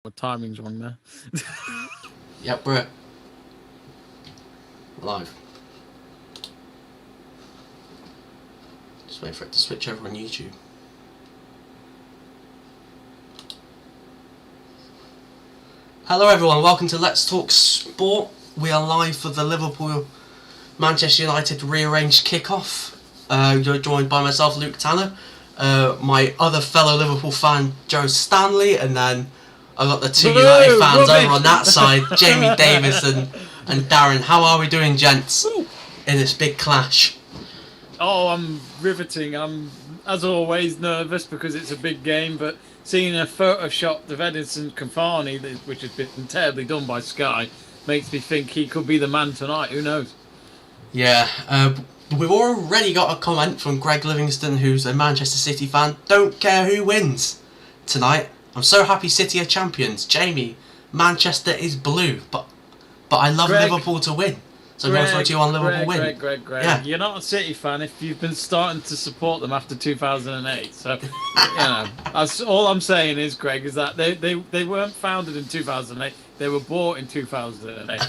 The timing's wrong there. Yep, we're live. Just wait for it to switch over on YouTube. Hello everyone, welcome to Let's Talk Sport. We are live for the Liverpool Manchester United rearranged kickoff. You're joined by myself, Luke Tanner, my other fellow Liverpool fan, Joe Stanley, and then I've got the two United fans over on that side, Jamie Davies and Darren. How are we doing, gents, in this big clash? Oh, I'm riveting. I'm, as always, nervous because it's a big game, but seeing a Photoshop of Edinson Cavani, which has been terribly done by Sky, makes me think he could be the man tonight. Who knows? Yeah, we've already got a comment from Greg Livingston, who's a Manchester City fan. Don't care who wins tonight. I'm so happy City are champions. Jamie, Manchester is blue, but I love Liverpool to win. So I'm going to throw to you on Liverpool win. Greg. Yeah. You're not a City fan if you've been starting to support them after 2008. So, that's all I'm saying is, Greg, is that they weren't founded in 2008. They were bought in 2008.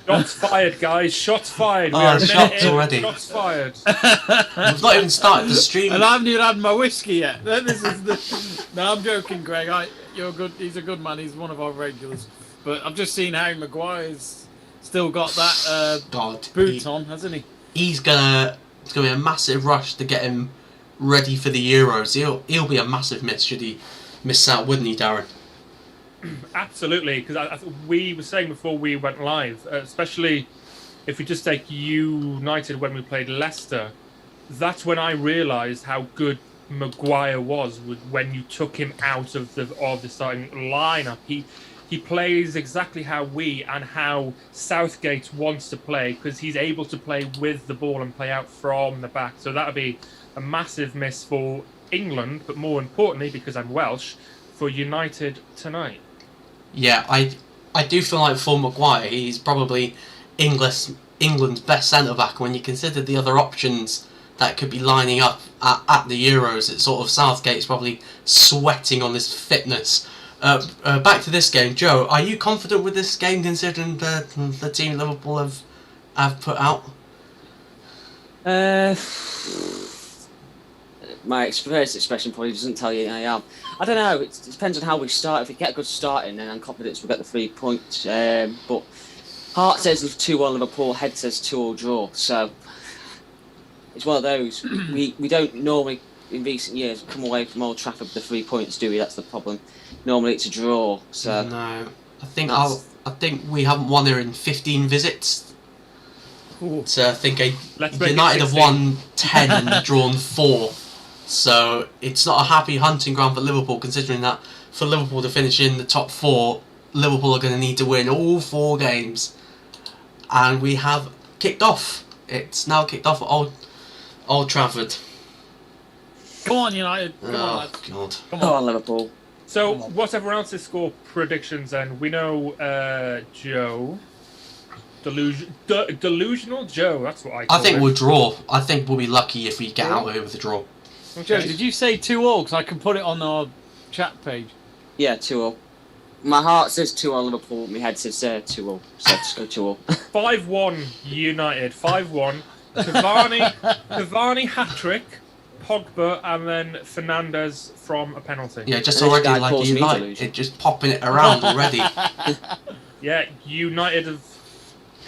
Shots fired, guys. Shots fired. Oh, shots already. Shots fired. We've not even started the stream. And I haven't even had my whiskey yet. No, I'm joking, Greg. You're good. He's a good man. He's one of our regulars. But I've just seen Harry Maguire's still got that boot on, hasn't he? It's gonna be a massive rush to get him ready for the Euros. He'll be a massive miss should he miss out, wouldn't he, Darren? Absolutely, because we were saying before we went live, especially if we just take United when we played Leicester, that's when I realised how good Maguire was when you took him out of the starting lineup. He plays exactly how we and how Southgate wants to play, because he's able to play with the ball and play out from the back. So that would be a massive miss for England, but more importantly, because I'm Welsh, for United tonight. Yeah, I do feel like for Maguire, he's probably England's best centre-back. When you consider the other options that could be lining up at the Euros, it's sort of Southgate's probably sweating on his fitness. Back to this game, Joe. Are you confident with this game, considering the team Liverpool have put out? My first expression probably doesn't tell you I am. I don't know. It depends on how we start. If we get a good start in, then I'm confident we'll get the 3 points. But heart says 2-1 Liverpool, head says 2-2 draw. So it's one of those. we don't normally in recent years come away from Old Trafford with the 3 points, do we? That's the problem. Normally it's a draw. So no, I think we haven't won here in 15 visits. Ooh. So I think United have won 10 and drawn 4. So it's not a happy hunting ground for Liverpool, considering that for Liverpool to finish in the top 4, Liverpool are going to need to win all 4 games. And we have kicked off. It's now kicked off at Old Trafford. Come on, United. Come on, God. Come on, Liverpool. So what's everyone else's score predictions then? We know Joe. Delusional Joe, that's what I call I think him. we'll draw. I think we'll be lucky if we get out of here with a draw. Okay. Joe, did you say 2-2? Because I can put it on our chat page. Yeah, 2-2. My heart says 2-1 Liverpool. My head says 2-2. So just go 2-2. 5-1 United. 5-1. Cavani hat-trick. Pogba and then Fernandes from a penalty. Yeah, just already like you like it, just popping it around already. Yeah, United have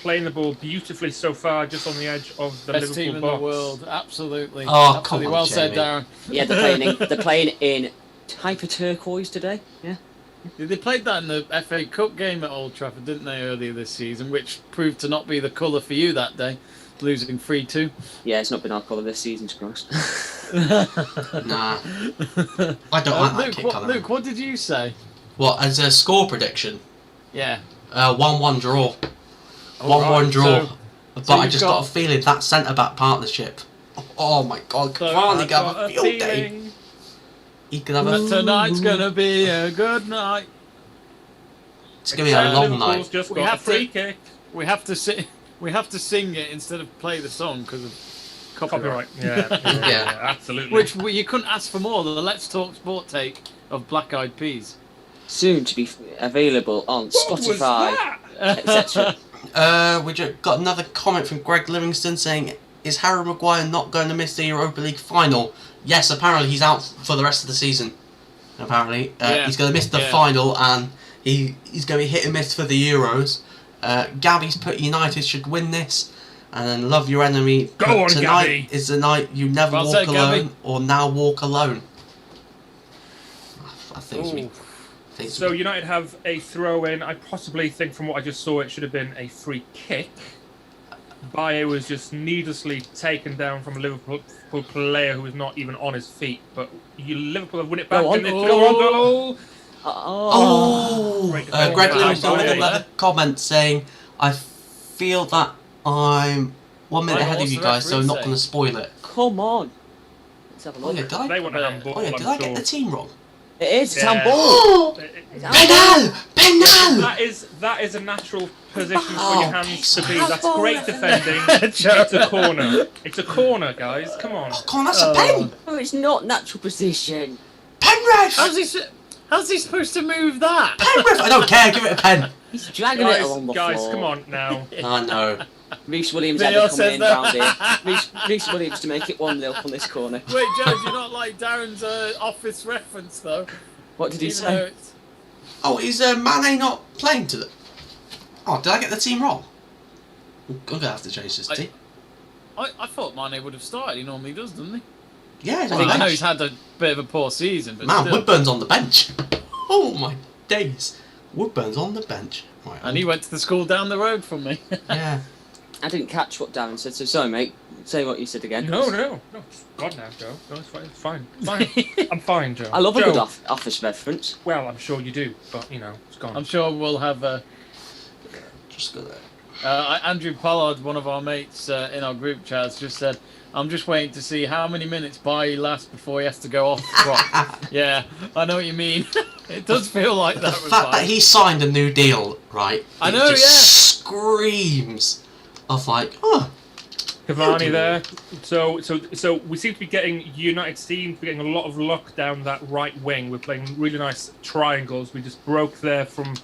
playing the ball beautifully so far, just on the edge of the best Liverpool team in box. the world, absolutely. Oh, absolutely. come on, Well Jamie. said, Darren. Yeah, they're playing in hyper turquoise today. Yeah. They played that in the FA Cup game at Old Trafford, didn't they, earlier this season, which proved to not be the colour for you that day, losing 3-2. Yeah, it's not been our colour this season, to be honest. Nah, I don't like that kick colour. Luke, what did you say? What, as a score prediction? Yeah. 1-1 draw. 1-1 draw. But I just got a feeling that centre-back partnership. Oh my God, Cavani could have a field day. He could have a... Tonight's going to be a good night. It's going to be a long night. Just got a free kick. We have to sing it instead of play the song because of copyright. Yeah, absolutely. Which you couldn't ask for more than the Let's Talk Sport take of Black Eyed Peas. soon to be available on Spotify, etc. We just got another comment from Greg Livingston saying, "Is Harry Maguire not going to miss the Europa League final?" Yes, apparently he's out for the rest of the season. Apparently, he's going to miss the final, and he's going to be hit and miss for the Euros. Gabby's put United should win this, and then love your enemy. Go on, tonight Gabby. is the night you never Well walk said, alone, Gabby. or now walk alone. I think So United have a throw-in. I possibly think, from what I just saw, it should have been a free kick. Baye was just needlessly taken down from a Liverpool player who was not even on his feet. But Liverpool have won it back. Go on. And go on, go on. Oh, Great Greg defense. Livingston with Baye. another comment saying, "I feel that I'm 1 minute ahead of What's you the guys, so I'm not referee going to spoil it." Come on. Let's have a Oh look. yeah, did I? They want a handball. Oh yeah, did I get the team wrong? It is. It's Yeah. handball. Oh, It's handball. penal! That is a natural position for Oh, your hands to be. That's handball. great defending. It's a corner. It's a corner, guys. Come on. Oh, come on, that's a pen! Oh, it's not natural position. Pen ref! How's he supposed to move that? Pen ref! I don't care, give it a pen. He's dragging it along the Guys, floor. come on now. I know. Reece Williams Theo ever coming says in that. round here. Reece Williams to make it 1-0 on this corner. Wait, Joe, do you not like Darren's office reference though? What did he Even though say? it's- Oh, is Mane not playing to the... Oh, did I get the team wrong? I'm going to have to change this team. I thought Mane would have started. He normally does, doesn't he? Yeah, he's on I the know bench. he's had a bit of a poor season, but Man, still. Woodburn's on the bench. Oh my days. Woodburn's on the bench. Right, And he went to the school down the road from me. Yeah. I didn't catch what Darren said, so sorry, mate. Say what you said again. No. God now, Joe. No, it's fine. It's fine. I'm fine, Joe. I love a Joe, good office reference. Well, I'm sure you do, but it's gone. I'm sure we'll have Just go there. Andrew Pollard, one of our mates in our group chats, just said, "I'm just waiting to see how many minutes Bailly lasts before he has to go off the clock." Yeah, I know what you mean. It does feel like The that with fact that Bailly. he signed a new deal, right? I it know, just screams of like, oh, Cavani there. So we seem to be getting United seem to be getting a lot of luck down that right wing. We're playing really nice triangles. We just broke there from.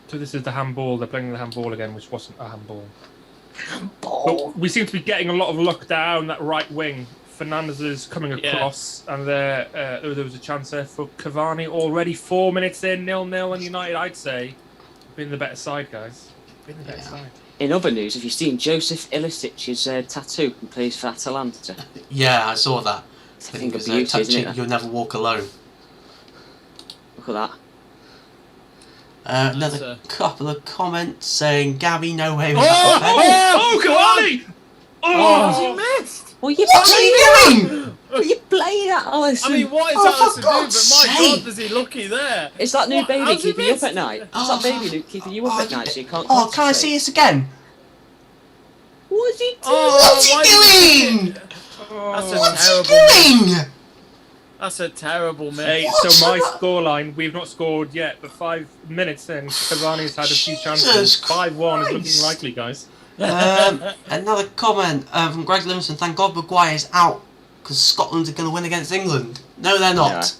So this is the handball. They're playing the handball again, which wasn't a handball. But we seem to be getting a lot of luck down that right wing. Fernandez is coming across, and there was a chance there for Cavani. Already 4 minutes in, 0-0, and United, I'd say, been the better side, guys. Been the better side. In other news, have you seen Joseph Ilisic's tattoo who plays for Atalanta? yeah, I saw that. It's a I thing think of it was beauty, touching, isn't it? You'll never walk alone. Look at that. Another couple of comments saying, Gabby, no way. Oh, Cavani! Oh, he missed! Well, you What's he doing? You played that, Alisson. I mean, what is Oh, that for to do? God's But my sake. God, does he lucky there? It's that new What? baby How's he keeping you up missed? at night. It's Oh, that baby keeping you up at night, so you can't. Oh, can I see concentrate. this again? What's he doing? Oh, What's why he did he doing? That's a What's terrible he doing? That's a terrible miss. Hey, What's so my that? scoreline, we've not scored yet, but 5 minutes in, Cavani's had a few Jesus chances. 5-1 is Christ. looking likely, guys. Another comment from Greg Livingston. Thank God Maguire is out because Scotland are going to win against England. No, they're not.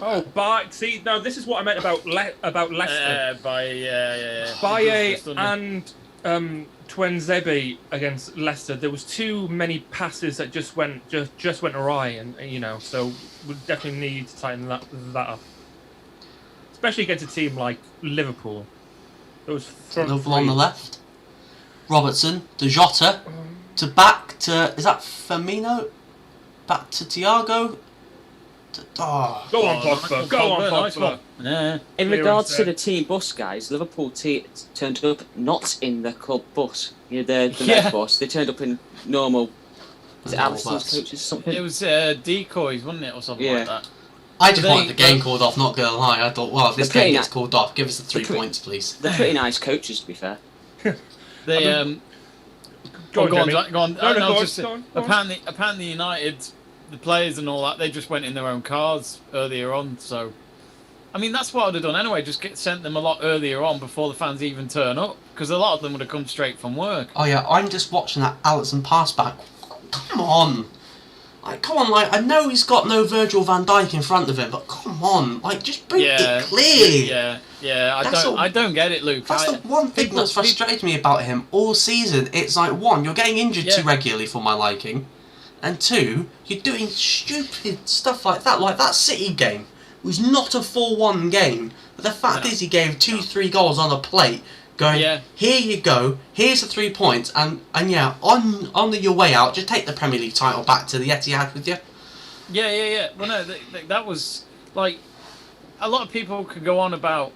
Oh, see, now this is what I meant about Leicester. Yeah. Baye Just done it. and Twenzebe against Leicester, there was too many passes that just went awry, and so we definitely need to tighten that up, especially against a team like Liverpool. Those front Liverpool on three. the left. Robertson to Jota to back to is that Firmino? Back to Thiago. Go on, Pogba. Go on, Nice Pogba. one. Yeah. In Clearance regards to there. the team bus, guys, Liverpool turned up not in the club bus. The Yeah. Med bus. They turned up in normal. Was it Normal Allison's bus. coaches or something? It was decoys, wasn't it, or something Yeah. like that? I just They- wanted the game called off. Not gonna lie, I thought, well, if this They're pretty game gets ni- called off, give us the 3 They're pretty- points, please. They're pretty nice coaches, to be fair. They Go on, go on, Jamie. Jack, go on. No, I go was on, just go on. apparently United, the players and all that, they just went in their own cars earlier on. So, I mean, that's what I'd have done anyway. Just sent them a lot earlier on before the fans even turn up, because a lot of them would have come straight from work. Oh yeah, I'm just watching that Alisson pass back. Come on. Like, come on, like, I know he's got no Virgil van Dijk in front of him, but come on, like, just bring it clear. I don't get it, Luke. That's the one thing that's frustrated me about him all season. It's like, one, you're getting injured too regularly for my liking, and two, you're doing stupid stuff like that. Like, that City game was not a 4-1 game, but the fact is he gave 2-3 goals on a plate, going, here you go, here's the 3 points, and yeah, on your way out, just take the Premier League title back to the Etihad with you. Yeah. Well, no, that was, like, a lot of people could go on about,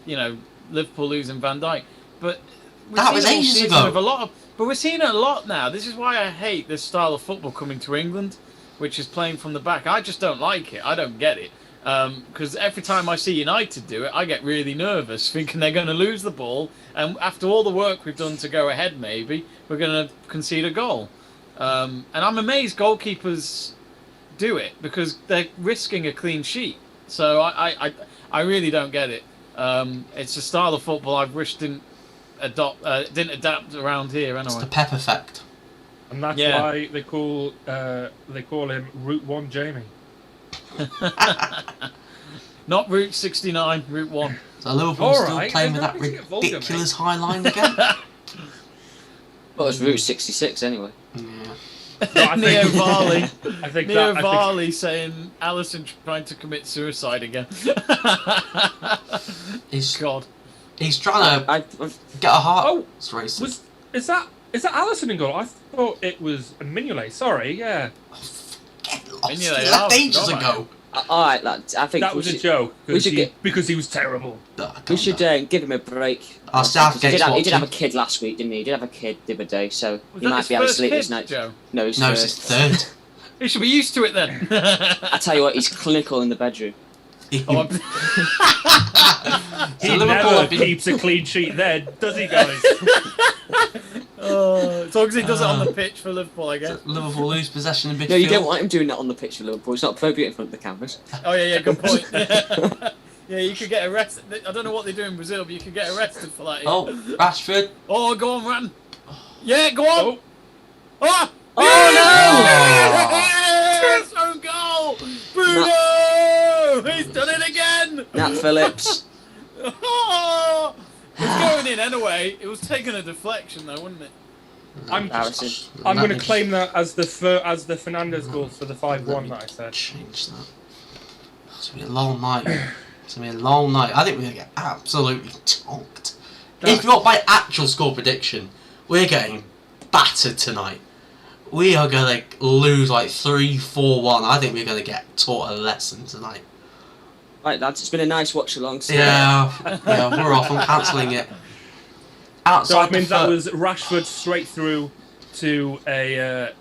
Liverpool losing Van Dijk, but that was ages ago. But we're seeing it a lot now. This is why I hate this style of football coming to England, which is playing from the back. I just don't like it. I don't get it. Because every time I see United do it, I get really nervous, thinking they're going to lose the ball, and after all the work we've done to go ahead, maybe we're going to concede a goal. And I'm amazed goalkeepers do it because they're risking a clean sheet. So I really don't get it. It's a style of football I wish didn't adapt around here anyway. It's the Pep effect, and that's why they call him Route 1 Jamie. Not Route 69, Route 1. So Liverpool still playing with that ridiculous high line again? Well, it's Route 66 anyway. Yeah. Neo Varley. I think Neo Varley saying Alisson trying to commit suicide again. God. He's trying to get a heart race. Is that Alisson in goal? I thought it was Mignolet. Sorry, yeah. He left ages ago. Alright, lads, I think that was a joke. Because he was terrible. We should give him a break. He did have a kid last week, didn't he? He did have a kid the other day, so he might be able to sleep this night. Joe? No, it's his third. He should be used to it then. I tell you what, he's clinical in the bedroom. He never keeps a clean sheet then, does he, guys? As long as he does it on the pitch for Liverpool, I guess. Liverpool lose possession in midfield. No, you don't want him doing that on the pitch for Liverpool. It's not appropriate in front of the cameras. Oh, yeah, good point. Yeah, you could get arrested. I don't know what they do in Brazil, but you could get arrested for that. Oh, Rashford. Oh, go on, Ran. Yeah, go on. Oh no! Own goal! Bruno! He's done it again! Nat Phillips. Oh! It's going in anyway. It was taking a deflection though, wasn't it? I'm going to claim that as the Fernandes goal for the 5-1 that I said. Change that. It's going to be a long night. It's going to be a long night. I think we're going to get absolutely tonked. If not by actual score prediction, we're getting battered tonight. We are going to lose like 3-4-1. I think we're going to get taught a lesson tonight. Right, lads, it's been a nice watch along. So yeah, we're off. I'm cancelling it. Outside so that means that was Rashford straight through to Aaron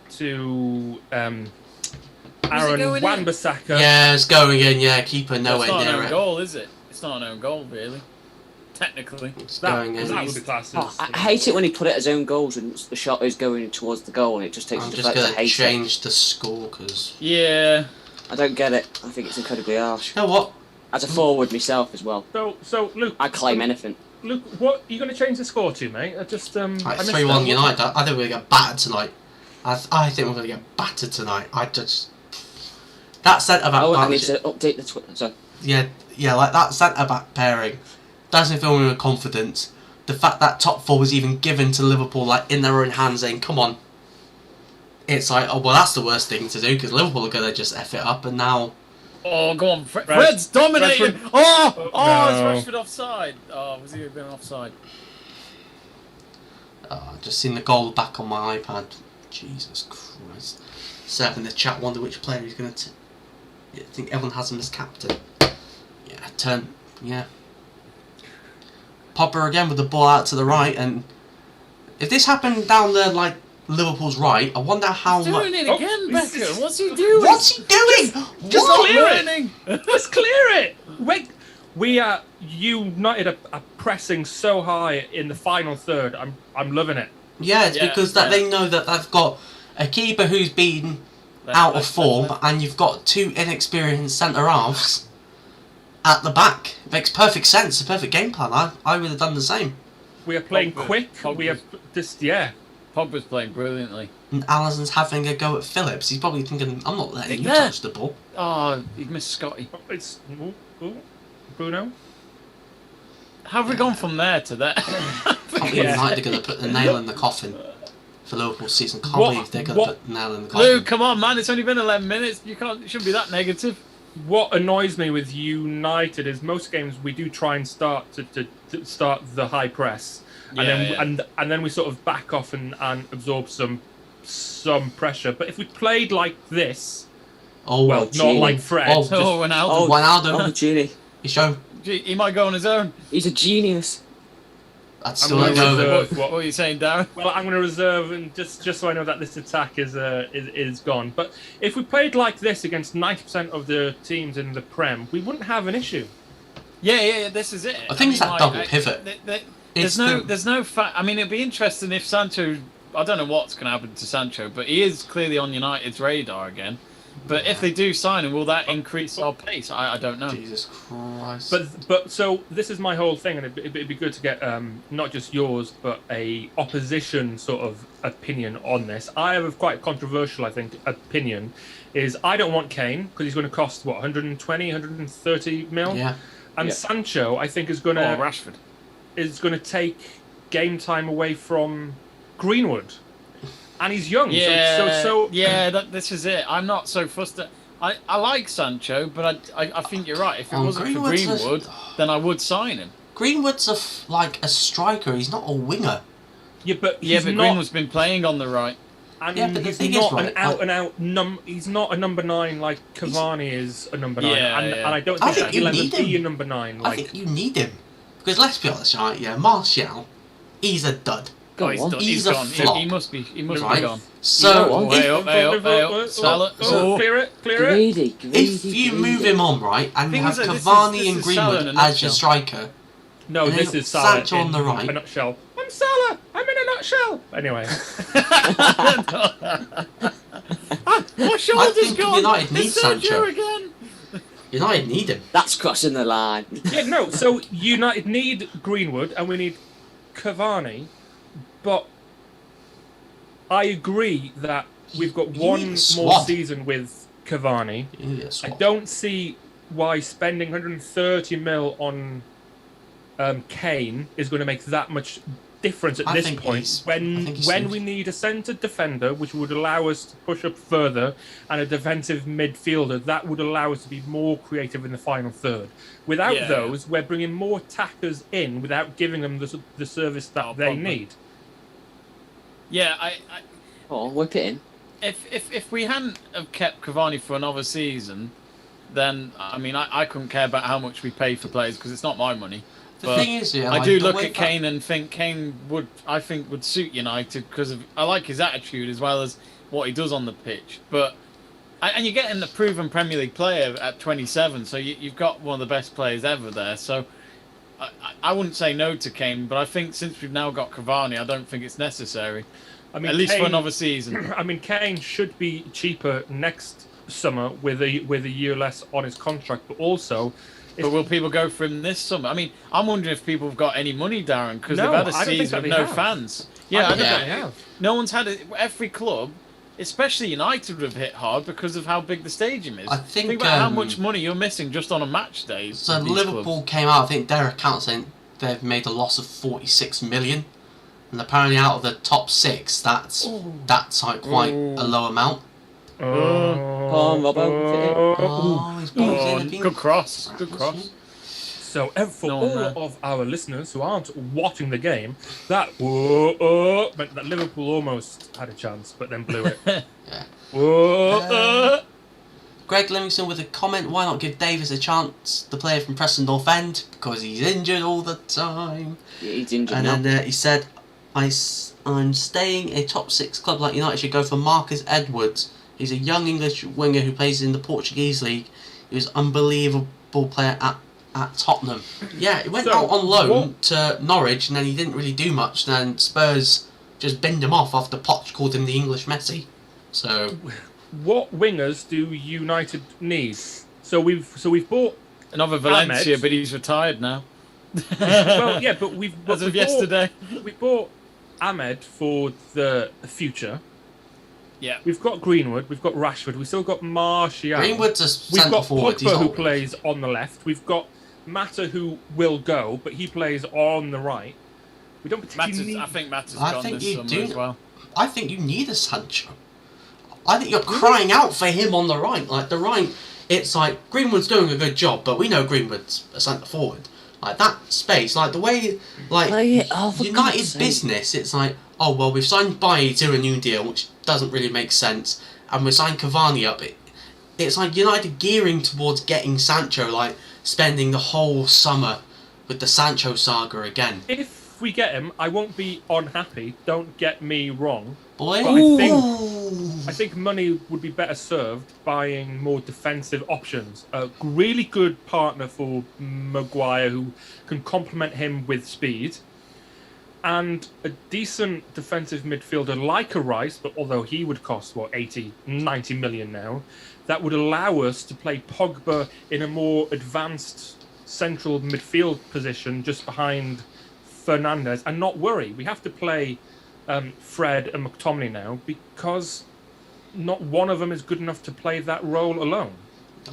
Wan-Bissaka. Yeah, it's going in. Yeah, keeper nowhere near it. It's not an own goal, is it? It's not an own goal, really. Technically, it's going in. That would be classed. I hate it when he put it as own goals and the shot is going towards the goal and it just takes. I'm just going to change the score because. Yeah. I don't get it. I think it's incredibly harsh. You know what? As a forward myself as well. So Luke. I claim anything. Luke, what are you going to change the score to, mate? I just 3-1 United. I think we're going to get battered tonight. I think we're going to get battered tonight. That centre back. Oh, I need to update the Twitter. Sorry. Yeah, like that centre back pairing doesn't fill me with confidence. The fact that top four was even given to Liverpool, like in their own hands, saying, "Come on." It's like, oh well, that's the worst thing to do because Liverpool are going to just F it up, and now. Oh, go on, Fred's dominating. Is Rashford offside? Oh, was he been offside? I've just seen the goal back on my iPad. Jesus Christ! Seth in the chat wonder which player he's going to. I think everyone has him as captain. Yeah, Popper again with the ball out to the right, and if this happened down there like Liverpool's right, I wonder how much. He's doing it again, Beckham. What's he doing? What's he doing? Just clear it. Just clear it. Wait, United are pressing so high in the final third. I'm loving it. Yeah, it's because they know that they've got a keeper who's been out of form, and you've got two inexperienced centre halves at the back. It makes perfect sense. A perfect game plan. I would have done the same. We are playing quick. We have just Pogba's playing brilliantly. And Allison's having a go at Phillips. He's probably thinking, I'm not letting you Yeah. touch the ball. Oh, he missed Scotty. It's Bruno. How have we gone from there to there? Can't believe Yeah. United are going to put the nail in the coffin for Liverpool's season. Can't What- believe they're going to what- put the nail in the coffin. Luke, come on, man! It's only been 11 minutes. You can't. It shouldn't be that negative. What annoys me with United is most games we do try and start to start the high press, and then we sort of back off and absorb some pressure. But if we played like this, Oh, well, not Genie. like Fred, Oh, just- Oh, Ronaldo. Oh, Wijnaldum. Oh, Genie. You show He might go on his own. He's a genius. I'd still I'm let gonna go of it. reserve- What are you saying, Darren? well, I'm going to reserve and just so I know that this attack is gone. But if we played like this against 90% of the teams in the Prem, we wouldn't have an issue. Yeah. This is it. I think it's that double pivot. There's no fact. I mean, it'd be interesting if Sancho. I don't know what's going to happen to Sancho, but he is clearly on United's radar again. But if they do sign him, will that increase our pace? I don't know. Jesus Christ. But so this is my whole thing, and it'd be good to get not just yours, but a opposition sort of opinion on this. I have a quite controversial, I think, opinion. Is I don't want Kane because he's going to cost what 120, 130 mil, yeah. and Yeah. Sancho I think is going Oh, to Rashford. take game time away from Greenwood, and he's young. Yeah, So this is it. I'm not so fussed. I like Sancho, but I think you're right. If it wasn't for Greenwood's Greenwood, then I would sign him. Greenwood's like a striker. He's not a winger. yeah, but Yeah, he's but not. Greenwood's been playing on the right. And Yeah, but the he's thing is, not right, an out and out he's not a number 9 like Cavani is a number 9. Yeah, and, yeah. and I don't I think think that you he'll ever need be him. a number 9 I like think you need him. Because let's be honest, right? Yeah, Martial, he's a dud. Go Oh, he's on. done. He's He's a gone. flop. He must be. He must Right. be gone. So You know what? Hey up, hey up, hey up. Salah. Oh, clear it. Greedy. if you move him on, right, and you Thing have is that this Cavani is and Salah Greenwood in a as your nutshell. striker, No, And this then is Salah Sancho on in the right. a nutshell. I'm Salah. I'm in a nutshell. Anyway, My I shoulder's think gone. United need It's Sergio Sancho. again. United need him. That's crossing the line. yeah, no. So United need Greenwood and we need Cavani, but I agree that we've got You one need a more squad. season with Cavani. You need a I swap. don't see why spending 130 mil on Kane is going to make that much difference at I this think point. he's- I When think he's when safe. we need a centre defender, which would allow us to push up further, and a defensive midfielder, that would allow us to be more creative in the final third. Without Yeah. those, we're bringing more attackers in without giving them the service that Oh, they probably. need. Yeah, Oh, whip it in. if we hadn't have kept Cavani for another season, then I mean I couldn't care about how much we pay for players because it's not my money. The But thing is, yeah, I like, do the look way at that- Kane and think Kane would suit United because I like his attitude as well as what he does on the pitch. But and you're getting a proven Premier League player at 27, so you've got one of the best players ever there. So I wouldn't say no to Kane, but I think since we've now got Cavani, I don't think it's necessary. I mean, At least for Kane- another season. I mean, Kane should be cheaper next summer with a year less on his contract, but also. But will people go for him this summer? I mean, I'm wondering if people have got any money, Darren, because No, they've had a I don't think season that with they no have. fans. I Yeah, I don't don't think know. they have. No one's had it. Every club, especially United, would have hit hard because of how big the stadium is. I think, about how um, much money you're missing just on a match day. So with these Liverpool clubs. came out. I think their account saying they've made a loss of 46 million, and apparently out of the top 6, that's like quite a low amount. on, Robbo. Oh, he's Oh, buzzing. good cross. Good cross. So, for No all one there. of our listeners who aren't watching the game, that meant that Liverpool almost had a chance, but then blew it. Yeah. Whoa, Greg Livingston with a comment: why not give Davies a chance? The player from Preston North End, because he's injured all the time. Yeah, he's injured And now. then he said, I'm staying a top 6 club like United should go for Marcus Edwards. He's a young English winger who plays in the Portuguese league. He was an unbelievable player at Tottenham. Yeah, he went So, out on loan what- to Norwich and then he didn't really do much. Then Spurs just binned him off after Poch called him the English Messi. So what wingers do United need? So we've bought. Another Valencia, Ahmed. but he's retired now. Well, yeah, but we've As of we bought- yesterday. We bought Ahmed for the future. Yeah. We've got Greenwood, we've got Rashford, we've still got Martial. Greenwood's a We've centre got forward. He's Pogba who not plays on the left. We've got Mata who will go, but he plays on the right. We don't particularly need... I think Mata's I gone think this you summer do. as well. I think you need a Sancho. I think you're crying out for him on the right. Like the right, it's like Greenwood's doing a good job, but we know Greenwood's a centre forward. Like that space, like the way, like for God's United's sake. business. It's like, oh well, we've signed Bailly to a new deal, which doesn't really make sense, and we signed Cavani up. It's like United gearing towards getting Sancho, like spending the whole summer with the Sancho saga again. If we get him, I won't be unhappy. Don't get me wrong. Boy, But I think money would be better served buying more defensive options. A really good partner for Maguire who can complement him with speed. And a decent defensive midfielder like a Rice, but although he would cost, 80, 90 million now, that would allow us to play Pogba in a more advanced central midfield position just behind Fernandes and not worry. We have to play Fred and McTominay now because not one of them is good enough to play that role alone.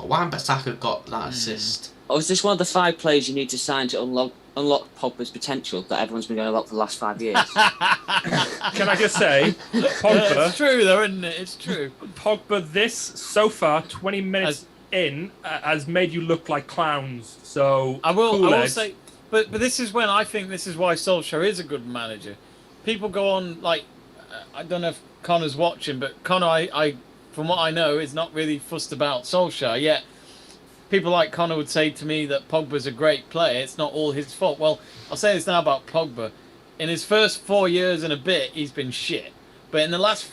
Wan-Bissaka got that assist. Oh, is this one of the 5 players you need to sign to unlock Pogba's potential that everyone's been going about for the last 5 years? Can I just say, Pogba... It's true though, isn't it? It's true. Pogba, this, so far, 20 minutes in, has made you look like clowns. So, I will say, but this is when I think this is why Solskjaer is a good manager. People go on, like, I don't know if Connor's watching, but Connor, I from what I know, is not really fussed about Solskjaer, yet people like Connor would say to me that Pogba's a great player, it's not all his fault. Well, I'll say this now about Pogba. In his first 4 years and a bit, he's been shit. But in the last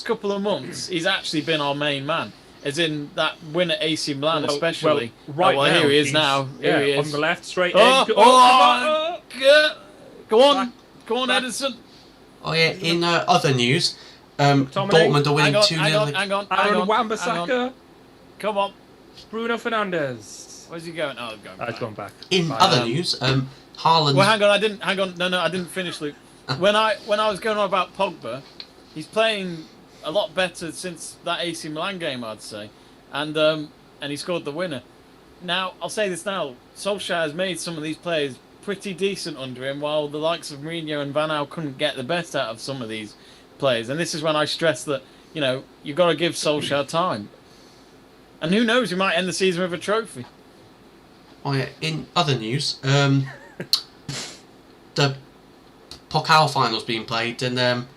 couple of months, he's actually been our main man. As in that win at AC Milan, especially. Now, here he is now. Here he is. On the left, straight Go on, Back. go on, Edison. Oh yeah, in other news, Dortmund are winning 2-0. Hang on. Aaron Wan-Bissaka. Come on. Bruno Fernandes. Where's he going? Oh, going back. I've gone back. In other news, Haaland. Well, hang on. No, I didn't finish, Luke. When I was going on about Pogba, he's playing a lot better since that AC Milan game, I'd say, and he scored the winner. Now, I'll say this now: Solskjaer has made some of these players pretty decent under him, while the likes of Mourinho and Van Gaal couldn't get the best out of some of these players. And this is when I stress that you've got to give Solskjaer time. And who knows, we might end the season with a trophy. Oh yeah, in other news, the Pokal final's being played, and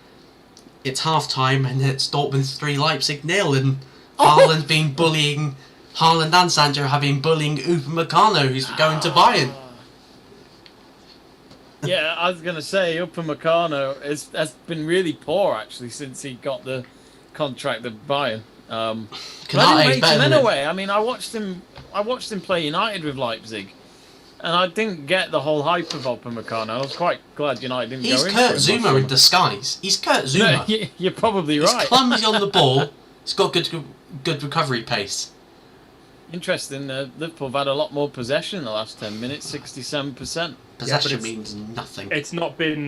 it's half time, and it's Dortmund 3 Leipzig 0, and Haaland been bullying. Haaland and Sancho have been bullying Upamecano, who's going to Bayern. Yeah, I was going to say, Upamecano has been really poor, actually, since he got the contract at Bayern. But I didn't rate him anyway. I mean, I watched him play United with Leipzig, and I didn't get the whole hype of Upamecano. I was quite glad United didn't go in. He's Kurt Zuma in disguise. He's Kurt Zuma. No, you're probably He's right. clumsy on the ball. He's got good recovery pace. Interesting. Liverpool have had a lot more possession in the last 10 minutes, 67%. Possession means nothing. It's not been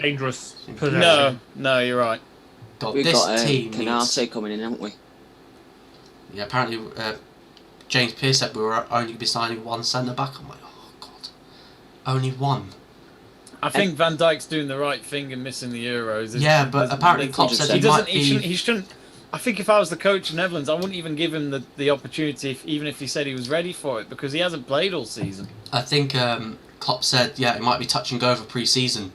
dangerous possession. No, you're right. We've this got team Canate coming in, haven't we? Yeah, apparently James Pearce said we were only going to be signing 1 centre back. I'm like, oh god, only 1. I think Van Dijk's doing the right thing and missing the Euros. Yeah, but apparently Klopp said he shouldn't. I think if I was the coach of Netherlands, I wouldn't even give him the opportunity, even if he said he was ready for it, because he hasn't played all season. I think Klopp said, it might be touch and go for pre-season.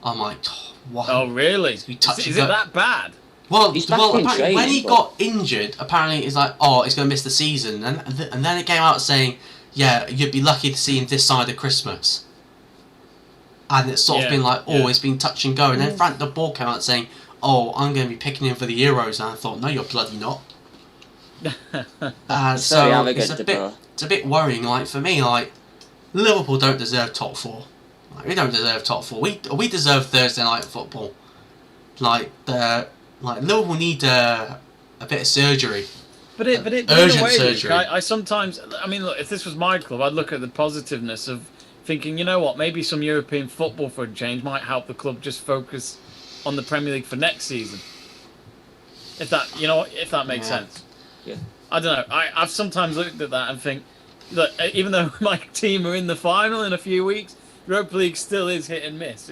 I'm like, what? Oh, really? Is it that bad? Well, apparently when he got injured, apparently it's like, he's going to miss the season. And then it came out saying, you'd be lucky to see him this side of Christmas. And it's sort of been like, it's been touch and go. And then Frank de Boer came out saying, I'm going to be picking him for the Euros. And I thought, no, you're bloody not. So it's a bit worrying. Like, for me, like, Liverpool don't deserve top 4. Like, we don't deserve top 4. We deserve Thursday night football. Like Liverpool need a bit of surgery. But urgent surgery. I sometimes, look, if this was my club, I'd look at the positiveness of thinking, you know what, maybe some European football for a change might help the club just focus on the Premier League for next season. If that makes sense. Yeah. I don't know. I've sometimes looked at that and think, look, even though my team are in the final in a few weeks, Europa League still is hit and miss.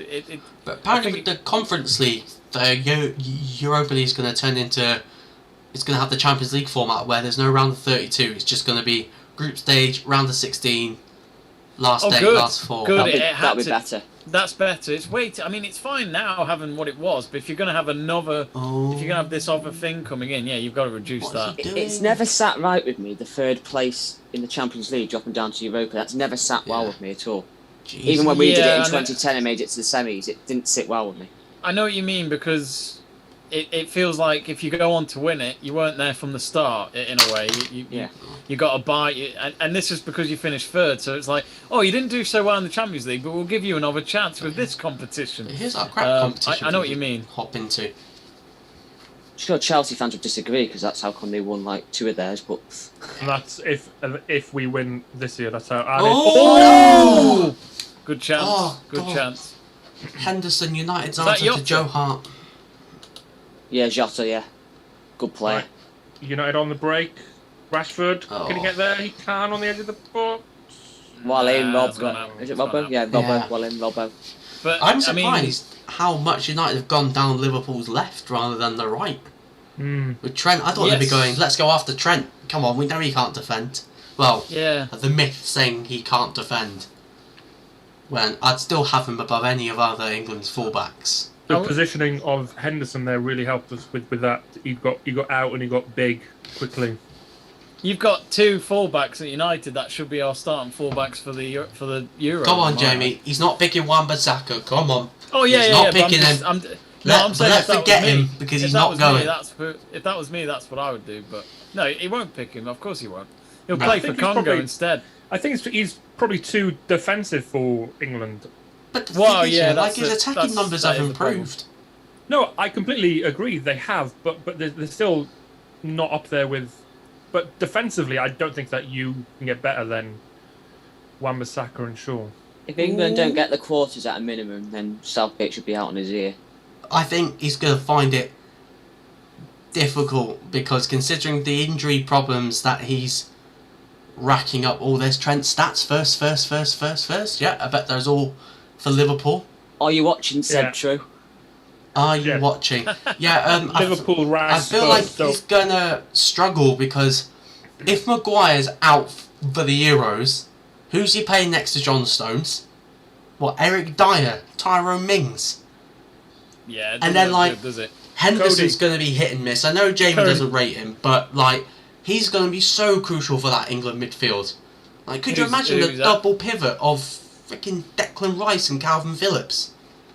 But apparently with the Conference League, the Europa League is going to turn into... It's going to have the Champions League format where there's no round of 32. It's just going to be group stage, round of 16, last eight, good. last four. Good. That'd be better. That's better. It's I mean, it's fine now having what it was, but if you're going to have another, if you're going to have this other thing coming in, yeah, you've got to reduce that. It's never sat right with me, the third place in the Champions League dropping down to Europa. That's never sat well with me at all. Jeez. Even when we did it in 2010 and made it to the semis, it didn't sit well with me. I know what you mean, because it feels like if you go on to win it, you weren't there from the start, in a way. You got to buy it, and this is because you finished third, so it's like, oh, you didn't do so well in the Champions League, but we'll give you another chance with this competition. Here's our crap competition. I know what you mean. Hop into. I'm sure Chelsea fans would disagree, because that's how come they won like 2 of theirs, but... And that's if we win this year, that's how... Oh! Good chance. Oh, Good God. chance. Henderson United's Is that answer to Jota? Joe Hart. Yeah, Jota, yeah. Good player. Right. United on the break. Rashford, can he get there? He can on the edge of the box. Well in, it's gone Robbo. out. Is it It's gone Robbo? out. Yeah, Robbo. Yeah. Well in, Robbo. But I'm I mean, surprised how much United have gone down Liverpool's left rather than the right. With Trent, I thought they'd be Yes. going, let's go after Trent. Come on, we know he can't defend. Well, yeah. the myth saying he can't defend. When I'd still have him above any of other England's fullbacks. The Oh. positioning of Henderson there really helped us with that. He got out and he got big quickly. You've got 2 fullbacks at United that should be our starting fullbacks for the Euro. Come on, am I Jamie. right? He's not picking Wan-Bissaka. Come on. Oh yeah, He's yeah, not yeah. But picking him. I'm Let saying if that forget was me, him because if he's that not was going. Me, if that was me, that's what I would do. But no, he won't pick him. Of course he won't. He'll No. play I for think he's Congo probably- instead. I think he's probably too defensive for England. But the Well, thing is, yeah, like that's his the- attacking that's- numbers that have is the problem. improved. No, I completely agree. They have, but they're still not up there with. But defensively, I don't think that you can get better than Wan-Bissaka and Shaw. If England don't get the quarters at a minimum, then Southgate should be out on his ear. I think he's going to find it difficult because considering the injury problems that he's racking up all this Trent stats first. Yeah, I bet those all for Liverpool. Are you watching Seb Yeah. True? Are you Yeah. watching? Yeah, Liverpool I Rash. feel like so he's gonna struggle because if Maguire's out for the Euros, who's he playing next to John Stones? What, Eric Dyer, Tyrone Mings? Yeah. It And doesn't then, look like, good, does it? Henderson's going to be hit and miss. I know Jamie Cody. doesn't rate him, but like he's going to be so crucial for that England midfield. Like, could you Who's- imagine who's the that? double pivot of freaking Declan Rice and Calvin Phillips?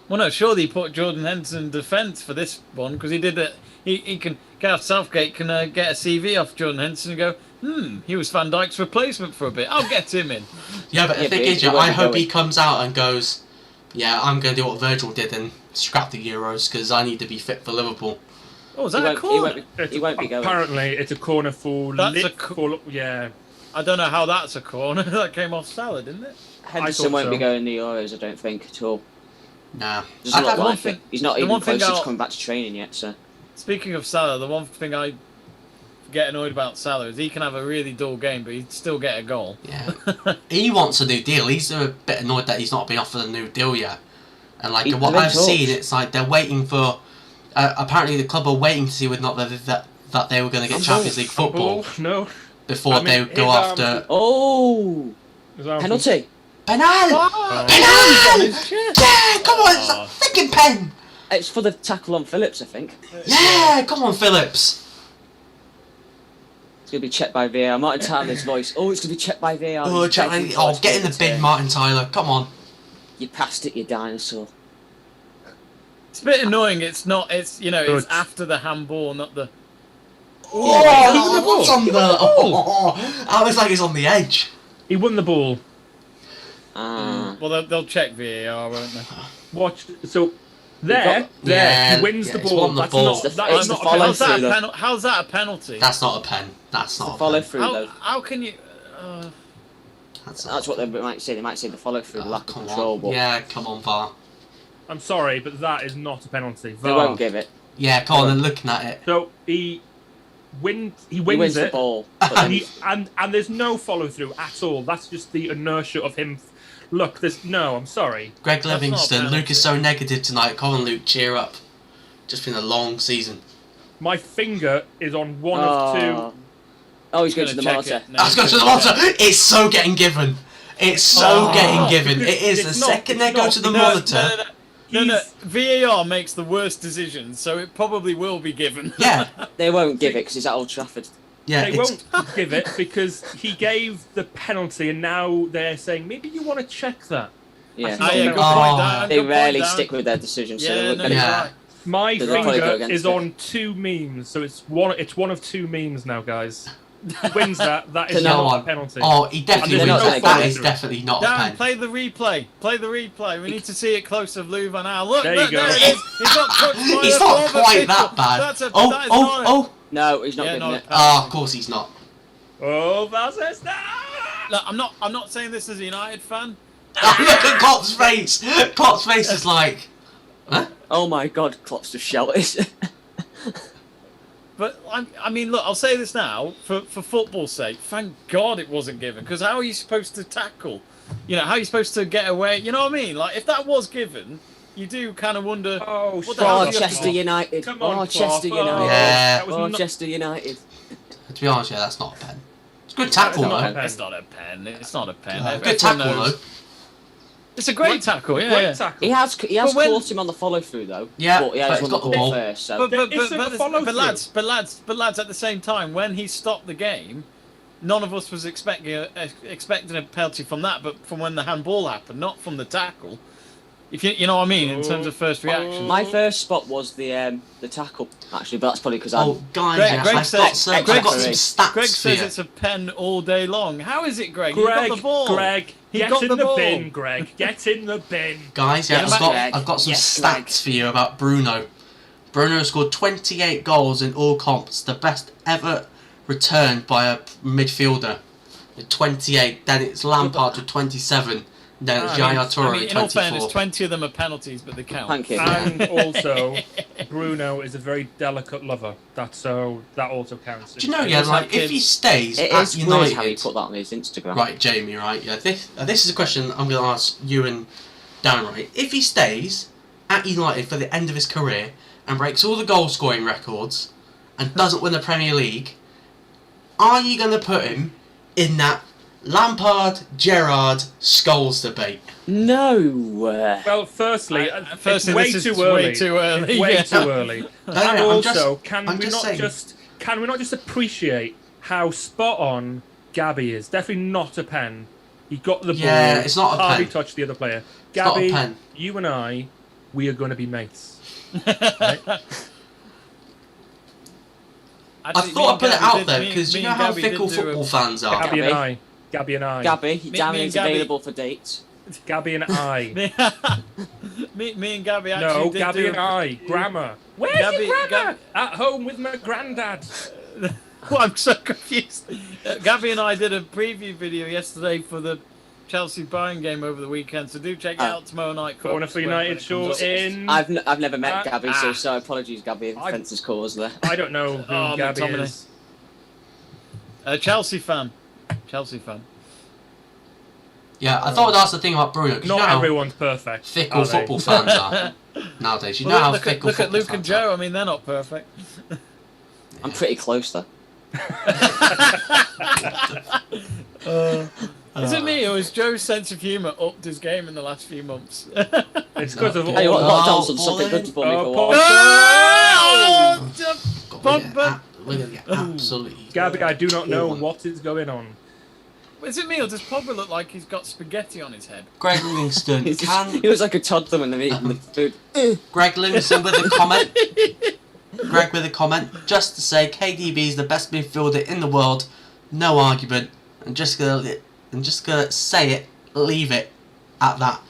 Well, no, surely he put Jordan Henderson in defence for this one because he did it. He can. Gareth Southgate can get a CV off Jordan Henderson and go, he was Van Dijk's replacement for a bit. I'll get him in. Yeah, but the Yeah, thing but is, he won't I be hope going. he comes out and goes, yeah, I'm going to do what Virgil did and scrap the Euros because I need to be fit for Liverpool. Oh, is He that a won't, corner? he won't be going. apparently, it's a corner for. That's Lit- yeah. I don't know how that's a corner. That came off Salah, didn't it? Henderson thought won't be so. going the Euros, I don't think, at all. Nah. Doesn't look I'd one like thing- it. He's not the even one thing close to I'll- coming back to training yet, so... Speaking of Salah, the one thing I get annoyed about Salah is he can have a really dull game, but he'd still get a goal. Yeah. He wants a new deal. He's a bit annoyed that he's not been offered a new deal yet. And like what They're in I've talks. seen, it's like they're waiting for. Apparently, the club are waiting to see whether or not that they were going to get Champions League football No. before I mean, they go his after Oh! His arm- Penalty! penal. Oh, Penal! his chest. Yeah, come on, it's Oh. a freaking pen. It's for the tackle on Phillips, I think. Yeah, come on, Phillips. It's going to be checked by VAR. Martin Tyler's voice. Oh, it's going to be checked by VAR. Oh, He's begging for it to get be in the bin, overturned. Martin Tyler. Come on. You passed it, you dinosaur. It's a bit annoying. It's not. It's it's Good. after the handball, not the. Oh, what's on the? Oh, I was like it's on the edge. He won the ball. Ah. Well, they'll check VAR, won't they? Watch. So there, Yeah, he wins yeah, the it's ball. won the That's ball. not. It's That the is not a follow How's that, through, though. how's that a penalty? That's not a pen. That's not a Follow pen. through, though. How can you? That's what they might say. They might say the follow through, the lack of Come control. on. But Yeah, come on, VAR. I'm sorry, but that is not a penalty. they won't give it. Yeah, come on, they're looking at it. So he wins He wins the it, ball. But then, and there's no follow through at all. That's just the inertia of him. Look, I'm sorry. Greg That's not a Livingston, Luke penalty. is so negative tonight. Come on, Luke, cheer up. Just been a long season. My finger is on one of two. Oh, he's going to the Check monitor. it. No, Let's go to the monitor. It's so getting given. It's so getting given. It is. The It's not- second they it's go not. to the No, monitor. No, VAR makes the worst decisions, so it probably will be given. Yeah, They won't give it because it's at Old Trafford. yeah. They It's, won't give it because he gave the penalty, and now they're saying maybe you want to check that. Yeah. Ah, yeah, good point, Oh. Dan. They Good point, rarely Dan. stick with their decisions. So Yeah, they won't no, get it. Yeah. right. My They'll probably go finger against is it. on two memes, so it's one of two memes now, guys. He wins that. That is To no not one. a penalty. oh, he definitely And they're wins not it. gonna That get is it. definitely not a Dan, pen. play the replay. Play the replay. We need to see it closer of Louvain now. Look, There you look, go. there it is. He's not touched by He's the not former quite official. that bad. That's a, Oh, that is oh, not a- oh. No, he's not Yeah, giving not it. a Ah, of course he's not. Oh, Vazes! Look, I'm not saying this as a United fan. Look at Klopp's face. Klopp's face is like, huh? Oh my God, Klopp's just shouted. But I mean, look, I'll say this now for football's sake. Thank God it wasn't given, because how are you supposed to tackle? You know, how are you supposed to get away? You know what I mean? Like, if that was given, you do kind of wonder. Oh, What the hell stop. is he up to? Chester United. Come on, Oh, Chester Klopp. United. Yeah. That was Oh, not- Chester United. To be honest, yeah, that's not a pen. It's a good tackle, That is not though. a pen. It's not a pen. It's not a pen. Good Everyone tackle, knows. though. It's a great tackle. Yeah. Great yeah. tackle. He has But when- caught him on the follow through though. Yeah, but he but has he's won the got the ball ball. first. So But There isn't a follow-through. lads, at the same time, when he stopped the game, none of us was expecting a penalty from that, but from when the handball happened, not from the tackle. If you know what I mean, in terms of first reaction. my first spot was the tackle actually, but that's probably because Oh, guys, Greg- yeah, Greg I've, says- got some, I've got some Greg stats Greg for says you. it's a pen all day long. How is it, Greg? You Greg, got the ball. Greg, He get got in the the ball. bin, Greg. Get in the bin. Guys, yeah, Yes, Greg. I've got some Yes, stats Greg. for you about Bruno. Bruno has scored 28 goals in all comps, the best ever returned by a midfielder. With 28, then it's Lampard with 27, then it's Yaya Toure I mean, with in all fairness, 24. 20 of them are penalties, but they count. Thank you. And also, Bruno is a very delicate lover. That also counts. Do you know, He yeah, does like, have if he kids. stays It at is weird how he United... put that on his Instagram. Right, Jamie, right, yeah, this is a question I'm going to ask you and Dan, right? If he stays at United for the end of his career and breaks all the goal-scoring records and doesn't win the Premier League, are you going to put him in that Lampard, Gerrard, Scholes debate? No. Well, firstly, Firstly, it's way this too is early. way too early. It's way yeah. too early. No, And I'm also, just- I'm just saying. can we not just appreciate how spot on Gabby is? Definitely not a pen. He got the ball. Yeah, it's not a hardly pen. touched the other player. It's not a Gabby, pen. you and I, we are going to be mates. I Actually, me thought I'd and put it Gabby out did- there me- because you me know and how Gabby fickle did do a- football fans are. Gabby and Gabby. I. Gabby and I. Gabby, me Darren and is Gabby- available for dates. Gabby and I. me and Gabby actually No, did Gabby do and I. Grammar. Where's Gabby- your grammar? Gab- At home with my granddad. Well, I'm so confused. Gabby and I did a preview video yesterday for the Chelsea Bayern game over the weekend, so do check it out tomorrow night. Corner for when United it show comes up. in. I've never met Gabby, so ah. sorry, apologies, Gabby. If offence is caused there. I don't know who Oh, Gabby McTominay. is. Chelsea fan. Chelsea fan. Yeah, I thought that's the thing about Bruno. 'cause you know Not how everyone's perfect. fickle are they? football fans are nowadays. You know Well, how look fickle at football Luke and fans are. Joe. I mean, they're not perfect. I'm pretty close though. Is it me or has Joe's sense of humour upped his game in the last few months? It's because of No. all. Hey, Oh, Johnson, something Pauline. good for me Oh, for Paul- once. Oh, God, Pogba. we're gonna get absolutely. Gabby, I do not know Paul. what is going on. Is it me or does Pogba look like he's got spaghetti on his head? Greg Livingston He's just- can He looks like a toddler when they're eating the food. Greg Livingston with a comment. Greg with a comment. Just to say, KDB is the best midfielder in the world. No argument. I'm just gonna say it. Leave it at that.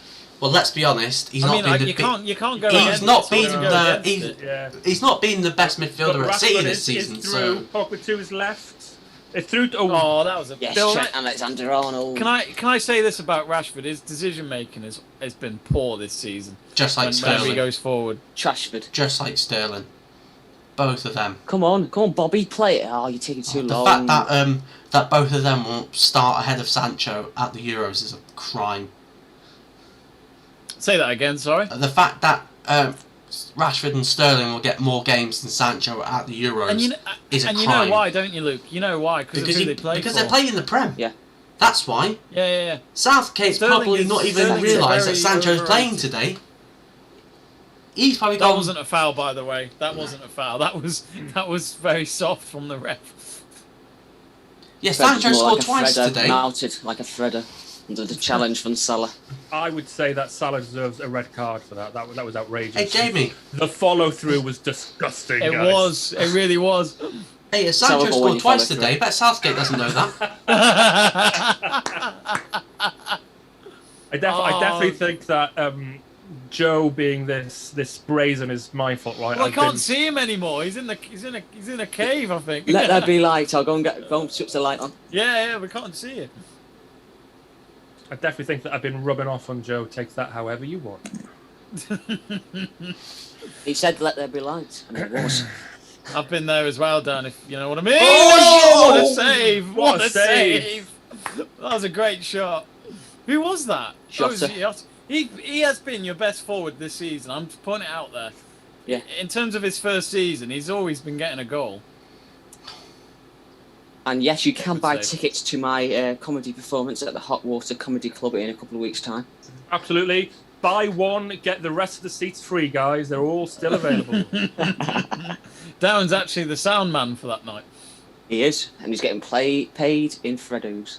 Well, let's be honest. He's I not mean, been like, the you can't go. He's against not it. been It's hard to the- go against he's- it. Yeah. He's not been the best midfielder But at City Rashford this is season. through. So Pogba to his left. It threw. Oh, that was a. Yes, Bill, Trent Alexander-Arnold. Can I say this about Rashford? His decision making has been poor this season. Just like Whenever he Sterling. goes forward. Trashford. Just like Sterling. Both of them. Come on, Bobby, play it. Oh, you're taking too The long. fact that both of them won't start ahead of Sancho at the Euros is a crime. Say that again. Sorry. The fact that Rashford and Sterling will get more games than Sancho at the Euros is a crime. And you know why, don't you, Luke? You know why? Because they play because for. they're playing in the Prem. Yeah. That's why. Yeah. Southgate's probably not even Sterling's realised that very Sancho's playing overrated. today. He's probably That gone. wasn't a foul, by the way. That wasn't a foul. That was very soft from the ref. Yeah, Fred's Sancho more scored like a twice Fredder, today. Mounted like a Fredder under the challenge from Salah. I would say that Salah deserves a red card for that. That was outrageous. Hey, Jamie. The follow through was disgusting. It guys. was. It really was. Hey, Sancho Terrible when scored you twice follow today, but Southgate doesn't know that. I definitely think that Joe being this brazen is my fault, right? Well, I can't see him anymore. He's in a cave, I think. Let there be light. I'll go and switch the light on. Yeah, we can't see it. I definitely think that I've been rubbing off on Joe. Take that however you want. He said, "Let there be light," and it was. I've been there as well, Dan. If you know what I mean. Oh, what a save! what What a a save! That was a great shot. Who was that? Jota. He has been your best forward this season. I'm just putting it out there. Yeah. In terms of his first season, he's always been getting a goal. And yes, you can Good buy save. tickets to my comedy performance at the Hot Water Comedy Club in a couple of weeks' time. Absolutely. Buy one, get the rest of the seats free, guys. They're all still available. Darren's actually the sound man for that night. He is, and he's getting paid in Freddos.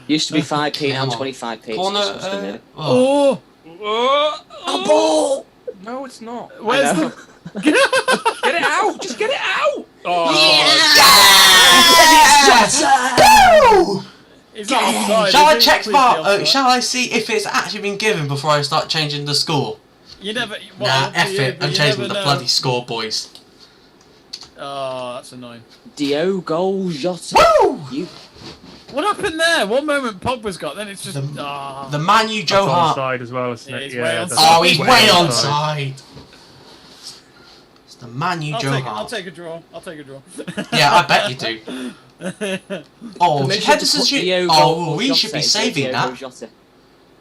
Used to be 5p, now Come on. 25p. It's Corner. disgusting, really. Oh, A ball! No, it's not. where's know. the? Get it out! Just get it out! Oh, Woo! He's not offside. Shall I is he? check Please be VAR? offside. Shall I see if it's actually been given before I start changing the score? You never. Nah, Well, F you- it. but I'm you changing never the know. bloody score, boys. Oh, that's annoying. Diogo Jota. Woo! You What happened there? One moment Pogba's got, then it's just. The man you that's Joe Hart. onside as well, isn't Yeah, it? he's way that's onside. Oh, he's way onside. It's the man you Joe I'll Hart. take a draw. Yeah, I bet you do. Oh, permission to Henderson put should. Diogo Oh, he Jota should be instead of saving Diogo that. Jota.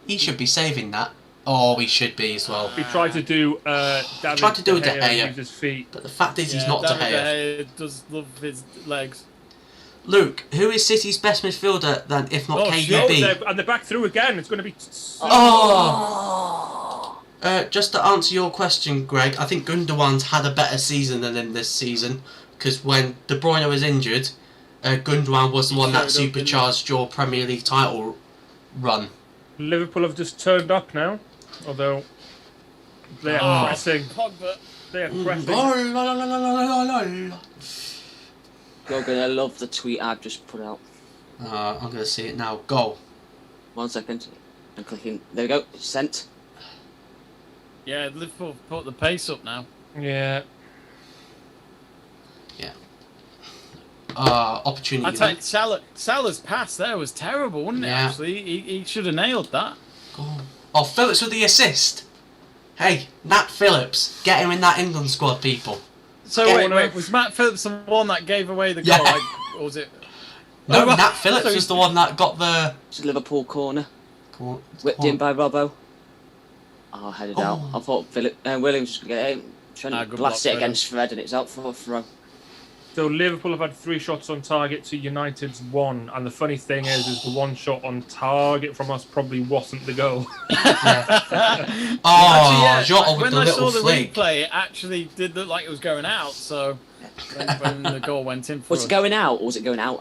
He should be saving that. Oh, he should be as well. He tried to do David Tried to do a De De Gea Gea. and use his feet. But the fact is, he's Yeah, not De David Gea. De Gea does love his legs. Luke, who is City's best midfielder then, if not Oh, shit. KDB? And they're back through again. It's going to be. Oh! Just to answer your question, Greg, I think Gundogan's had a better season than him this season, because when De Bruyne was injured, Gundogan was the one that showed up, didn't he? supercharged your Premier League title run. Liverpool have just turned up now, although they are pressing. Pogba. They are pressing. Oh, la, la, la, la, la, la, la. You're gonna love the tweet I've just put out. I'm going to see it now. Goal. 1 second. I'm clicking. There we go. Sent. Yeah, Liverpool put the pace up now. Yeah. Opportunity. I tell you, Salah's pass there was terrible, wasn't it? Yeah. Actually, he should have nailed that. Goal. Oh, Phillips with the assist. Hey, Nat Phillips, get him in that England squad, people. So Yeah. wait, was Matt Phillips the one that gave away the Yeah. goal? Like, or was it? No, Oh, right. Nat Phillips So was the one that got the. It's a Liverpool corner. Go Whipped on. in by Robbo. Oh, headed out. Oh. I thought Williams was going to get it. Trying to good blast block, it against Fred, and it's out for a throw. So Liverpool have had 3 shots on target to United's 1, and the funny thing is the 1 shot on target from us probably wasn't the goal. Oh, Actually, yeah, Jota with when the I little saw the flick. replay, it actually did look like it was going out. So when the goal went in for Was us. it going out, or was it going out?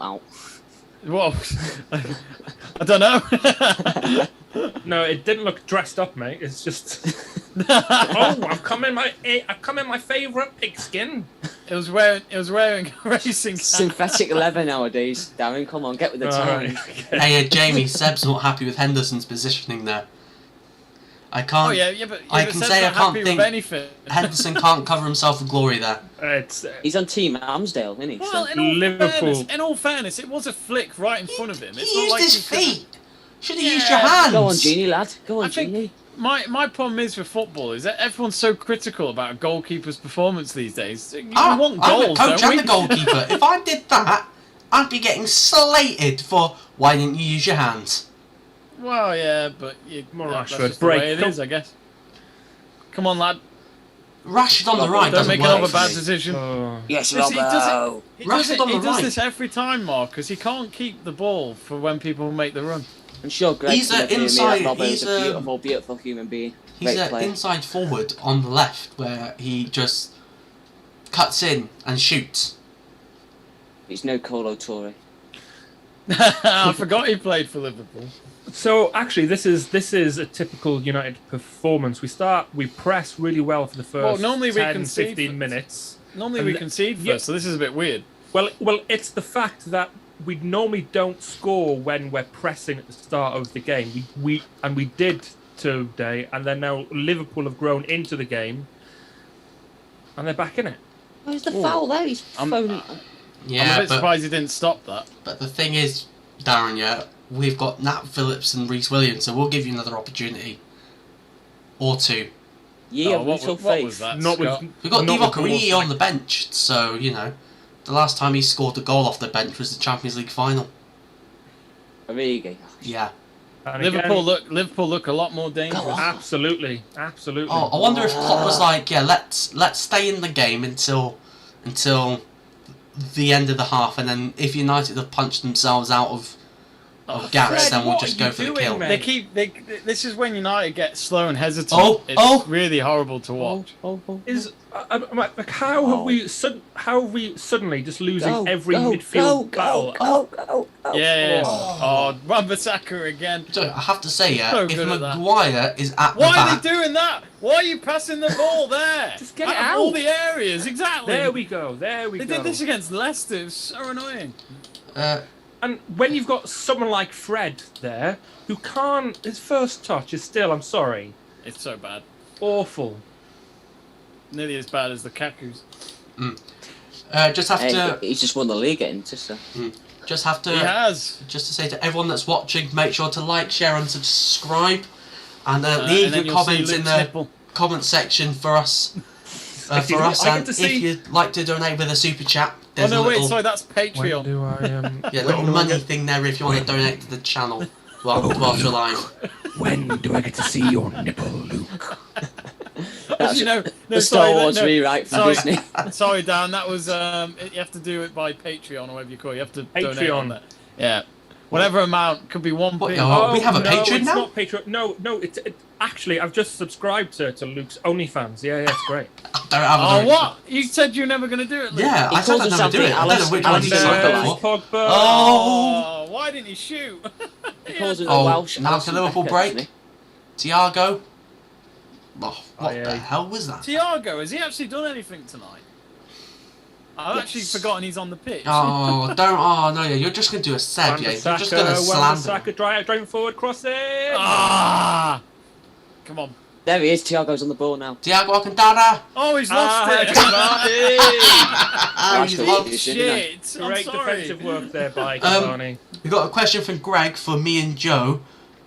Well, I don't know. No, it didn't look dressed up, mate. It's just. Oh, I've come in my favourite pigskin. It was wearing a racing cap. Synthetic leather nowadays. Darren, come on, get with the Alright, times. okay. Hey, Jamie, Seb's not happy with Henderson's positioning there. I can't. Oh yeah, but I can say I can't think. Anything. Henderson can't cover himself with glory there. He's on Team Amsdale, isn't he? Well, So- Liverpool. In all fairness, it was a flick right in front of him. He It's not used like his he couldn't- feet. Should have used your hands. Go on, Genie, lad. Go I on, think Genie. my problem is with football is that everyone's so critical about a goalkeeper's performance these days. You I'm want the goals, coach don't and we? the goalkeeper. If I did that, I'd be getting slated for why didn't you use your hands? Well, yeah, but More that's Rashford. just the Break. way it is, I guess. Come on, lad. Rashford on the right Don't doesn't make work another for bad me. decision. Yes, Yes, he does Robbo. He Rashford on the he does right. this every time, Mark, because he can't keep the ball for when people make the run. I'm sure Greg's He's gonna a agree with me inside- that Robbo's he's a a- beautiful, beautiful human being. He's Great an player. inside forward on the left where he just cuts in and shoots. He's no Colo Torre. I forgot he played for Liverpool. So actually, this is a typical United performance. We press really well for the first Well, normally we 10, concede 15 first. minutes. Normally And we the- concede first, yeah. so this is a bit weird. Well, it's the fact that we normally don't score when we're pressing at the start of the game. We did today, and then now Liverpool have grown into the game, and they're back in it. Where's the foul there? He's I'm- phoning. I'm Yeah, a bit but, surprised he didn't stop that. but the thing is, Darren, yeah, we've got Nat Phillips and Reece Williams, so we'll give you another opportunity. Or two. Yeah, Oh, what little was faith. that? Not with Scott? We've got not Divock with Origi goals. on the bench, so, you know, the last time he scored a goal off the bench was the Champions League final. Origi. Yeah. And again, Liverpool look a lot more dangerous. Go on. absolutely. Oh, I wonder if Klopp was like, yeah, let's stay in the game until the end of the half, and then if United have punched themselves out of gaps, Fred, then we'll what just are go you for the doing, kill. mate? This is when United get slow and hesitant. Oh, It's really horrible to watch. Is like how have we suddenly just losing Go, every go, midfield go, battle? go, go, go. Yeah. Oh, Wan-Bissaka again. So I have to say, yeah, So if good at that. Maguire is at the Why back, are they doing that? Why are you passing the ball there? Just get it of all out. the areas, exactly. There we go. There we They go. did this against Leicester. It was so annoying. And when you've got someone like Fred there, who can't, his first touch is still, I'm sorry, It's so bad. awful. Nearly as bad as the Kakus. just have Hey, to he's just won the league at Inter, so. just have to He has. just to say to everyone that's watching, make sure to like, share, and subscribe, and And leave then your you'll see comments in Luke's the nipple. comment section for us. I get And to if see- you'd like to donate with a super chat, Oh there's no, a little, wait, sorry, that's Patreon. do I yeah, little money thing there if you want to donate to the channel whilst we're live. When do I get to see your nipple, Luke? That's You know, the Star Wars rewrite from sorry, Disney. sorry, Dan. That was you have to do it by Patreon or whatever you call it. You have to donate Patreon. on that. Yeah, whatever amount could be 1p. What, oh, we have a no, Patreon it's now? not Patreon. No, actually, I've just subscribed to Luke's OnlyFans. Yeah, it's great. I don't have Oh, a what? You said you were never going to do it. Luke. Yeah, He I said calls I'd never himself do it. the I don't know which one Alice you And signed Alice up for. Pogba. Oh, Oh, why didn't you shoot? He calls him Oh, the Welsh. now Alison to Liverpool Becker, break. doesn't Tiago. Oh, what yeah. the hell was that? Tiago, has he actually done anything tonight? I've actually Yes. forgotten he's on the pitch. Oh, don't. Oh, no, yeah, you're just going to do a Seb, yeah. You're just going to slander. Wan-Bissaka driving forward, crossing. Ah! Come on. There he is. Tiago's on the ball now. Tiago Alcantara. Oh, he's lost it. Ah, he's Rashford. lost. Shit. I'm Great sorry. defensive work there by Cavani. We've got a question from Greg for me and Joe.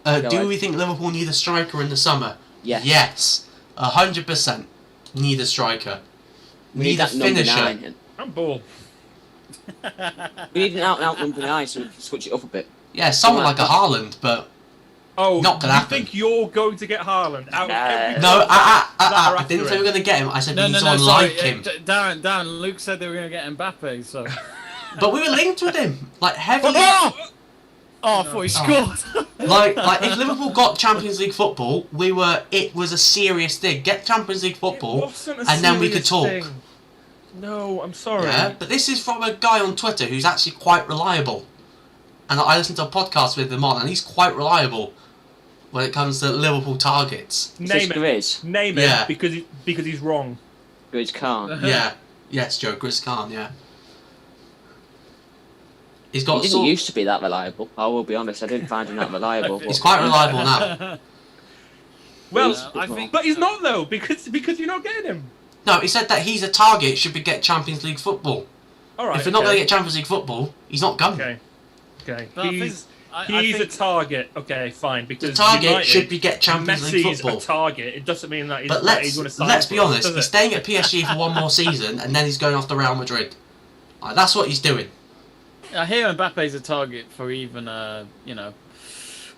Go Do ahead. we think Liverpool need a striker in the summer? Yes. Yes. 100% need a striker. We need need a that number finisher. 9. And ball. We need an out-and-out number 9 so we can switch it up a bit. Yeah, someone like a Someone Haaland, but Oh, Not gonna you happen. think you're going to get Haaland out of every no, club that are I didn't after say we him? were going to get him. I said No, we need no, no, someone sorry. like him. Darren, Luke said they were going to get Mbappe, so... But we were linked with him, like heavily. Oh, I thought he scored. like if Liverpool got Champions League football, it was a serious thing. Get Champions League It football, wasn't a and then we could serious talk. thing. No, I'm sorry. Yeah, but this is from a guy on Twitter who's actually quite reliable. And I listened to a podcast with him on, and he's quite reliable when it comes to Liverpool targets. Name it. Grizz. Name Yeah. it because he's wrong. Grizz can't. Yeah. Yes, Joe Grizz Khan, yeah. He's He got didn't sort. used to be that reliable. I will be honest, I didn't find him that reliable. He's quite reliable now. Well, I think, but he's not though, because you're not getting him. No, he said that he's a target should be get Champions League football. All right. If you're not going to get Champions League football, he's not going. Okay. But He's a target. Okay, fine. Because The target United, should be get Champions League Messi's football. a target. It doesn't mean that he's, But he's going to sign. let's be for us, honest. does He's it? staying at PSG for one more season, and then he's going off to Real Madrid. That's what he's doing. I hear Mbappe's a target for even,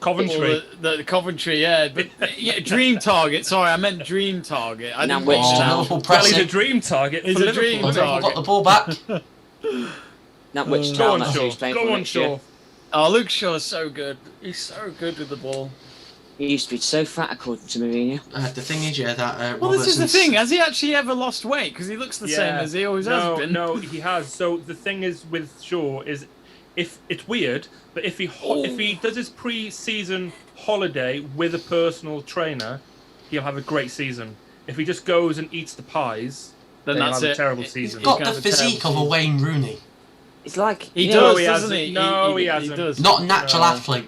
Coventry. The Coventry, yeah. But, yeah, dream target. Sorry, I meant dream target. I Now didn't which mean- town? Liverpool Well, he's a pressing. dream target. He's for a dream Liverpool. target. Got the ball back. Not which Go town on, that's who Shaw. he's playing Go for on, next year. Shaw. Oh, Luke Shaw's so good. He's so good with the ball. He used to be so fat according to Mourinho. The thing is, yeah, that Well, this is the Robertson's- thing. Has he actually ever lost weight? Because he looks the same as he always has been. No, he has. So the thing is with Shaw is, if it's weird, but if he does his pre-season holiday with a personal trainer, he'll have a great season. If he just goes and eats the pies, Then he'll that's have it. a terrible He's season. got gonna the have a physique of terrible a season. Wayne Rooney. It's like He you know, does, he doesn't hasn't. he? No, he He hasn't. does. Not a natural No. athlete.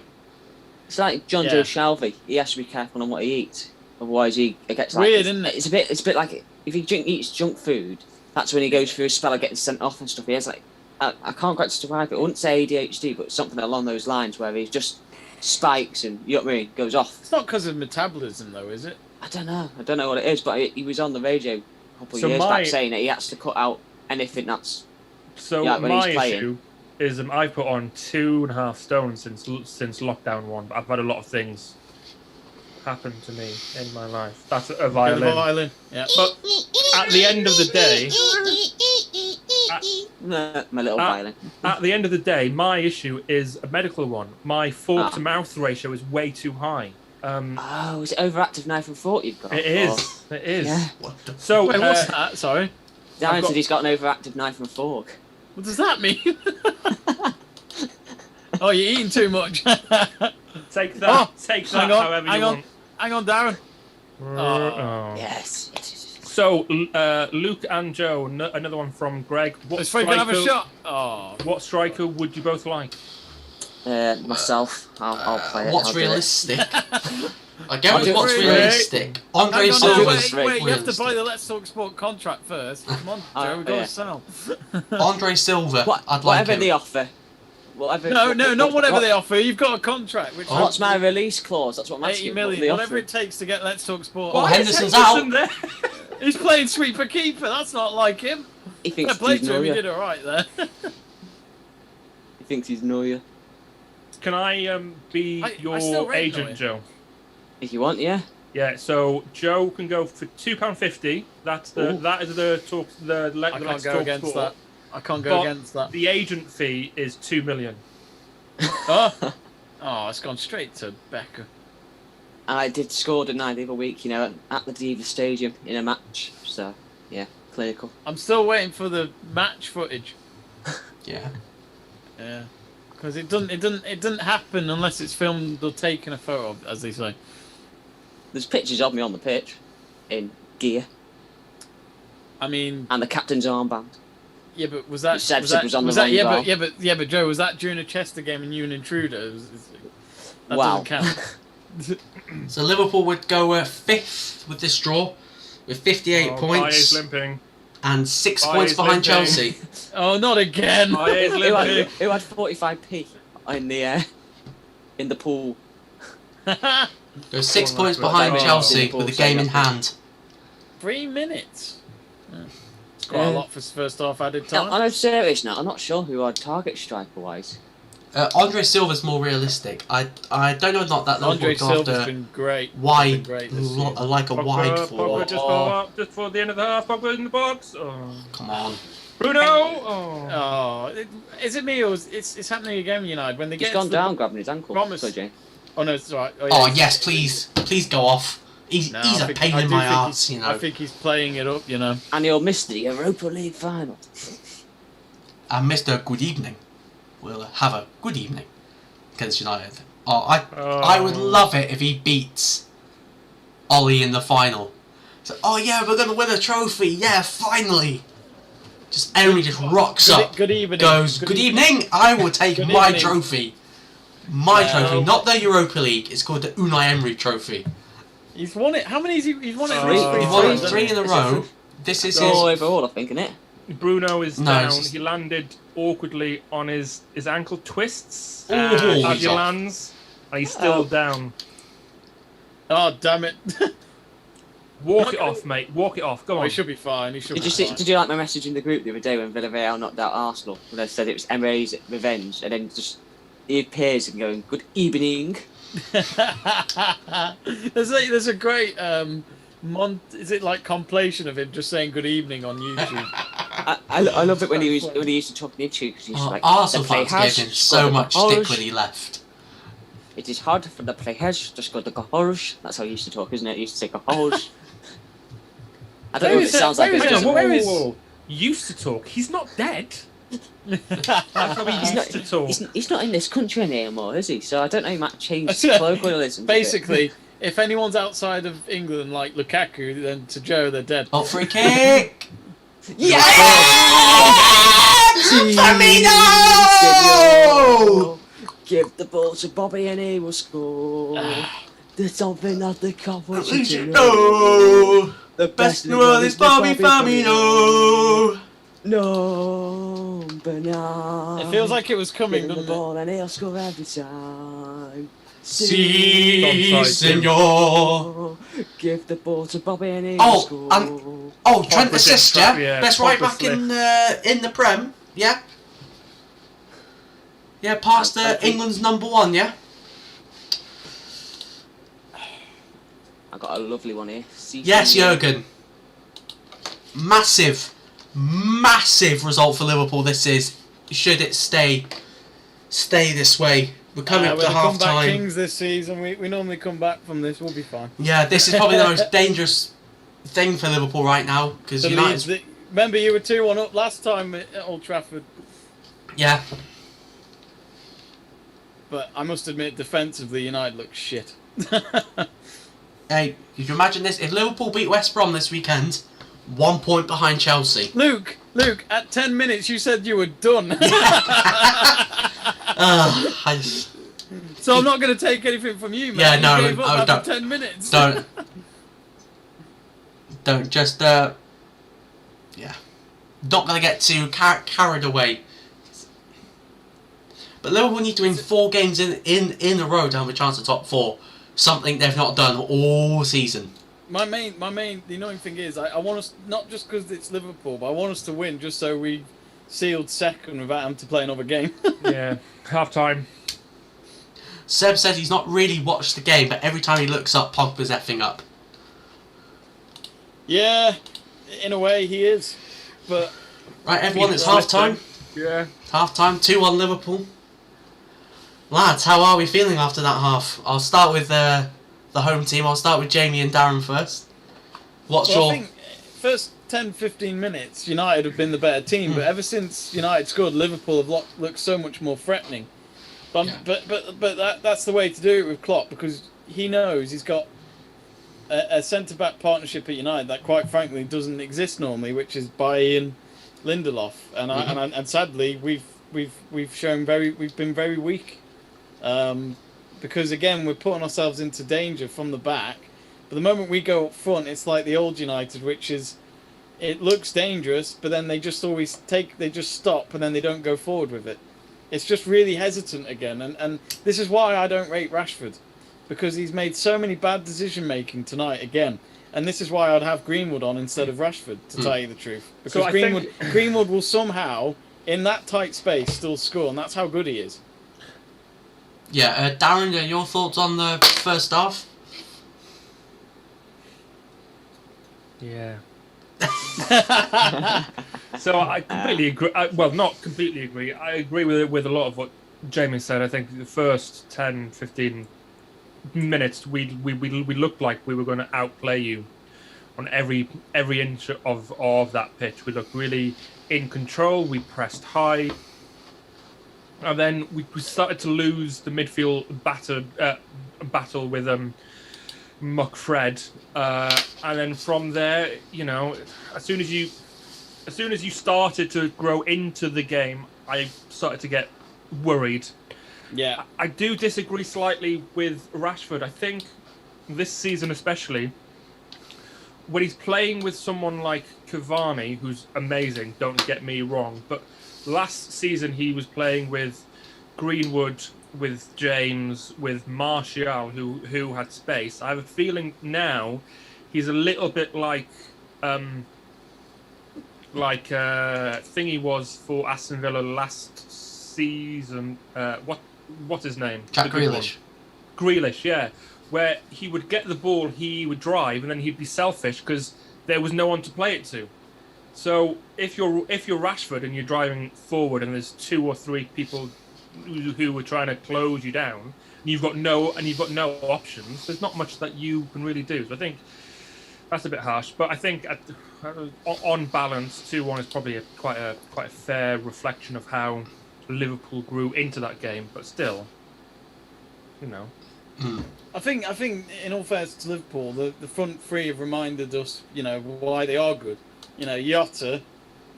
It's like John Yeah. Joe Shelby. He has to be careful on what he eats, otherwise he gets Weird, isn't it? It's a bit like if he eats junk food. That's when he goes through a spell of getting sent off and stuff. He has like I can't quite describe it. I wouldn't say ADHD, but something along those lines where he just spikes and you know what I mean, goes off. It's not because of metabolism, though, is it? I don't know what it is, but he was on the radio a couple of So years my- back saying that he has to cut out anything that's So Yeah, when my he's playing. issue is I've put on 2.5 stone since lockdown one. But I've had a lot of things happen to me in my life. That's a The violin. violin. Yeah. But at the end of the day, my little Ah. violin. at the end of the day, my issue is a medical one. My fork Ah. to mouth ratio is way too high. Oh, is it overactive knife and fork you've got? It is. It is. Yeah. What the So Wait, what's that? Sorry. Darren I've got- said he's got an overactive knife and fork. What does that mean? Oh, you're eating too much. take that. Take that. hang on, However hang you on. want. Hang on, Darren. Oh. Yes. So Luke and Joe, another one from Greg. What Let's can have a striker- shot. Oh. What striker would you both like? Myself, I'll play it. What's I'll do it. realistic? I get I'll with do it what's for free. realistic. Andre Hang on, Silva's wait, you have to realistic. buy the Let's Talk Sport contract first. Come on, Oh, Joe, we've got yeah. to sell. Andre Silva, I'd like Whatever him. they offer. Whatever. No, not whatever what- they offer. You've got a contract. Which Oh. What's my release clause? That's what I'm 80 asking. million, What they whatever offer? it takes to get Let's Talk Sport. Well, Why is Henderson's Henderson out. there? He's playing sweeper keeper. That's not like him. He I thinks played he's to him. He Neuer. did all right there. He thinks he's Neuer. Can I be I your still rate agent, Neuer. Joe? If you want, yeah. Yeah. So Joe can go for £2.50. That's the Ooh. that is the talk the I Let's can't go Talk against Sport. that. I can't go But against that. The agent fee is $2 million. Oh, it's gone straight to Becca. And I did score, didn't I, the other week, you know, at the Davies Stadium in a match. So, yeah, clinical. I'm still waiting for the match footage. Yeah. Yeah, because it doesn't happen unless it's filmed or taken a photo of, as they say. There's pictures of me on the pitch in gear I mean, and the captain's armband. yeah, but was that You said was it that, was on the was that wrong yeah, goal. but Joe, was that during a Chester game and you an intruder? That Wow. doesn't count. So Liverpool would go fifth with this draw, with 58 Baye is points limping. and 6 Baye points is behind limping. Chelsea. Oh, not again! Baye is who, had, limping. who had 45p in the pool? Go 6 Oh, points that's behind right. Chelsea Liverpool with a game in saying hand. 3 minutes. Yeah. It's quite a Yeah. lot for first half added No, time. on a serious note, I'm not sure who I'd target striker-wise. Andre Silva's more realistic. I don't know not that Andre Liverpool go Silva's after been great. wide, Been great this season. like a wide Pogba forward. just follow up just for the end of the half. Pogba in the box. Oh. Come on. Bruno. Oh. Oh, is it me or it's happening again with United when they He's get gone to the- down grabbing his ankle. Promise. Sorry, Jane. Oh no, it's all right. Oh yeah. yes, please go off. He's No, a I think- pain I in do my think arse, you I know. think he's playing it up, you know. And he'll miss the Europa League final. And Mr. Good Evening will have a good evening against United. Oh, I would love it if he beats Ollie in the final. So, oh yeah, we're gonna win a trophy. Yeah, finally. Just Emery just rocks up. Good evening. Goes, good evening. I will take Good my evening. trophy. My Yeah. trophy, not the Europa League. It's called the Unai Emery Trophy. He's won it. How many has he's won it? Three. three He won it times, 3 hasn't in a row. This is All his. overall, I think, isn't it? Bruno is No, down. it's- He landed awkwardly on his ankle twists Ooh. as he lands, and he's still Oh. down. Oh, damn it. Walk it off, mate. Walk it off. Go Oh, on. he should be fine. He should Did be you see? fine. Did you like my message in the group the other day when Villarreal knocked out Arsenal? When I said it was Emery's revenge, and then just he appears and going, "Good evening." there's a great is it like compilation of him just saying good evening on YouTube? I love it when he used to talk in YouTube because he's like, Arsenal "The play fans has gave him so scored much goals. stick when he left. It is hard for the players to score the goals." That's how he used to talk, isn't it? He used to say goals. I don't know Where if is it it? sounds like Where it. is it? doesn't. Where is- Used to talk. He's not dead. That's how he He's used not, to talk. he's not in this country anymore, is he? So I don't know. He might change That's- colloquialism. Basically, if anyone's outside of England like Lukaku, then to Joe they're dead. Oh, free kick! yeah. Firmino! Give the ball to Bobby and he will score. There's something that the cop wants you to know. No! The Best in the world is Bobby Firmino! No, but now It feels like it was coming, give him the doesn't it? ball and he'll score every time. Si, Onside. senor! Give the ball to Bobby and he'll Oh, score. Oh, Trent Pogba assist, did yeah? that, yeah, Best right Pogba back in the Prem, yeah? Yeah, past England's #1, yeah? I got a lovely one here. Yes, Jurgen. Massive result for Liverpool this is. Should it stay this way? We're coming up We're to the half comeback time. kings this season. We normally come back from this. We'll be fine. Yeah, this is probably the most dangerous thing for Liverpool right now because The United's. Leeds, remember you were 2-1 up last time at Old Trafford, Yeah, but I must admit defensively United look shit. hey, could you imagine this? If Liverpool beat West Brom this weekend, 1 point behind Chelsea. Luke, at 10 minutes you said you were done. I just, So I'm not going to take anything from you, man. Yeah, You no, gave up oh, after don't- 10 minutes. don't just yeah, not gonna get too carried away. But Liverpool need to win 4 games in a row to have a chance at top 4. Something they've not done all season. My main, the annoying thing is, I want us, not just because it's Liverpool, but I want us to win just so we sealed second without having to play another game. Yeah, half time. Seb said he's not really watched the game, but every time he looks up, Pogba's effing up. Yeah, in a way he is, but Right, everyone, it's half time. Yeah. Half time, 2-1 Liverpool. Lads, how are we feeling after that half? I'll start with the home team. I'll start with Jamie and Darren first. What's I your... think first 10-15 minutes United have been the better team, but ever since United scored, Liverpool have looked so much more threatening. But that's the way to do it with Klopp, because he knows he's got a centre-back partnership at United that, quite frankly, doesn't exist normally, which is Bailly and Lindelof, and sadly we've been very weak, because again we're putting ourselves into danger from the back. But the moment we go up front, it's like the old United, which is, it looks dangerous, but then they just stop and then they don't go forward with it. It's just really hesitant again, and this is why I don't rate Rashford, because he's made so many bad decision making tonight again. And this is why I'd have Greenwood on instead of Rashford, to tell you the truth. Because I Greenwood will somehow, in that tight space, still score, and that's how good he is. Yeah, Darren, your thoughts on the first half? Yeah. So I completely agree. Well, not completely agree. I agree with a lot of what Jamie said. I think the first 10, 15 minutes we looked like we were going to outplay you on every inch of that pitch. We looked really in control. We pressed high, and then we started to lose the midfield battle with Muck-Fred, and then from there, you know, as soon as you started to grow into the game, I started to get worried. Yeah. I do disagree slightly with Rashford. I think this season especially, when he's playing with someone like Cavani, who's amazing, don't get me wrong, but last season he was playing with Greenwood, with James, with Martial, who had space. I have a feeling now he's a little bit like Thingy was for Aston Villa last season. What's his name? Jack Grealish. Grealish, yeah. Where he would get the ball, he would drive, and then he'd be selfish because there was no one to play it to. So if you're Rashford and you're driving forward and there's 2 or 3 people who are trying to close you down, and you've got no options, there's not much that you can really do. So I think that's a bit harsh, but I think on balance, 2-1 is probably quite a fair reflection of how Liverpool grew into that game. But still, I think in all fairness to Liverpool, the front three have reminded us, why they are good. Jota,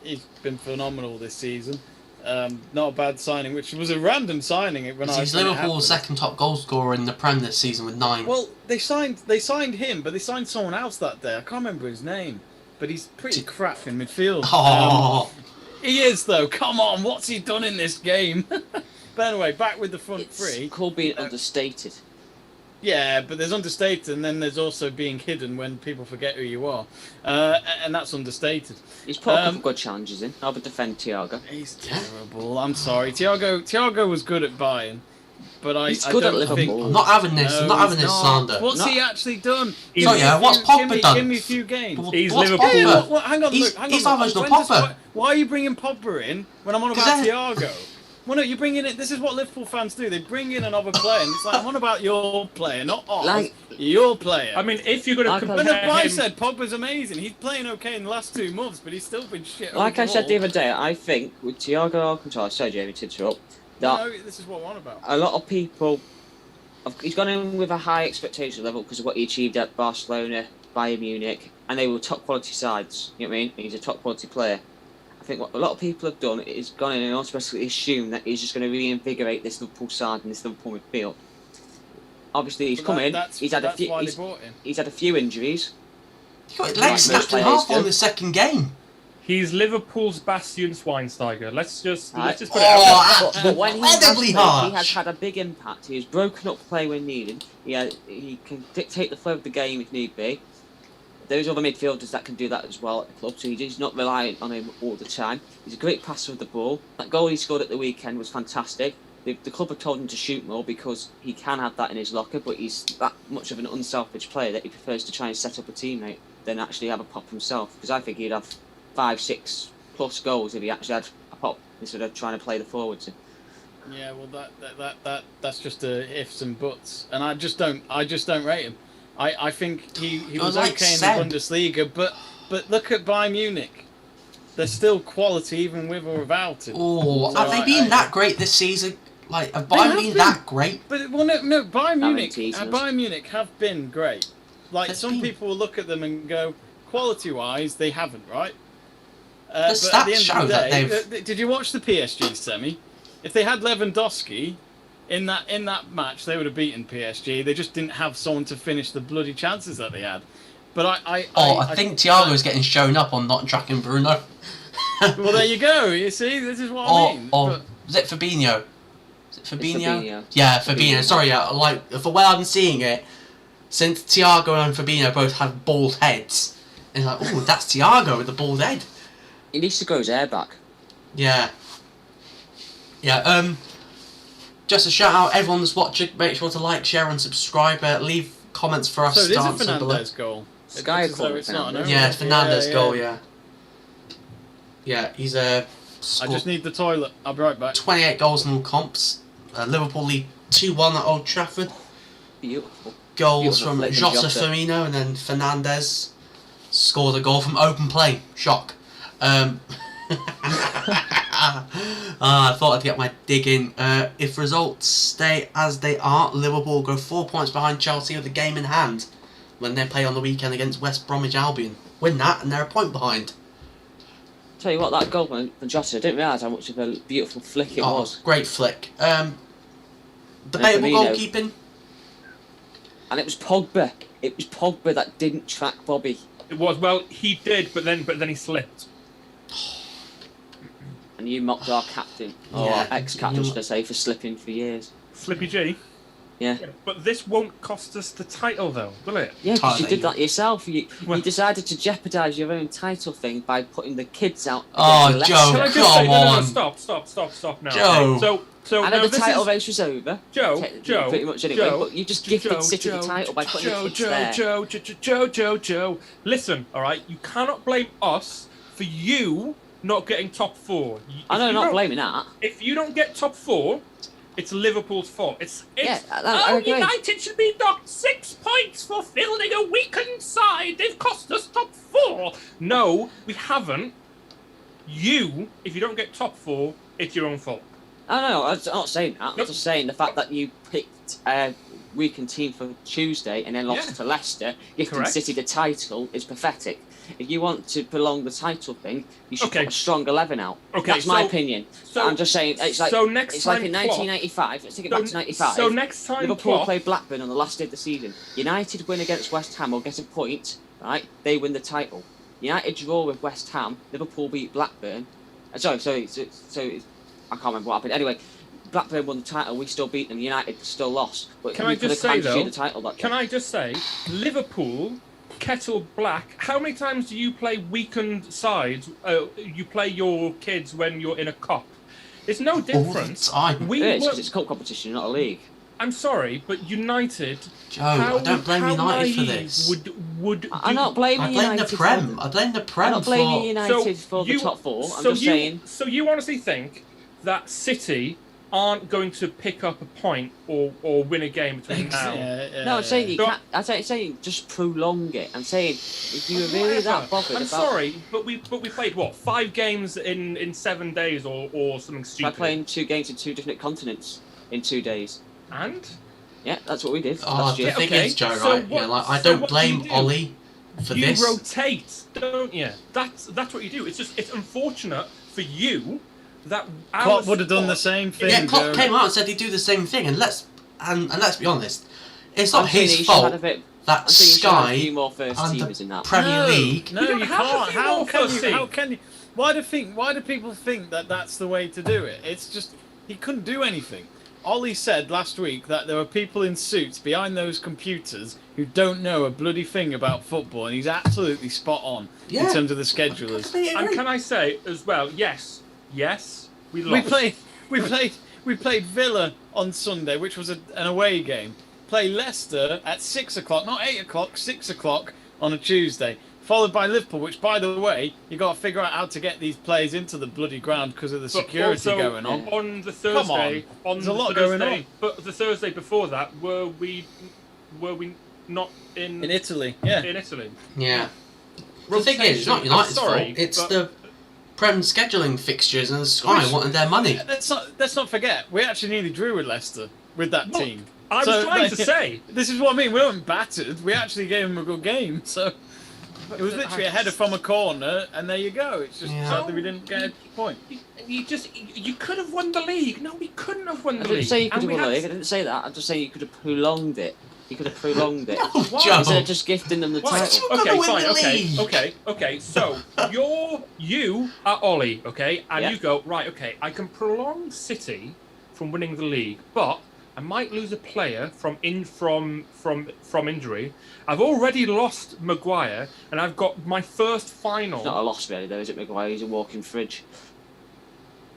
he's been phenomenal this season. Not a bad signing, which was a random signing. He's Liverpool's second top goal scorer in the Prem this season with 9. Well, they signed him, but they signed someone else that day. I can't remember his name, but he's pretty crap in midfield. Oh. He is though. Come on, what's he done in this game? But anyway, back with the front three. It's called being understated. Yeah, but there's understated, and then there's also being hidden when people forget who you are, and that's understated. He's put a couple good challenges in. I'll defend Thiago. He's terrible. I'm sorry, Thiago was good at Bayern, but He's I good at don't Liverpool. think. I'm not having this. I'm not having this slander. What's he actually done? What's Pogba done? Give me a few games. He's What's Liverpool. Pogba? Well, hang on, He's hang averaged on. no Pogba. Why are you bringing Pogba in when I'm on about Thiago? Well, no, you bring in it. This is what Liverpool fans do. They bring in another player, and it's like, I'm on about your player, not ours. Your player. I mean, if you're going to compare When I him... said Pogba's amazing, he's playing okay in the last 2 months, but he's still been shit. Like I said the overall. other day, I think with Thiago Alcantara, sorry Jamie to interrupt, No, this is what I'm on about. a lot of people, he's gone in with a high expectation level because of what he achieved at Barcelona, Bayern Munich, and they were top quality sides. You know what I mean? He's a top quality player. I think what a lot of people have done is gone in and automatically assumed that he's just going to reinvigorate this Liverpool side and this Liverpool midfield. Obviously, he's come in. He's had a few. He's had a few injuries. He got his legs snapped in half on the second game. He's Liverpool's Bastian Schweinsteiger. Let's just put it out But when he incredibly harsh. has had a big impact. He has broken up play when needed. He can dictate the flow of the game if need be. There's other midfielders that can do that as well at the club, so he's not reliant on him all the time. He's a great passer of the ball. That goal he scored at the weekend was fantastic. The club have told him to shoot more because he can have that in his locker, but he's that much of an unselfish player that he prefers to try and set up a teammate than actually have a pop himself. Because I think he'd have 5-6 plus goals if he actually had a pop instead of trying to play the forwards. Yeah, well, that's just ifs and buts, and I just don't rate him. I think he was like okay in the Bundesliga, but look at Bayern Munich. They're still quality even with or without him. Oh, have they been that great this season? Like, have Bayern been that great? But no, Bayern Munich have been great. Like, some people will look at them and go, quality-wise, they haven't, right? The stats show that they've... Did you watch the PSG semi? If they had Lewandowski in that match, they would have beaten PSG. They just didn't have someone to finish the bloody chances that they had. But I think Thiago's getting shown up on not tracking Bruno. Well, there you go. You see, this is what I mean. Was it Fabinho? Fabinho? Yeah, Fabinho. Sorry, like, for where I'm seeing it, since Thiago and Fabinho both have bald heads, and like, oh, that's Thiago with the bald head. He needs to grow his hair back. Yeah. Yeah, just a shout out, everyone that's watching, make sure to like, share and subscribe, leave comments for us. So it is a Fernandez goal. Sky Yeah, Fernandez goal, yeah. Yeah, he's I just need the toilet. I'll be right back. 28 goals in all comps. Liverpool lead 2-1 at Old Trafford. Beautiful. Goals from Jota, Firmino, and then Fernandez scored a goal from open play. Shock. I thought I'd get my dig in. If results stay as they are, Liverpool go 4 points behind Chelsea with the game in hand when they play on the weekend against West Bromwich Albion. Win that and they're a point behind. Tell you what, that goal from Jota, I didn't realise how much of a beautiful flick it was. Great flick. Debatable goalkeeping. And it was Pogba. It was Pogba that didn't track Bobby. It was, well, he did, but then he slipped. And you mocked our captain, or Yeah. our ex-captain, should I say, for slipping for years. Slippy G. Yeah. But this won't cost us the title, though, will it? Yeah, because you Totally. did that yourself. You Well- decided to jeopardise your own title thing by putting the kids out. Oh, against Joe, Leicester. Can I just come say, no, on. Stop now. Joe. Okay. So I now know the this title is, race was over. Joe, Pretty much anyway. Joe, But you just gifted City the title by putting the kids there. Joe. Listen, all right, you cannot blame us for you not getting top 4. I know, If you not don't- blaming that. If you don't get top 4, it's Liverpool's fault. It's Yeah, I agree. United should be docked 6 points for fielding a weakened side. They've cost us top 4. No, we haven't. If you don't get top 4, it's your own fault. I know, I'm not saying that. I'm Nope. just saying the fact that you picked a weakened team for Tuesday and then lost Yeah. to Leicester, gifting Correct. City the title, is pathetic. If you want to prolong the title thing, you should Okay. put a strong 11 out. Okay, That's my so- opinion. So I'm just saying, it's like, so next it's like time in Klopp- 1995. Let's take it back to 95. So next time Liverpool Klopp- play Blackburn on the last day of the season. United win against West Ham or get a point, right? They win the title. United draw with West Ham. Liverpool beat Blackburn. So I can't remember what happened. Anyway, Blackburn won the title. We still beat them. United still lost. But Can we I could just have say, handed you though, the title that Can day. I just say, Liverpool, Kettle Black, how many times do you play weakened sides? You play your kids when you're in a cup. It's no difference. time. We Yeah, it's were, because it's a cup competition, not a league. I'm sorry, but United. Joe, I don't blame United for this. Would I'm not blaming I blame United. the Prem. For, I blame the I'm Prem not blaming for... United for the top 4. I'm just saying. So you honestly think that City aren't going to pick up a point or win a game between now? No, I'm saying you So- can't. I'm saying just prolong it. I'm saying if you were really Whatever. that bothered I'm about sorry, but we played what 5 games in 7 days or something by stupid. playing 2 games in 2 different continents in 2 days. And Yeah, that's what we did Oh, last the year. thing Okay, is, Joe, so right? what- yeah, like, I so don't what do you blame do? Ollie for you this. rotate, don't you? That's what you do. It's unfortunate for you that our Klopp would have done the squad- same thing. Yeah, Klopp Joe. came out and said he'd do the same thing, and let's be honest, it's not I'm saying his you should have had a fault bit- that I'm saying you should have had a few Sky more first and teamers in the that. Premier League. No, We don't you have a can't. few How more can first you? team. How can you? Why do people think that that's the way to do it? It's just he couldn't do anything. Ollie said last week that there are people in suits behind those computers who don't know a bloody thing about football, and he's absolutely spot on Yeah. in terms of the schedulers. And can I say as well? Yes, we lost. We played Villa on Sunday, which was an away game. Play Leicester at 6 o'clock, not 8 o'clock, 6 o'clock on a Tuesday. Followed by Liverpool, which, by the way, you got to figure out how to get these players into the bloody ground because of the But security also, going on. On the Come Thursday, on. on There's the a lot Thursday, going on. But the Thursday before that, were we not in In Italy, yeah. in Italy? Yeah. The thing is, it's not Rotation, United's I'm sorry, fault. It's but- the Prem scheduling fixtures and Sky Which- wanted their money. Let's not forget, we actually nearly drew with Leicester with that Well, team. I was So, trying like, to say. This is what I mean. We weren't battered. We actually gave them a good game. So it was literally a header from a corner, and there you go. It's just Yeah. sadly we didn't get a point. You could have won the league. No, we couldn't have won I the didn't league. say you could And have we won the had- league. I didn't say that. I'm just saying you could have prolonged it. You could have prolonged it. Oh, Why? Joe. Instead of just gifting them the Why? title. We're gonna Okay, win fine. the Okay, league. okay. So you are Ollie, okay, and Yeah. you go right. Okay, I can prolong City from winning the league, but I might lose a player from injury. I've already lost Maguire, and I've got my first final. It's not a loss really, though, is it, Maguire? He's a walking fridge.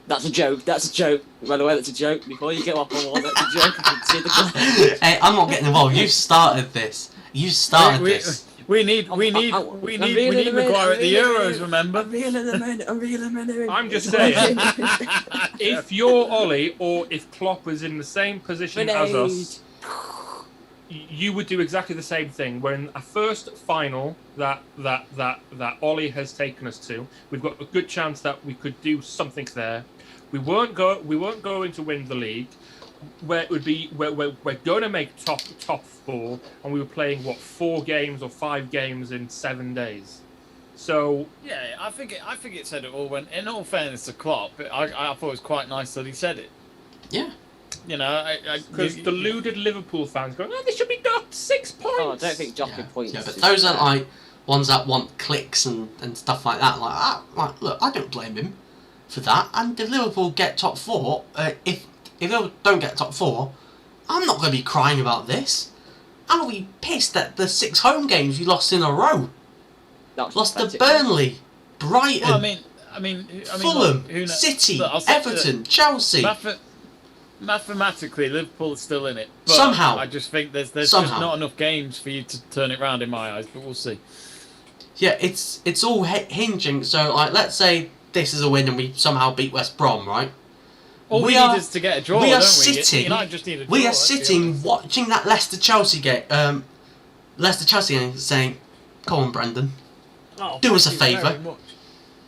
That's a joke. That's a joke. By the way, that's a joke. Before you get off on one, that's a joke. I can see the Hey, I'm not getting involved. You started this. You started this. We need I'm reeling Maguire at the Euros. Remember? I'm reeling them in. I'm reeling them in. I'm just saying, if you're Ollie or if Klopp was in the same position as us, you would do exactly the same thing. We're in a first final that Ollie has taken us to. We've got a good chance that we could do something there. We weren't going to win the league. Where it would be, we're going to make top 4, and we were playing 4 games or 5 games in 7 days. So Yeah, I think it said it all. When in all fairness to Klopp, I thought it was quite nice that he said it. Yeah. you know, Because deluded Liverpool fans going, oh, they should be docked 6 points. Oh, I don't think docking points. Yeah, but is those are fair. like ones that want clicks and stuff like that. Like, look, I don't blame him for that. And if Liverpool get top 4, if Liverpool don't get top 4, I'm not going to be crying about this. I'll be pissed at the 6 home games you lost in a row. That's Lost to pathetic. Burnley, Brighton, well, I mean, Fulham, look, who knows? City, Look, I'll say Everton, Chelsea. Mathematically, Liverpool is still in it. But Somehow. I just think there's just Somehow. not enough games for you to turn it round in my eyes. But we'll see. Yeah, it's all hinging. So, like, let's say this is a win and we somehow beat West Brom, right? All we need is to get a draw. We are don't sitting. United just need a draw, We are let's be sitting honest. watching that Leicester Chelsea game. Leicester Chelsea game, saying, "Come on, Brendan, Oh, do us a thank you favour. very much.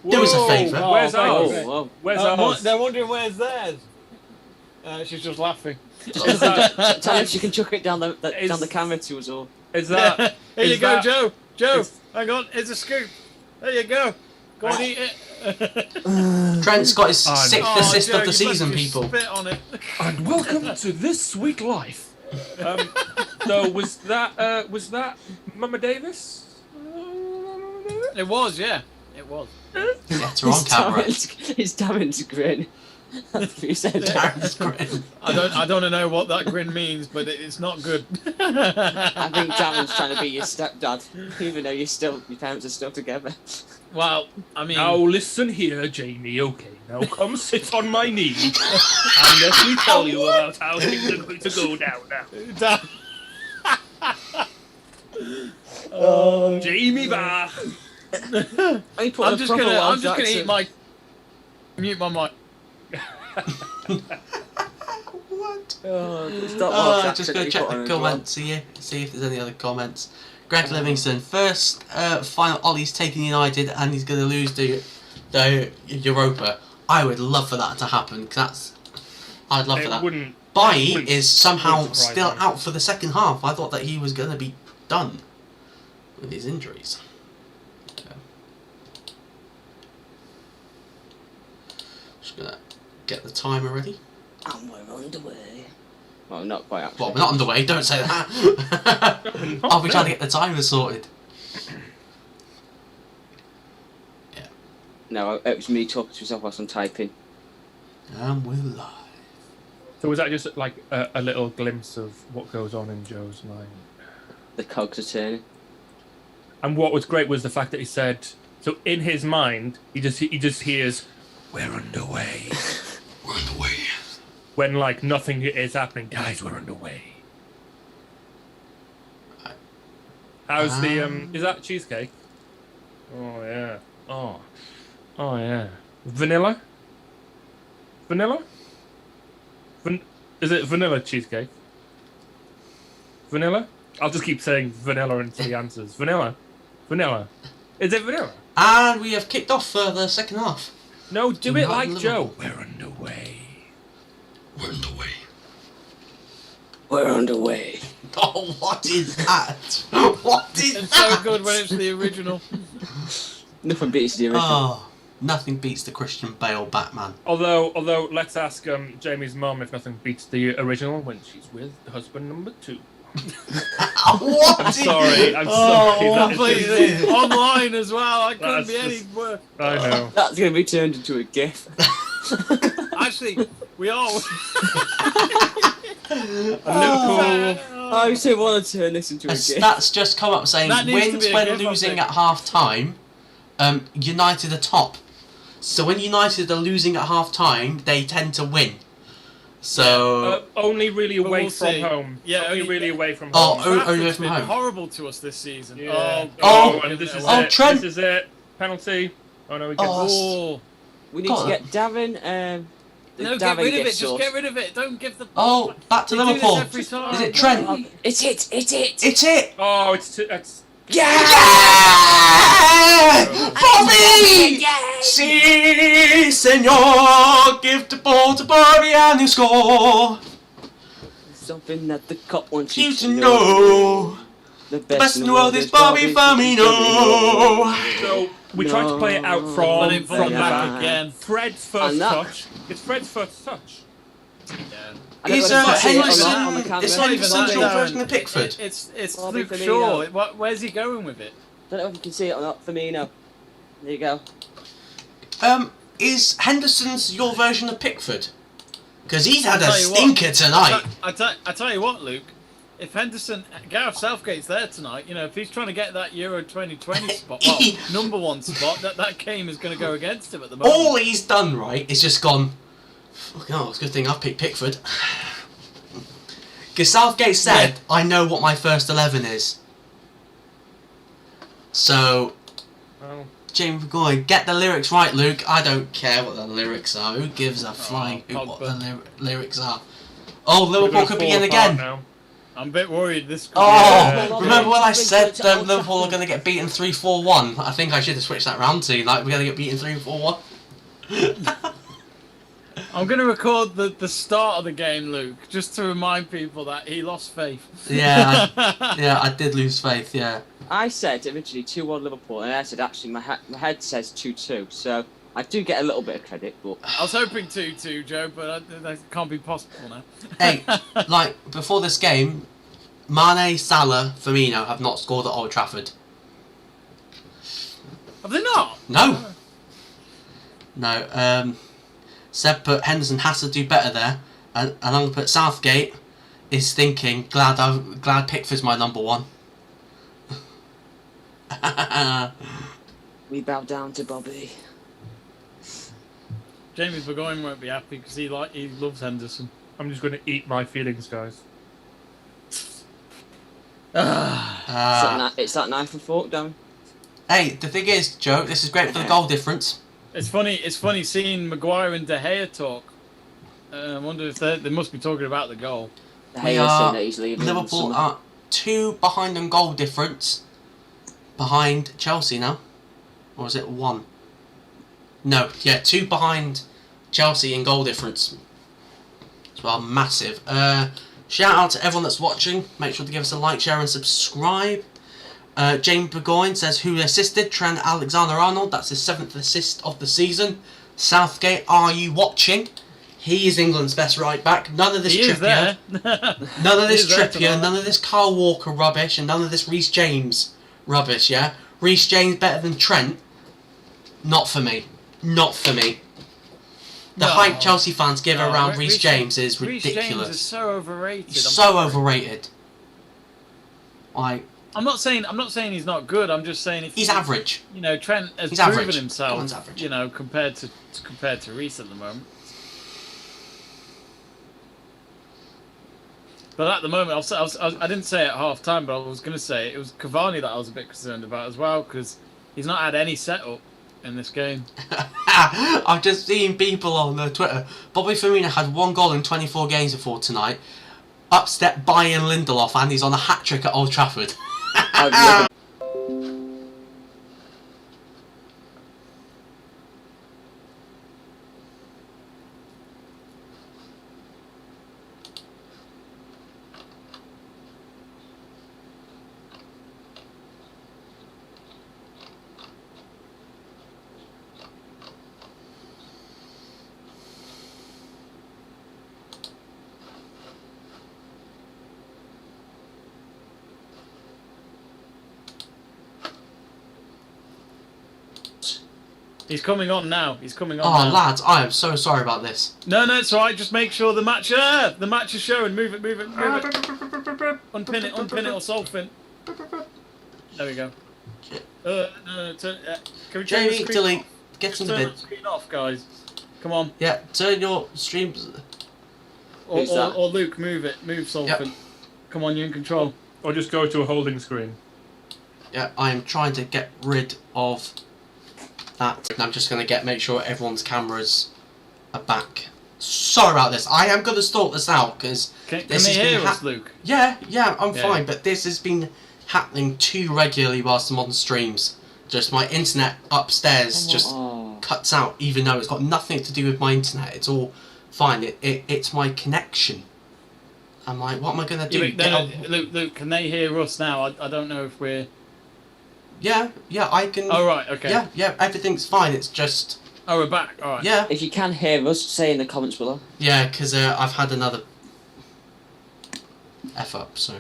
Do us a Whoa, favour." Where's Oh, ours? okay. Whoa. Where's ours? They're wondering where's theirs. She's just laughing. Is that, Tell her if she can chuck it down the Is- down the camera to us all. is that, Here you is go, that- Joe. Joe, is- hang on. Here's a scoop. There you go. Go and eat it. Trent's got his Oh, no. 6th assist Joe, of the you've left season, your people. Spit on it. And welcome to this sweet life. So was that Mama Davis? It was, yeah. It was. Get her on camera. It's Darren's grin. That's what you said. Darren's grin. I don't know what that grin means, but it's not good. I think Darren's trying to be your stepdad, even though your parents are still together. Well, I mean, Now listen here, Jamie. Okay, now come sit on my knee and let me tell you about how things are going to go down now. Jamie Bach. I'm just gonna mute my mic. What? Stop Just go check the comments, see if there's any other comments. Greg Livingston, first final Ollie's taking United and he's going to lose the Europa. I would love for that to happen, because I'd love for that. Bailly is somehow wouldn't surprise still me. out for the second half. I thought that he was going to be done with his injuries. Just going to get the timer ready. And we're underway. Well, not quite actually. Well, we're not underway, don't say that. I'll be trying to get the timer sorted. Yeah. No, it was me talking to myself whilst I'm typing. And we're live. So was that just like a little glimpse of what goes on in Joe's mind? The cogs are turning. And what was great was the fact that he said, so in his mind, he just hears, "We're underway." We're underway. When like nothing is happening, guys, we're underway. How's the is that cheesecake? Oh yeah. Oh yeah. Vanilla? Is it vanilla cheesecake? Vanilla? I'll just keep saying vanilla until he answers. Vanilla. Is it vanilla? And we have kicked off for the second half. No, do it like Liverpool. Joe. We're underway. We're underway. We're underway. Oh, what is that? What is It's that? so good when it's the original. Nothing beats the original. Oh, nothing beats the Christian Bale Batman. Although let's ask Jamie's mum if nothing beats the original when she's with husband number 2. What? I'm sorry. That is Completely online as well. I couldn't That's be any just- worse. I know. That's going to be turned into a GIF. Actually, we are. Liverpool. I so want to turn this into a A GIF. stat's just come up saying That needs to wins be a when GIF, I losing think. at half time. United are top. So when United are losing at half time, they tend to win. So Only really But away we'll from see. home. Yeah, only only- really away from Oh, home. only away Trafford's from been home. horrible to us this season. Yeah. Oh, and this is oh, it. Trent. This is it. Penalty. Oh no, we get. Oh, Oh, We need God. to get Darren. no, Darren get rid of gift it. Just source. get rid of it. Don't give the. Oh, back to They do this Liverpool. every time. Is it Trent? It's it. It's it. Oh, it's Yeah! Bobby! Si, senor! Give the ball to Bobby and he'll score! Something that the cop wants You you to know! The Best in the world is Bobby Firmino! So we tried to play it out from Let it fall the back back. again. Fred's first And that- touch. It's Fred's first touch. Yeah. Is whether you can see it or not on the Henderson? camera. Is not even Henderson that, your Darren. version of Pickford? It's Well, Luke Firmino. Shaw. Where's he going with it? Don't know if you can see it or not. Firmino. There you go. Is Henderson's your version of Pickford? Because he's had a I'll tell you what. stinker tonight. I tell you what, Luke. If Gareth Southgate's there tonight, if he's trying to get that Euro 2020 spot, well, number one spot, that game is going to go against him at the moment. All he's done, right, is just gone, oh, it's a good thing I've picked Pickford. Because Southgate said, I know what my first 11 is. So, James McGoy, get the lyrics right, Luke. I don't care what the lyrics are. Who gives a flying hoot what the lyrics are? Oh, Liverpool could be in again. Now. I'm a bit worried this could Oh, be remember when I said Big that Old Liverpool are Trafford. going to get beaten 3-4-1? I think I should have switched that round to, like, we're going to get beaten 3-4-1. I'm going to record the start of the game, Luke, just to remind people that he lost faith. Yeah, I did lose faith, yeah. I said originally 2-1 Liverpool, and I said actually my head says 2-2. So I do get a little bit of credit, but I was hoping 2-2, Joe, but that can't be possible now. Hey, like, before this game, Mane, Salah, Firmino have not scored at Old Trafford. Have they not? No. No, Seb put Henderson has to do better there, and I'm going to put Southgate is thinking, glad Pickford's my number one. we bow down to Bobby. Jamie Burgoyne won't be happy because he loves Henderson. I'm just going to eat my feelings, guys. It's that knife and fork, Darren. Hey, the thing is, Joe, this is great for the goal difference. It's funny seeing Maguire and De Gea talk. I wonder if they must be talking about the goal. The We Hayes saying are that he's leaving. Liverpool Summer. are 2 behind on goal difference behind Chelsea now, or is it 1? No, yeah, 2 behind Chelsea in goal difference. As well, massive. Shout out to everyone that's watching. Make sure to give us a like, share, and subscribe. James Burgoyne says, who assisted? Trent Alexander-Arnold. That's his 7th assist of the season. Southgate, are you watching? He is England's best right back. None of this He is Trippier. there. None of this He is there Trippier. tonight. None of this Kyle Walker rubbish. And none of this Reece James rubbish, yeah? Reece James better than Trent? Not for me. Not for me. The No. hype Chelsea fans give No, around Reece James is Reece James ridiculous. is so overrated. He's I'm so sorry. overrated. Like, I'm not saying he's not good. I'm just saying if he's average. Trent has He's proven average. himself. Go on, he's average. Compared to Reece at the moment. But at the moment, I didn't say it at half time, but I was going to say it was Cavani that I was a bit concerned about as well because he's not had any setup in this game. I've just seen people on Twitter. Bobby Firmino had 1 goal in 24 games before tonight. Upstep Bayern Lindelof, and he's on a hat trick at Old Trafford. I'd love He's coming on now. He's coming on Oh, now. lads, I am so sorry about this. No, it's all right. Just make sure the match is showing. Move it. Unpin it or solve There we go. No, can we turn the Jamie, screen delete. off? Get in the Turn bin. the screen off, guys. Come on. Yeah, turn your streams. Who's that? Or Luke, move it. Move Solfin. Yep. Come on, you're in control. Or just go to a holding screen. Yeah, I am trying to get rid of that. And I'm just going to make sure everyone's cameras are back. Sorry about this. I am going to sort this out because Can this they has been hear us, Luke? Yeah, I'm Yeah. fine. But this has been happening too regularly whilst I'm on streams. Just my internet upstairs just Oh. cuts out, even though it's got nothing to do with my internet. It's all fine. It's my connection. I'm like, what am I going to do? Yeah, but Luke, can they hear us now? I don't know if we're... Yeah, I can. Oh, right, okay. Yeah, everything's fine. It's just. Oh, we're back. All right. Yeah, If you can hear us, say in the comments below. yeah, because I've had another F up. So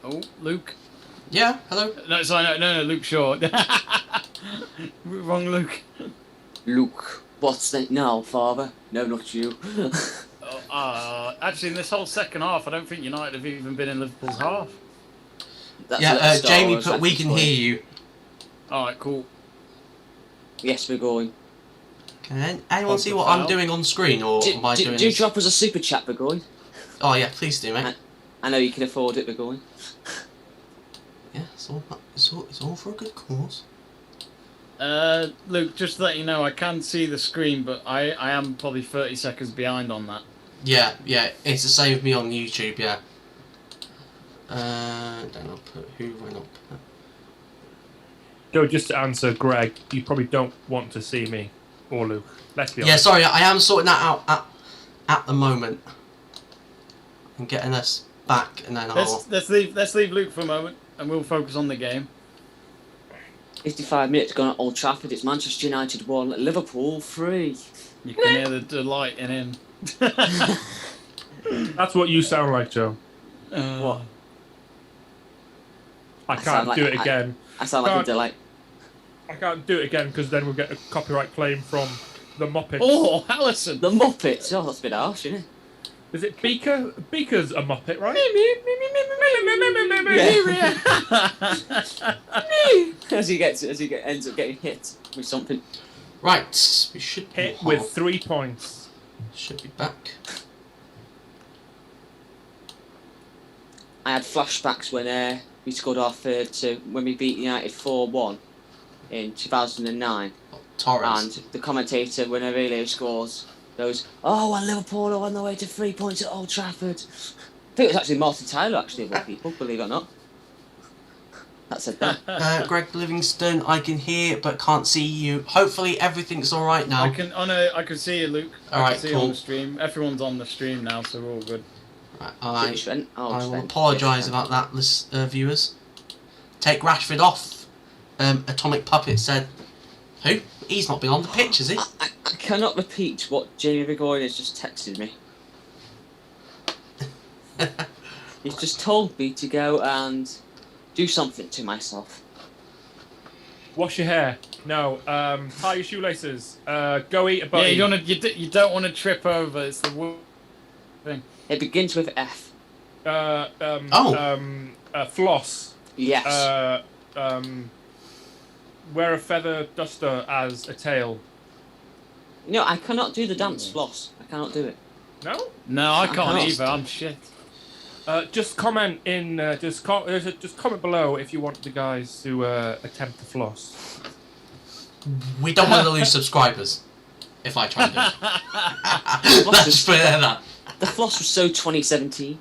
Oh, Luke. yeah, hello. No, sorry, no, Luke Shaw. Wrong Luke. Luke, what's that now, father? No, not you. Actually, in this whole second half, I don't think United have even been in Liverpool's half. That's a Yeah, little Star Jamie Wars put we reference can for hear you. you. Alright, cool. Yes, we're going. Can anyone see what I'm doing on screen, or am I doing Do this? drop us a super chat, we're going. Oh yeah, please do, mate. I know you can afford it, we're going. Yeah, it's all for a good cause. Luke, just to let you know, I can see the screen, but I am probably 30 seconds behind on that. Yeah, it's the same with me on YouTube, yeah. Then I'll put who went up. Go just to answer Greg. You probably don't want to see me or Luke. Let's be Yeah, honest. sorry, I am sorting that out at the moment. I'm getting us back, and then I'll. Let's leave Luke for a moment, and we'll focus on the game. 55 minutes gone at Old Trafford. It's Manchester United 1, Liverpool 3. You can hear the delight in him. That's what you sound like, Joe. What? I can't do it again. I sound like a delight. I can't do it again because then we'll get a copyright claim from the Muppets. Oh, Allison! The Muppets. Oh, that's a bit harsh, isn't it? Is it Beaker? Beaker's a Muppet, right? as he ends up getting hit with something. Right, we should be Hit with 3 points. Should be back. I had flashbacks when we scored our third when we beat United 4-1 in 2009. Torres. And the commentator, when Aurelio scores, goes, "Oh, and Liverpool are on the way to 3 points at Old Trafford." I think it was actually Martin Tyler, actually, of all people, believe it or not. That said that. Greg Livingston, I can hear but can't see you. Hopefully everything's all right now. I can see you, Luke. I Alright, can see you cool. on the stream. Everyone's on the stream now, so we're all good. Right, I will apologise about that, viewers. Take Rashford off. Atomic Puppet said, who? He's not been on the pitch, has he? I cannot repeat what Jamie Vigorian has just texted me. He's just told me to go and do something to myself. Wash your hair. No. Tie your shoelaces. Go eat a butty. Yeah, you don't want to trip over. It's the thing. It begins with F. Floss. Yes. Wear a feather duster as a tail. No, I cannot do the dance floss. I cannot do it. No? No, I can't cannot. either. I'm shit. Just comment in. Just comment below if you want the guys to attempt the floss. We don't want to lose subscribers if I try and do it. Let's put it at that. The floss was so 2017.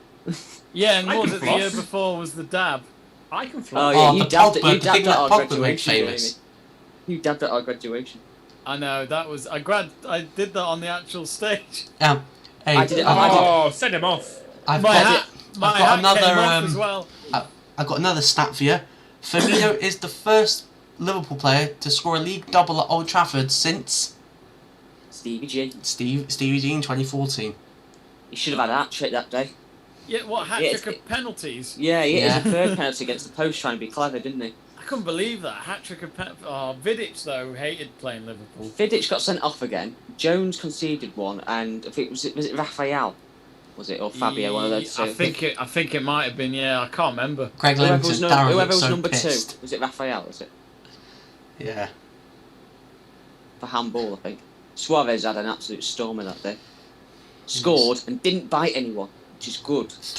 Yeah, and I what was can it the year floss. before was the dab. I can floss. Oh yeah, Oh, you the dabbed Pogba, the at thing that our Pogba made graduation. famous. Jamie. You dabbed at our graduation. I know, that was... I did that on the actual stage. Hey, I did it- Oh, send him off. I've My got, hat, my I've got hat another. came off as well. I've got another stat for you. Firmino is the first Liverpool player to score a league double at Old Trafford since Stevie G. Stevie G in 2014. He should have had a hat trick that day. Yeah, what, hat-trick of penalties? Yeah, he Yeah. hit his third penalty against the post trying to be clever, didn't he? I couldn't believe that. Hat-trick of penalties. Oh, Vidic, though, hated playing Liverpool. Vidic got sent off again. Jones conceded one, and I think was it Raphael? Was it, or Fabio? One of those two. I think it might have been, yeah, I can't remember. Greg Whoever Livingston, was, Darren whoever looks was so number pissed. 2. Was it Raphael? Was it Yeah. for handball? I think. Suarez had an absolute stormer that day. Scored and didn't bite anyone, which is good. It's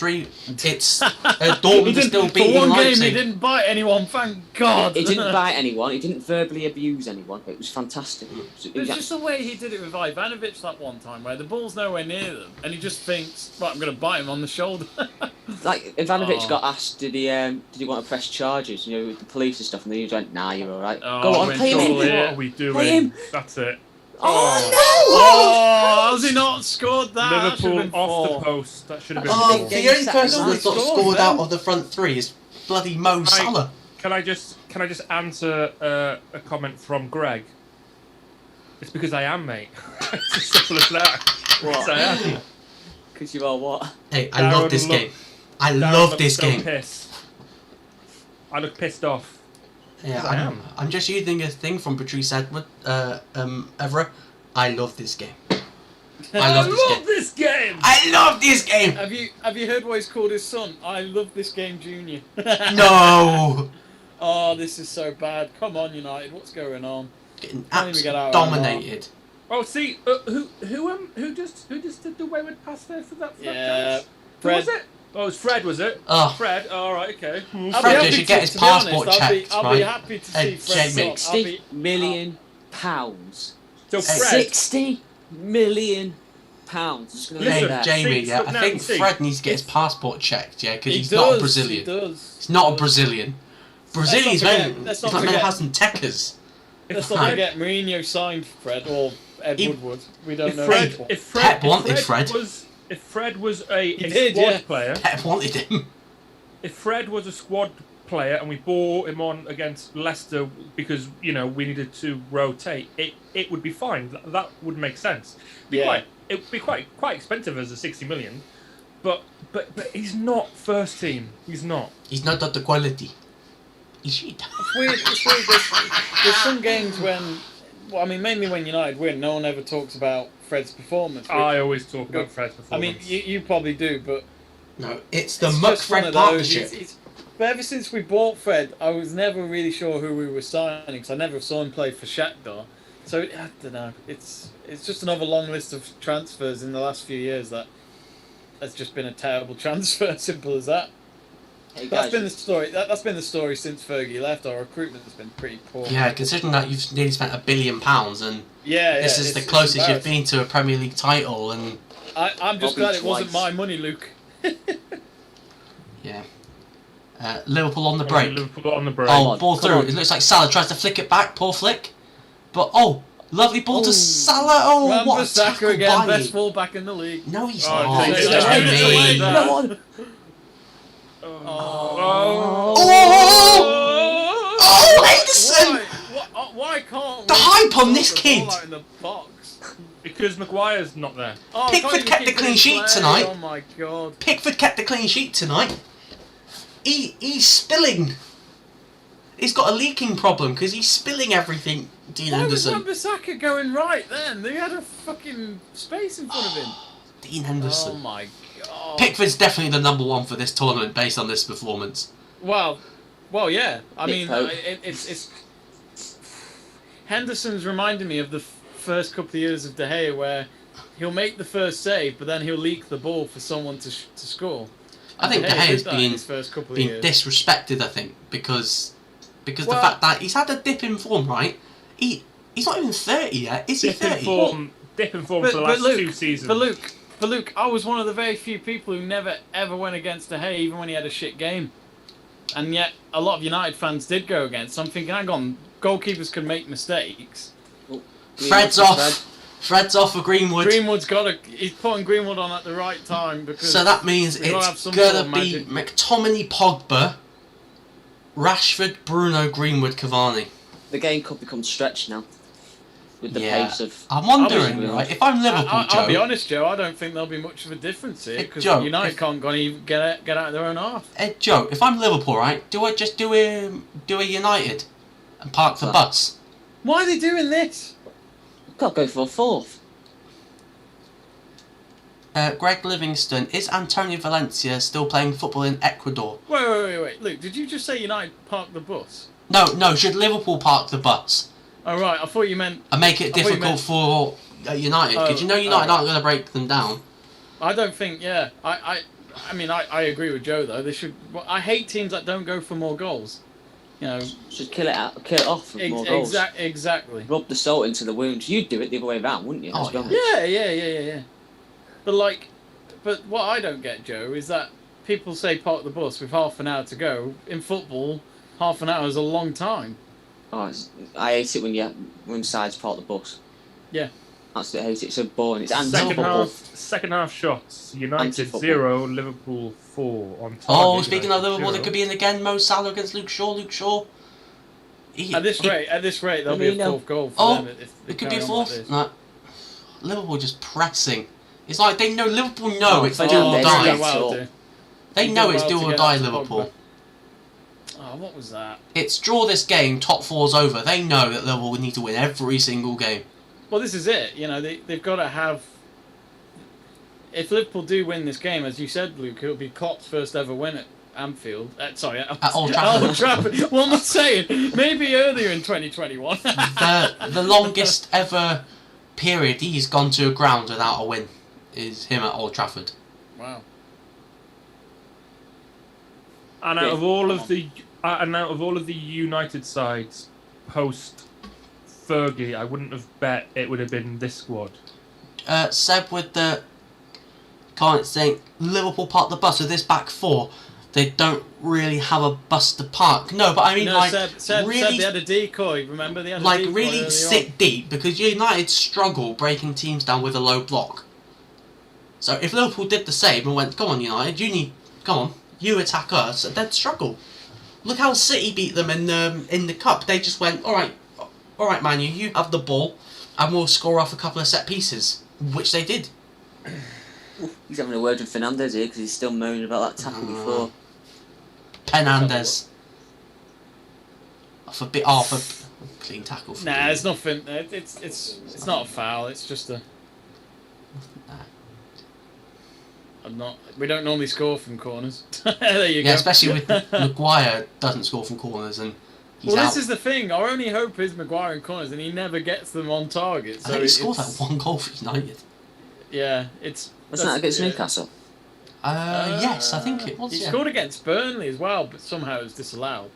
Dortmund is still For beating one game, he Leipzig. didn't bite anyone, thank God. He didn't bite anyone. He didn't verbally abuse anyone. It was fantastic. It was It's just the way he did it with Ivanovic that one time, where the ball's nowhere near them, and he just thinks, right, I'm going to bite him on the shoulder. like Ivanovic Oh. got asked, did he want to press charges, with the police and stuff, and then he went, nah, you're all right. Oh, Go we're on, in play him trouble in. here. What are we doing? Play him. That's it. Oh, how's he not scored that? That should've Liverpool been off four. the post. That should have been Oh, four. the only person that's not scored, scored then. out of the front three is bloody Mo Salah. Can I just answer a comment from Greg? It's because I am, mate. It's as simple as that. Yes, I am. Because you are what? Hey, I love this game. I love this game. I look pissed off. Yeah, I am. I'm just using a thing from Patrice Edward, Evra. I love this game. I love this game. I love this game. Have you heard what he's called his son? I love this game, Junior. No. Oh, this is so bad. Come on, United. What's going on? Getting Can't even get absolutely out dominated. Oh, see, who just did the wayward pass there for that? Yeah, Who Fred. was it? Oh, it was Fred, was it? Oh. Fred. All right, okay. Fred should get his passport checked, I'll right? be happy to see Fred. Jamie. £60 million. So Fred. £60 million. Just gonna Listen, say that. Jamie, See, I look now, think see. Fred needs to get his passport checked, yeah, because He he's not a does, Brazilian. He does. He's not a Brazilian. Brazilians Let's he's not like men forget. has some techers. Let's not forget Mourinho signed Fred or Ed He- Woodward. We don't know. Fred, anymore. Pep wanted Fred. If Fred was a did, squad yeah. player, Pep wanted him. if Fred was a squad player and we brought him on against Leicester because we needed to rotate, it would be fine. That would make sense. Yeah. It would be quite expensive as a 60 million, but he's not first team. He's not. He's not of the quality. He's shit. It's weird. There's some games when, well, I mean, mainly when United win, no one ever talks about Fred's performance. I always talk about Fred's I mean, performance. you probably do, but No, it's the it's Muck just one Fred of those. partnership. But ever since we bought Fred, I was never really sure who we were signing because I never saw him play for Shakhtar. So I don't know. It's just another long list of transfers in the last few years that's just been a terrible transfer. Simple as that. Hey, That's guys, been the story. That's been the story since Fergie left. Our recruitment has been pretty poor. Yeah, considering that you've nearly spent £1 billion and Yeah, this is the it's closest you've embarrassing. been to a Premier League title, and I'm just Probably glad it wasn't twice. my money, Luke. yeah. Liverpool on the break. Liverpool on the break. Oh, on, ball come through. on. It looks like Salah tries to flick it back. Poor flick. But lovely ball to Salah. Oh, Wan what a Bissaka tackle again, by best him. fullback in the league. No, he's Oh, not. it's It's Jamie. Jamie. Come on. Oh. Oh, Henderson! Why can't The we hype on put this the kid. ball out in the box? Because Maguire's not there. Oh, Pickford can't even kept the keep it clean in sheet play. tonight. Oh my god. Pickford kept the clean sheet tonight. He's spilling. He's got a leaking problem because he's spilling everything. Dean Why was Henderson. Wan Bissaka going right then? They had a fucking space in front of him. Dean Oh Henderson. my god. Pickford's definitely the number one for this tournament based on this performance. Well, yeah. I mean, Pope. it's Henderson's reminding me of the first couple of years of De Gea, where he'll make the first save, but then he'll leak the ball for someone to score. I think De Gea Gea's did that in been his first couple of been years. disrespected. I think because the Well- fact that he's had a dip in form, right? He's not even 30 yet. Is he Dip in 30? form for the last Luke, 2 seasons. But Luke, I was one of the very few people who never ever went against De Gea, even when he had a shit game. And yet, a lot of United fans did go against. So I'm thinking, hang on, goalkeepers can make mistakes. Fred's off. Fred's off for Greenwood. He's putting Greenwood on at the right time because. So that means We've gotta have it's some gonna sort of be magic. McTominay, Pogba, Rashford, Bruno, Greenwood, Cavani. The game could become stretched now with the Yeah. pace of. I'm wondering, Obviously. right? If I'm Liverpool, I'll be Joe, honest, Joe. I don't think there'll be much of a difference here Hey, because Joe, United if- can't go and get out of their own half. Joe, if I'm Liverpool, right? Do I just do a United and park the bus? Why are they doing this? Got to go for a fourth. Greg Livingston, is Antonio Valencia still playing football in Ecuador? Wait, Luke, did you just say United park the bus? No. Should Liverpool park the bus Oh right, I thought you meant. and make it I thought you difficult for United? Because you know United aren't going to break them down. I don't think. Yeah, I mean, I agree with Joe though. They should. Well, I hate teams that don't go for more goals. You know, Should kill it off with more goals. exactly. Rub the salt into the wound. You'd do it the other way around, wouldn't you? Oh, Let's be yeah. honest. Yeah. But what I don't get, Joe, is that people say park the bus with half an hour to go. In football, half an hour is a long time. Oh, I hate it when sides park the bus. Yeah. Absolutely hate it. It's so boring. It's second anti-football. half shots. United Anti-football. 0, Liverpool 4 on target. Oh, speaking of United Liverpool, 0. they could be in again. Mo Salah against Luke Shaw. At this rate, there'll be a fourth goal for them if they It could be carry a on like fourth. this. No. Liverpool just pressing. It's like they know Liverpool know it's do Fernandes, or yeah. die. Well, They He know did it's well do to or get die that to Liverpool. Pogba. Oh, what was that? It's draw this game, top four's over. They know that Liverpool need to win every single game. Well, this is it. You know, they've got to have. If Liverpool do win this game, as you said, Luke, it'll be Klopp's first ever win at Anfield. Sorry, At Old Trafford. Old Trafford. What am I saying? Maybe earlier in 2021. The longest ever period he's gone to a ground without a win is him at Old Trafford. Wow. And out of all of the United sides post Fergie, I wouldn't have bet it would have been this squad. Seb with the comment saying Liverpool parked the bus with this back four. They don't really have a bus to park. No, but I mean, No, like, Seb really, they had a decoy. Remember, they had a like decoy really early sit on. deep because United struggle breaking teams down with a low block. So if Liverpool did the same and went, "Come on, United, you attack us," they'd struggle. Look how City beat them in the cup. They just went, all right, man, you have the ball, and we'll score off a couple of set pieces, which they did. He's having a word with Fernandes here because he's still moaning about that tackle before. Fernandes. For clean tackle. For Nah, it's nothing. It's not a foul. It's just a. We don't normally score from corners. There you go. Yeah, especially with Maguire doesn't score from corners and he's Well, out. this is the thing. Our only hope is Maguire in corners, and he never gets them on target. I So think he scored it's- like one goal for United. Yeah, it's. Wasn't that against Newcastle? Yes, I think it was. He Yeah. scored against Burnley as well, but somehow it was disallowed.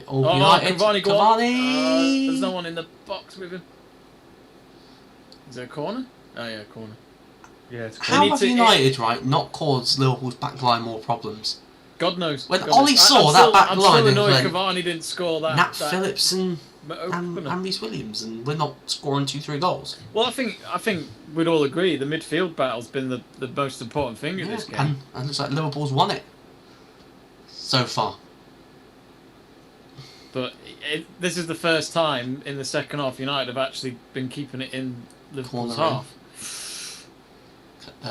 All Oh, United. Cavani, go on. Cavani. There's no one in the box with him. Is there a corner? Oh yeah, corner. Yeah, it's How need have to- United, right, not caused Liverpool's backline more problems? God knows. When God Ollie knows. saw I'm that still- back I'm line still and annoyed went, Cavani didn't score that. Nat that Phillips and opener. Reece Williams, and we're not scoring 2-3 goals. Well, I think we'd all agree the midfield battle's been the most important thing in this game. And it looks like Liverpool's won it so far. But this is the first time in the second half United have actually been keeping it in Liverpool's Corner in. half.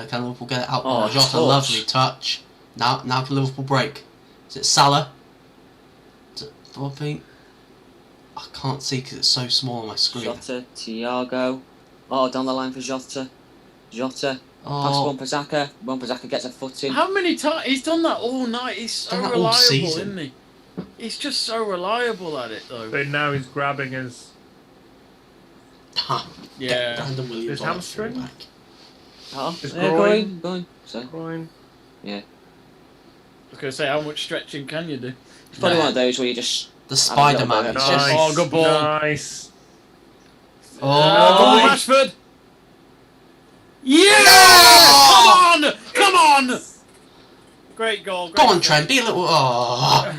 Can Liverpool get it out? Oh, Jota, touch. lovely touch. Now can Liverpool break? Is it Salah? Is it Bobby? I can't see because it's so small on my screen. Jota, Thiago. Oh, down the line for Jota. Jota. Pass Oh, Wan-Bissaka. Wan-Bissaka gets a foot in. How many times he's done that all night? He's so Done that all reliable, season. isn't he? He's just so reliable at it, though. But now he's grabbing his. Yeah. Brandon Williams His on the hamstring? fullback. Oh, His yeah, groin. going. So, Groin. I was going to say, how much stretching can you do? it's probably Yeah. one of those where you just. The Spider-Man. Nice. It's just, Oh, good ball. Nice. Go on, oh, Rashford! Yeah! No! Come on! Great goal. go on, Trent. Be a little. Oh,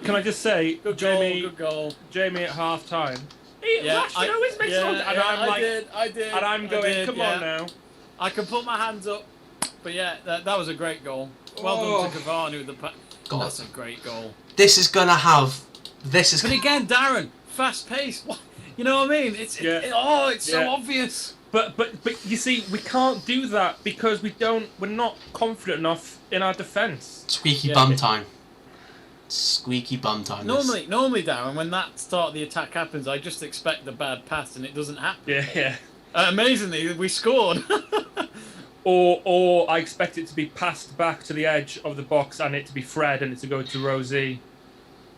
Can I just say, Good Jamie? goal, good goal. Jamie at half time. Yeah, Rashford always makes one, and I'm like, I did. and I'm going, come on now. I can put my hands up, but yeah, that was a great goal. Well done to Cavani with the God. That's a great goal. this is gonna have. This is. But again, Darren, fast pace. What? You know what I mean? It's so Yeah. obvious. But you see, we can't do that because we're not confident enough in our defence. Squeaky Yeah. bum time. Squeaky bum time. this. Normally, Darren, when that start of the attack happens, I just expect the bad pass, and it doesn't happen. Yeah. Amazingly, we scored. Or I expect it to be passed back to the edge of the box and it to be Fred and it to go to Rosie.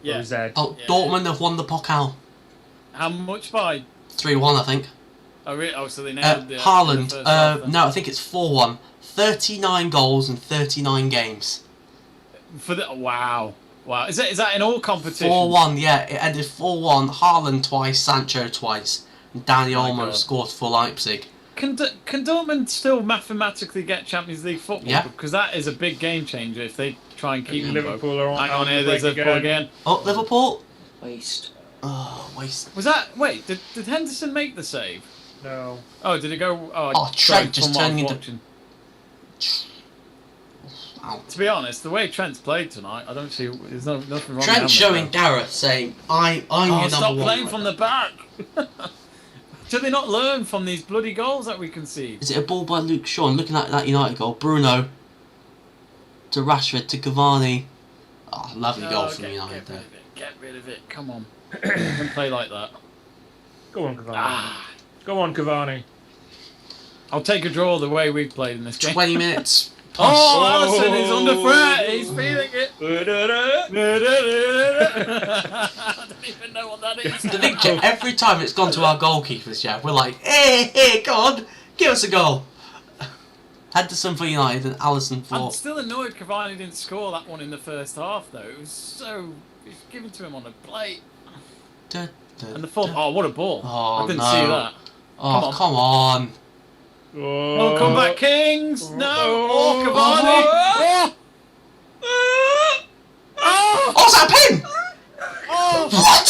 yeah. Rosette. Oh, Yeah. Dortmund have won the Pokal. How much by? 3-1, I think. So they nailed the Haaland. the first half then. No, I think it's 4-1. 39 goals in 39 games. For the wow. Is that in all competitions? 4-1, yeah. It ended 4-1. Haaland twice, Sancho twice. And Danny Oh my Olmo God. scored for Leipzig. Can Dortmund still mathematically get Champions League football? Yeah. Because that is a big game changer if they try and keep them both. Liverpool are on. Hang on the here, there's break a ball again. Oh, Liverpool. Waste. Oh, waste. Was that? Wait, did Henderson make the save? No. Oh, did it go? Oh, Trent just from what I turning was into- watching. Wow. To be honest, the way Trent's played tonight, I don't see. There's nothing wrong. Trent with showing him. Gareth saying, I'm Oh, your stop number playing one. from the back. Do they not learn from these bloody goals that we concede? Is it a ball by Luke Shaw? And looking at that United goal, Bruno to Rashford to Cavani. Oh, lovely goal from United there. Get rid of it. Come on. Don't play like that. Go on, Cavani. Go on, Cavani. I'll take a draw the way we've played in this game. 20 minutes. Oh, Alisson is under threat. He's feeling it. I don't even know what that is. The thing, every time it's gone to our goalkeepers, yeah, we're like, hey, go on, give us a goal. Henderson for United and Alisson for... I'm still annoyed Cavani didn't score that one in the first half, though. It was given to him on a plate. And the full... Oh, what a ball. Oh, I didn't no. see that. Oh, come on. Oh, come back, Kings! No! Oh, Cavani! Oh! Oh, is that a pin? Oh! What?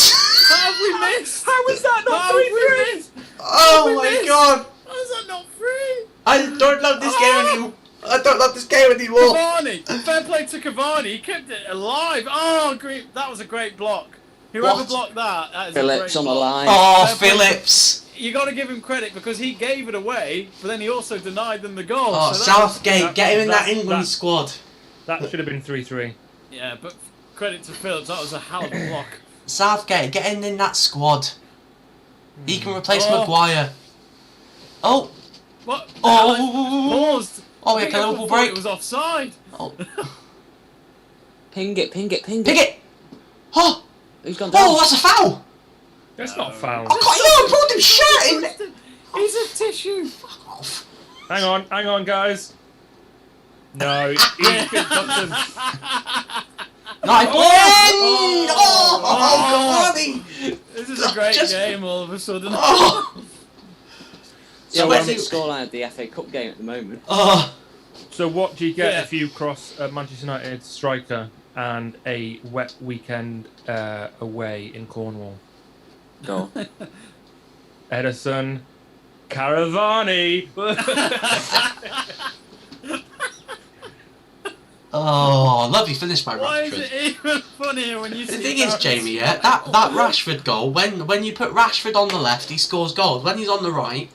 How have we missed? How is that not How have we 3-3? missed? Oh my missed? god. How is that not free? I don't love this game anymore. I don't love this game anymore. Cavani! Fair play to Cavani. He kept it alive. Oh, great. That was a great block. Whoever What? blocked that is Phillips a on great the block. line. Oh, Fair play. Phillips. You got to give him credit because he gave it away, but then he also denied them the goal. Oh, so that was- Southgate, get him in that that- England that- squad. That should have been 3-3. Yeah, but credit to Phillips. That was a hell of a block. Southgate, get him in that squad. He can replace Oh. Maguire. Oh, What? Oh. Paused. Oh, I yeah, think can everyone Liverpool thought break? It was offside. oh, Ping it. pick it. Oh, Who's gone down? oh, that's a foul. That's not foul. I can't, no, I pulled him shirt in. He's a tissue. Hang on, guys. No, he's been Johnson. Nice. Oh. Oh, Cavani. This is a great Just- game all of a sudden. Oh, Yeah, So we're I on the think- scoreline of the FA Cup game at the moment. oh. So what do you get Yeah. if you cross a Manchester United striker and a wet weekend away in Cornwall? Go. Edison, Caravani. Oh, lovely finish by Why is Rashford. it even funnier when you The see thing is, Darren Jamie, score? yeah, that Rashford goal, when you put Rashford on the left, he scores goals. When he's on the right,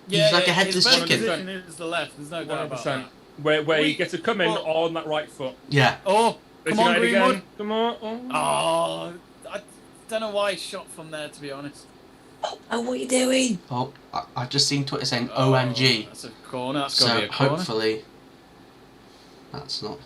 he's like a headless his best chicken. position is the left. There's no doubt about that. 100%. Where you We- get to come in well- on that right foot. Yeah. Oh, It's come on, United Greenwood. again. Come on. Oh. Oh, I don't know why he shot from there, to be honest. Oh, what are you doing? Oh, I've just seen Twitter saying Oh, OMG. That's a corner. That's got to So be a corner. hopefully, that's not.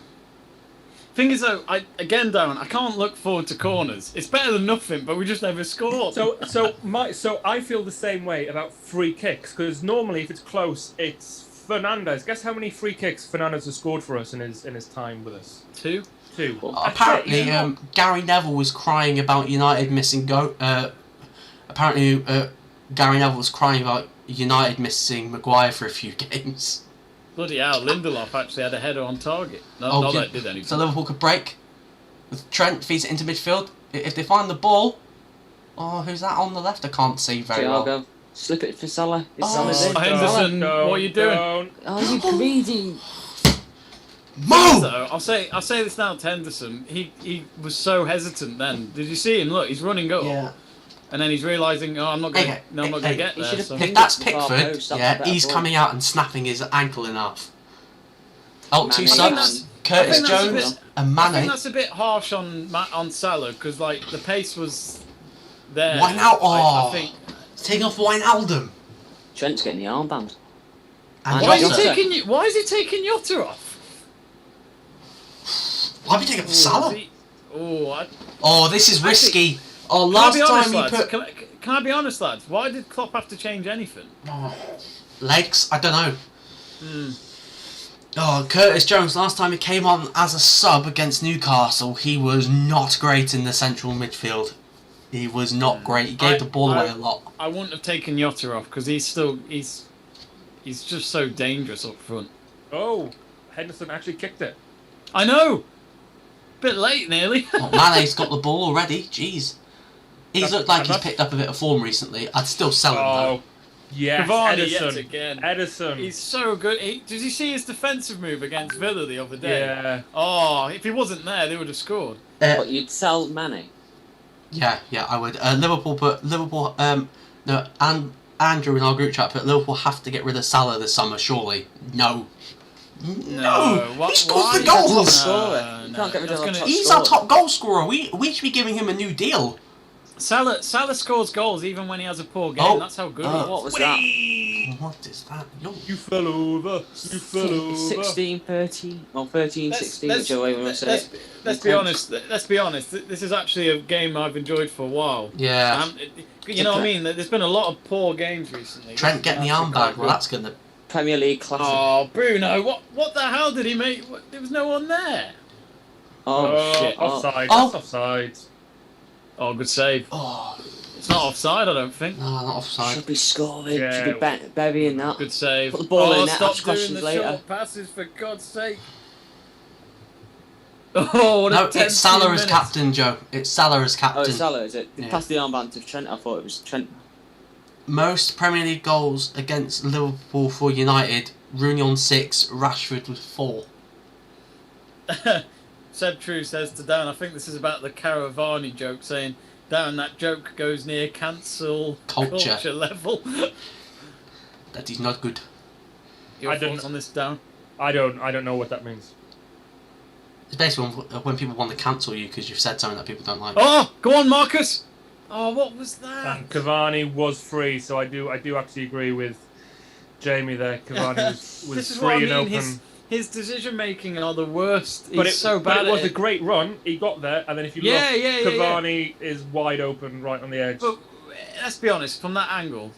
Thing is, though, Darren, I can't look forward to corners. It's better than nothing, but we just never score. So I feel the same way about free kicks because normally if it's close, it's Fernandez. Guess how many free kicks Fernandez has scored for us in his time with us? 2. 2. Apparently, That's it, Gary Neville was crying about United missing apparently, Gary Neville was crying about United missing Maguire for a few games. Bloody hell, Lindelof actually had a header on target. Oh, Not good. that it did anything. So Liverpool could break. With Trent feeds it into midfield. If they find the ball, oh, who's that on the left? I can't see very well. Thiago. Slip it for Salah. It's Oh, Salah's in. Henderson, what are you doing? Oh, you greedy. Mo! So, I'll say this now to Henderson. He was so hesitant then. Did you see him? Look, he's running up, Yeah. and then he's realising, oh, I'm not going Okay, to hey, get he there. should've So. picked- If that's Fingers to the far Pickford, post, that's a yeah, better he's ball. coming out and snapping his ankle in half. Oh, two Mane. subs. I Curtis think that's a Jones bit- and I think Mane. that's a bit harsh on Salah because like the pace was there. Why now? I Oh, think. taking off Wijnaldum. Trent's getting the armband. And Why is Jota. he taking Jota off? Why have you taken off Salah? Oh, Oh, this is risky. Oh, can I last be honest, time you lads? put Can I be honest, lads? Why did Klopp have to change anything? legs. I don't know. Hmm. Oh, Curtis Jones. Last time he came on as a sub against Newcastle, he was not great in the central midfield. He was not great. He gave the ball away a lot. I wouldn't have taken Jota off because he's just so dangerous up front. Oh, Henderson actually kicked it. I know. Bit late, nearly. Oh, Mane's got the ball already. Jeez. He's That's- looked like and he's that's- picked up a bit of form recently. I'd still sell him though. Oh, yes, Cavani yet Edison. again. Edison. He's so good. Did you see his defensive move against Villa the other day? Yeah. Oh, if he wasn't there, they would have scored. But you'd sell Mane. Yeah, I would. Liverpool, and Andrew in our group chat put Liverpool have to get rid of Salah this summer, surely. No. No! He scores the goals! You can't get rid of our top He's scorer. our top goal scorer. We should be giving him a new deal. Salah scores goals even when he has a poor game. Oh. That's how good he is. What was that? What is that? Yo. You fell over. You fell over. 16, 13, well 13, 16, whichever way we want to say it. Let's be honest. Let's be honest. This is actually a game I've enjoyed for a while. Yeah. You know what I mean? There's been a lot of poor games recently. Trent getting the armband. Well, that's gonna. Premier League classic. Oh, Bruno! What the hell did he make? There was no one there. Oh, shit. Offside. Oh. That's offside. Oh, good save. Oh, It's not offside, I don't think. no, not offside. Should be scoring. Yeah. Should be burying that. Good save. Put the ball in there, Stop ask doing questions the later. short passes, for God's sake. Oh, what a No, tempting it's Salah as minute. captain, Joe. It's Salah as Oh, captain. it's Salah, is it? They Yeah. passed the armband to Trent. I thought it was Trent. Most Premier League goals against Liverpool for United. Rooney on 6, Rashford with 4. Seb True says to Dan, I think this is about the Caravani joke, saying, Dan, that joke goes near cancel Culture. level. That is not good. Your I don't thoughts know. on this, Dan? I don't know what that means. It's basically when people want to cancel you because you've said something that people don't like. Oh, go on, Marcus. Oh, what was that? And Cavani was free, so I do actually agree with Jamie there. Cavani was This is free what I and mean. open. His decision making are the worst. He's But it, so bad but it was at a it. great run. He got there, and then if you Yeah, look, yeah. Cavani is wide open right on the edge. But let's be honest, from that angle,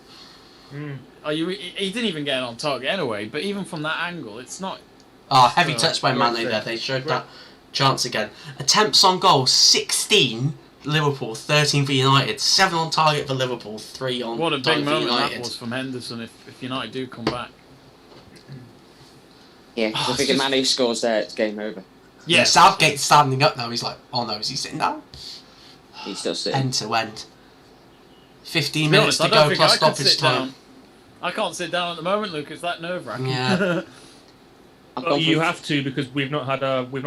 he didn't even get on target anyway. But even from that angle, it's not. Oh, heavy Oh, touch by great Mane save. there. They showed that chance again. Attempts on goal, 16 Liverpool, 13 for United. 7 on target for Liverpool, 3 on What a big target for moment that United. was from Henderson. If United do come back. Yeah, 'cause Oh, I think it's if Mane scores there, it's game over. Yeah, Southgate's standing up now. He's like, oh no, is he sitting down? He's still sitting. End to end. 15 To be minutes honest, I to don't go think plus I could stoppage sit time. down. I can't sit down at the moment, Luke. It's that nerve-wracking. Yeah. I've But gone you for- have to because we've not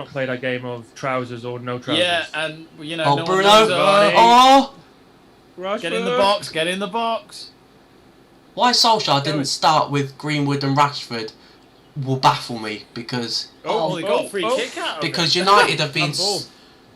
played our game of trousers or no trousers. Yeah, and you know, Oh, no Bruno! one knows, Oh! get in the box, get in the box. Why Solskjaer didn't start with Greenwood and Rashford will baffle me because Oh, he got a free kick out of because it. United have been Handball.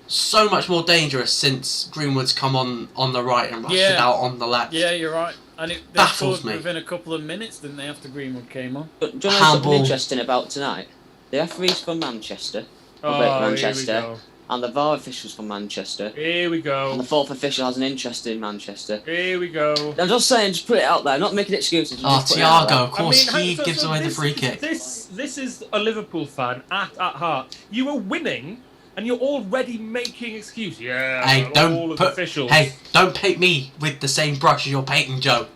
so much more dangerous since Greenwood's come on the right and Rashford Yeah. out on the left. Yeah, you're right. And they Baffles scored me. within a couple of minutes, didn't they, after Greenwood came on? But do you know something Handball. interesting about tonight? The referees from Manchester, Oh, Manchester, and the VAR officials from Manchester, Here we and go. the fourth official has an interest in Manchester. Here we go. I'm just saying, just put it out there. Not making excuses. Oh, just put it out Thiago, there. of course, he so- gives so away the this- free kick. This is a Liverpool fan at heart. You were winning, and you're already making excuses. Yeah, Hey, all don't of the put. officials. Hey, don't paint me with the same brush as you're painting Joe.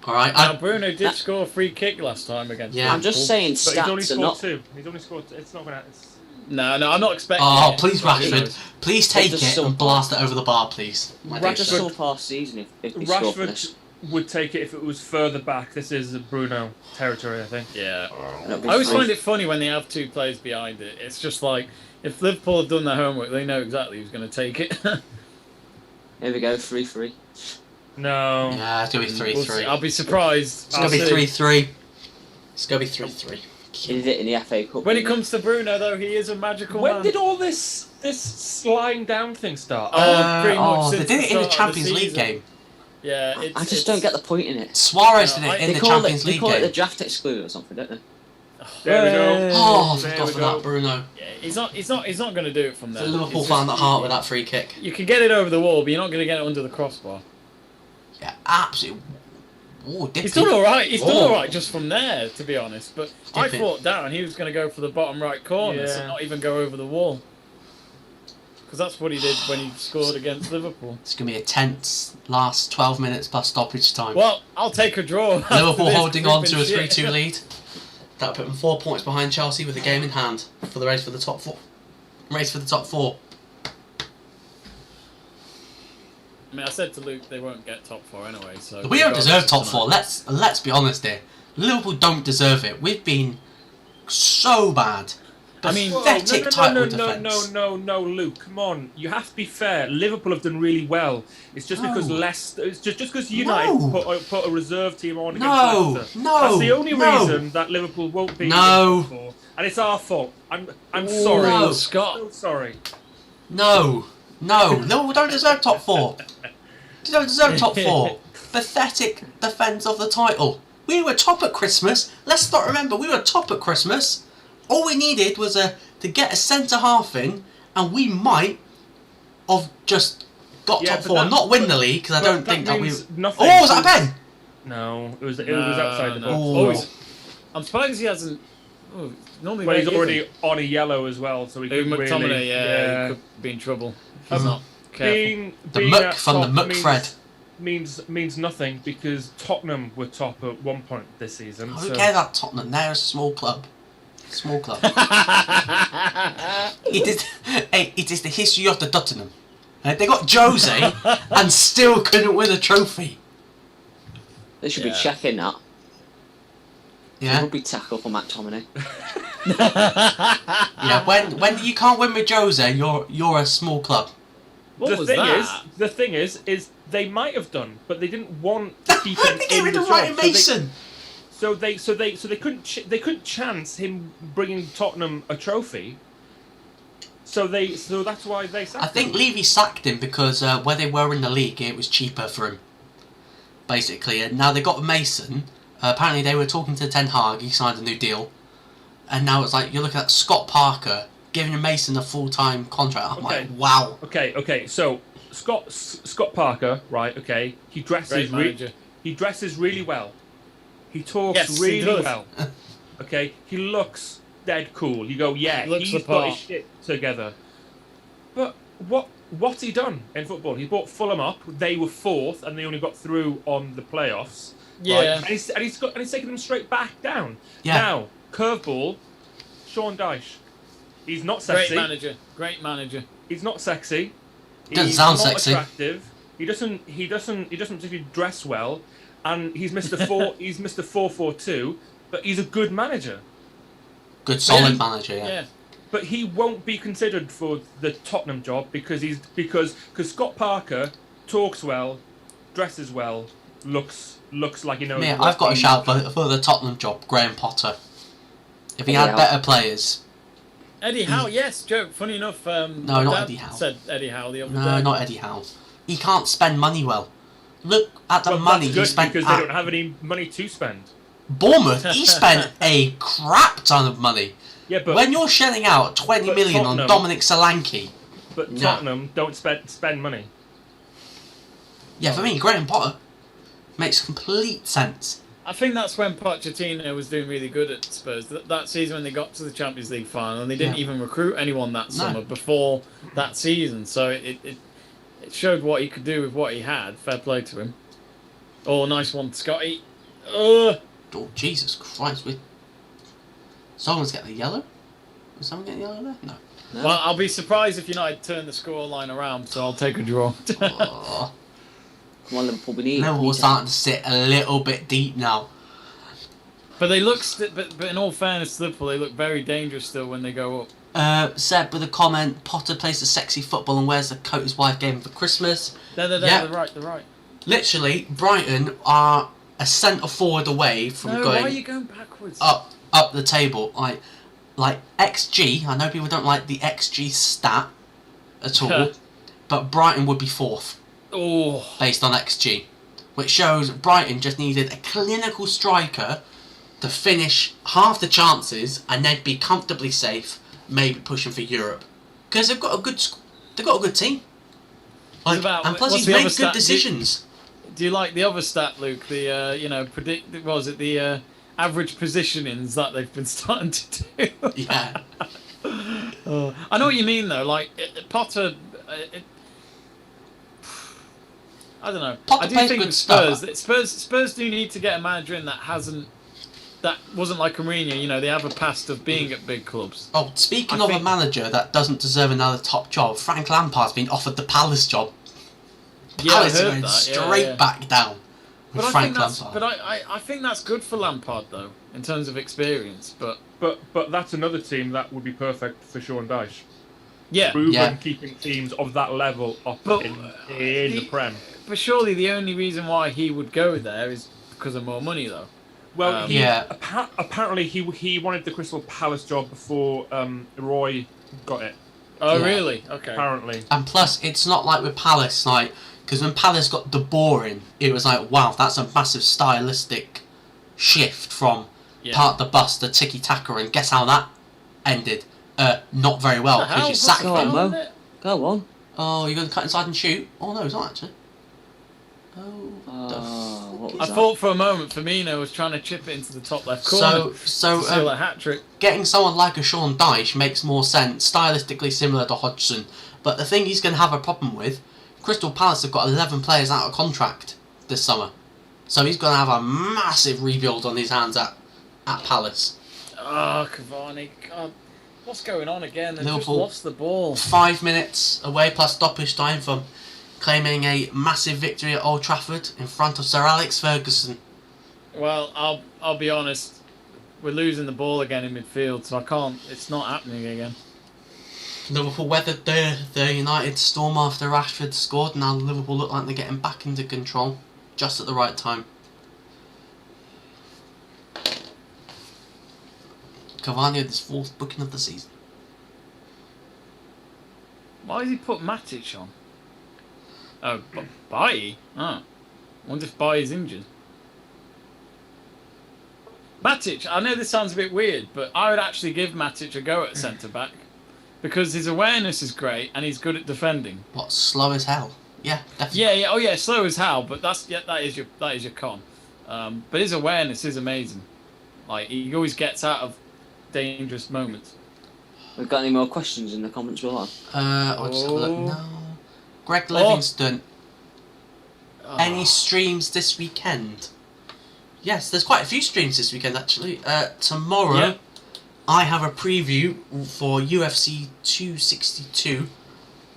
All right. Now, Bruno did score a free kick last time against Yeah. I'm just saying but he's only stats are scored not. 2. He's only scored. It's not gonna. It's, No, I'm not expecting Oh, it. please, But who Rashford. knows? Please take just it so and blast it over the bar, please. My dear Just sir. saw past season if he scored for Rashford this. would take it if it was further back. This is Bruno territory, I think. Yeah. That'd be I always free. find it funny when they have two players behind it. It's just like, if Liverpool have done their homework, they know exactly who's going to take it. Here we go, 3-3. No. Yeah, it's gonna be 3-3. We'll see. I'll be surprised. It's gonna be I'll see. 3-3. It's gonna be 3-3. He did it in the FA Cup. When it didn't comes to Bruno, though, he is a magical When man. did all this lying down thing start? Pretty much they since did it in the start of Champions League season. game. Yeah, I just don't get the point in it. Suarez No, did it I- in They the call Champions it, they League call it the game. draft exclude or something, don't they? There we go. Oh, I There forgot we for go. that, Bruno. Yeah, he's not going to do it from It's there. a Liverpool It's fan just- at heart with that free kick. You can get it over the wall, but you're not going to get it under the crossbar. Yeah, absolutely. Oh, He's done all right. He's done Oh. all right just from there, to be honest. But I Dip it. thought Darren, he was going to go for the bottom right corner, so Yeah. not even go over the wall. Because that's what he did when he scored against Liverpool. It's going to be a tense last 12 minutes plus stoppage time. Well, I'll take a draw. after Liverpool this holding on to a creeping shit. 3-2 lead. That put them 4 points behind Chelsea with the game in hand for the race for the top four. Race for the top four. I mean, I said to Luke they won't get top four anyway. So We don't regardless deserve of top tonight. four. Let's be honest here. Liverpool don't deserve it. We've been so bad. I mean, pathetic title defence. No, Luke, come on. You have to be fair. Liverpool have done really well. It's just because Leicester. It's just because United put a reserve team on against Leicester. That's the only reason that Liverpool won't be. And it's our fault. I'm sorry. No, Scott. So sorry. No, we don't deserve top 4. We don't deserve top 4. Pathetic defence of the title. We were top at Christmas. Let's not remember, we were top at Christmas. All we needed was to get a centre half in, and we might have just got top 4. Not win the league, because I don't think that we. Nothing. Oh, was that a pen? No, it was outside the box. Oh. I'm surprised he hasn't. Oh, normally, Well, he's already on a yellow as well, so he could McTominay, really. he could be in trouble. He's not careful. Being Muck at from the top Muck Fred. means nothing because Tottenham were top at one point this season. Who cares about Tottenham? They're a small club. It is the history of the Tottenham. They got Jose and still couldn't win a trophy. They should be checking that. Yeah. Rugby tackle for McTominay. Yeah. When you can't win with Jose, you're a small club. The thing is they might have done, but they didn't want to keep him They get in rid the of job. Ryan Mason. So they couldn't chance him bringing Tottenham a trophy. So that's why they sacked I think him. Levy sacked him because where they were in the league, it was cheaper for him. Basically, and now they got Mason. Apparently, they were talking to Ten Hag. He signed a new deal, and now it's like you look at Scott Parker giving Mason a full-time contract. I'm like, wow. Okay. So Scott Parker, right? Okay, he dresses really well. He talks really well. Okay, he looks dead cool. You go, yeah, he's got his shit together. But what's he done in football? He brought Fulham up. They were 4th, and they only got through on the playoffs. Yeah, right? and he's taken them straight back down. Yeah. Now curveball, Sean Dyche. He's not sexy. Great manager. He's not sexy. Doesn't sound not sexy. Attractive. He doesn't particularly dress well, and he's Mr. 4-4-2. But he's a good manager. Good, solid manager. Yeah. But he won't be considered for the Tottenham job because Scott Parker talks well, dresses well, looks like he knows. Yeah, I've got a shout for the Tottenham job. Graham Potter. If he had better players. Eddie Howe, yes, joke. Funny enough, No, not Dad Eddie Howe. said Eddie Howe the other day. No, not Eddie Howe. He can't spend money well. Look at the money that's he good spent because at they don't have any money to spend. Bournemouth. He spent a crap ton of money. Yeah, but When you're shelling out 20 million on Tottenham- Dominic Solanke. But Tottenham don't spend money. Yeah, for me, Graham Potter makes complete sense. I think that's when Pochettino was doing really good at Spurs. That season when they got to the Champions League final, and they didn't even recruit anyone that summer before that season. So it showed what he could do with what he had. Fair play to him. Oh, nice one, Scotty. Oh, Jesus Christ. Someone's getting a yellow? Was someone getting a yellow there? No. Well, I'll be surprised if United turn the scoreline around, so I'll take a draw. Oh. Come on, Liverpool, we need. Liverpool's starting to sit a little bit deep now. But they look, but in all fairness to Liverpool, they look very dangerous still when they go up. Seb with a comment, Potter plays the sexy football and wears the coat his wife gave him for Christmas. They're right. Literally, Brighton are a centre forward away from No, going why are you going backwards? up the table. Like XG, I know people don't like the XG stat at all, but Brighton would be 4th based on XG, which shows Brighton just needed a clinical striker to finish half the chances and they'd be comfortably safe, maybe pushing for Europe because they've got a good team. And plus he's made good decisions. Do you like the other stat, Luke? The average positionings that they've been starting to do. Yeah. I know what you mean though. Like Potter, I don't know. Potter I do plays think good with stuff. Spurs do need to get a manager in that wasn't like Mourinho. They have a past of being at big clubs. Oh, speaking of a manager that doesn't deserve another top job, Frank Lampard's been offered the Palace job. Palace are going straight back down with Frank Lampard. I think that's good for Lampard though, in terms of experience. But But that's another team that would be perfect for Sean Dyche. Yeah. Proven keeping teams of that level up But, in the Prem. But surely the only reason why he would go there is because of more money, though. Well, Yeah. Apparently, he wanted the Crystal Palace job before Roy got it. Oh, Yeah. really? Okay. Apparently. And plus, it's not like with Palace, like, because when Palace got De Boer in, it was like, wow, that's a massive stylistic shift from part the bus to tiki-taka, and guess how that ended? Not very well, because you sacked Go on, him. Mo. Go on. Oh, you're going to cut inside and shoot? Oh, no, it's not actually. What was I that? thought for a moment Firmino was trying to chip it into the top left corner to seal a hat-trick. Getting someone like a Sean Dyche makes more sense, stylistically similar to Hodgson. But the thing he's going to have a problem with, Crystal Palace have got 11 players out of contract this summer. So he's going to have a massive rebuild on his hands at Palace. Oh, Cavani. God, what's going on again? They've just Liverpool lost the ball. 5 minutes away plus stoppage time from claiming a massive victory at Old Trafford in front of Sir Alex Ferguson. Well, I'll be honest. We're losing the ball again in midfield, so I can't. It's not happening again. Liverpool weathered the United storm after Rashford scored. Now Liverpool look like they're getting back into control just at the right time. Cavani had his 4th booking of the season. Why has he put Matic on? Oh, Bailly? Oh. I wonder if Bailly's injured. Matic, I know this sounds a bit weird, but I would actually give Matic a go at centre-back. Because his awareness is great and he's good at defending. What, slow as hell? Yeah, definitely. Yeah, oh yeah, slow as hell, but that is your con. But his awareness is amazing. Like, he always gets out of dangerous moments. We've got any more questions in the comments below? I'll just have a look now. Greg Livingston. Any streams this weekend? Yes, there's quite a few streams this weekend actually. Tomorrow, I have a preview for UFC 262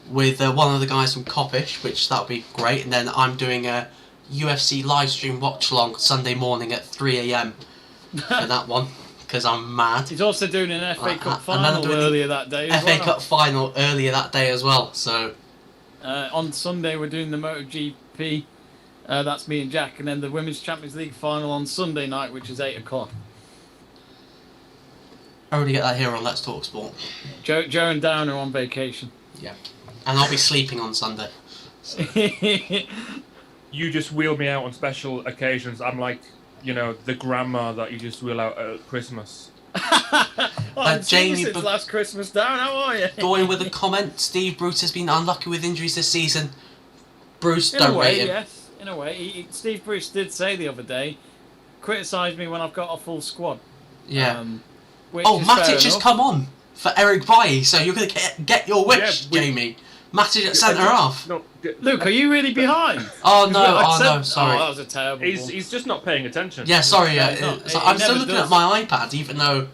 with one of the guys from Coppish, which that'll be great. And then I'm doing a UFC live stream watch along Sunday morning at 3 AM for that one. Because I'm mad. He's also doing an FA Cup final earlier that day. FA Cup final earlier that day as well. So on Sunday we're doing the MotoGP. That's me and Jack, and then the Women's Champions League final on Sunday night, which is 8 o'clock. I already get that here on Let's Talk Sport. Joe and Darren are on vacation. Yeah, and I'll be sleeping on Sunday. So. You just wheel me out on special occasions. I'm like, the grandma that you just wheel out at Christmas. Jamie, since last Christmas, Darren, how are you? Going with a comment, Steve Bruce has been unlucky with injuries this season. Bruce, don't rate him. Yes, in a way. Steve Bruce did say the other day, criticise me when I've got a full squad. Yeah. Matic has come on for Eric Bailly, so you're going to get your wish, Jamie. Matic at centre half. Luke, are you really behind? Oh no, sorry. Oh, that was a terrible ball. He's just not paying attention. Yeah, sorry. I'm still looking does. at my iPad, even though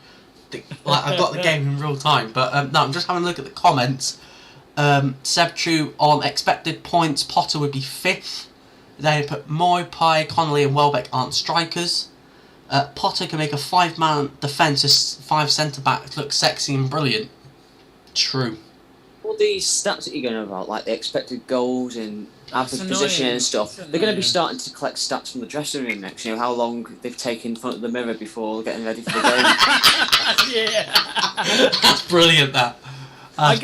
I've got the game in real time. But no, I'm just having a look at the comments. Seb True on expected points, Potter would be 5th. They put Moy, Connolly and Welbeck aren't strikers. Potter can make a 5-man defence as 5 centre-backs look sexy and brilliant. True. All these stats that you're going about, like the expected goals and average position and stuff, they're going to be starting to collect stats from the dressing room next. How long they've taken in front of the mirror before getting ready for the game. Yeah. That's brilliant, that. I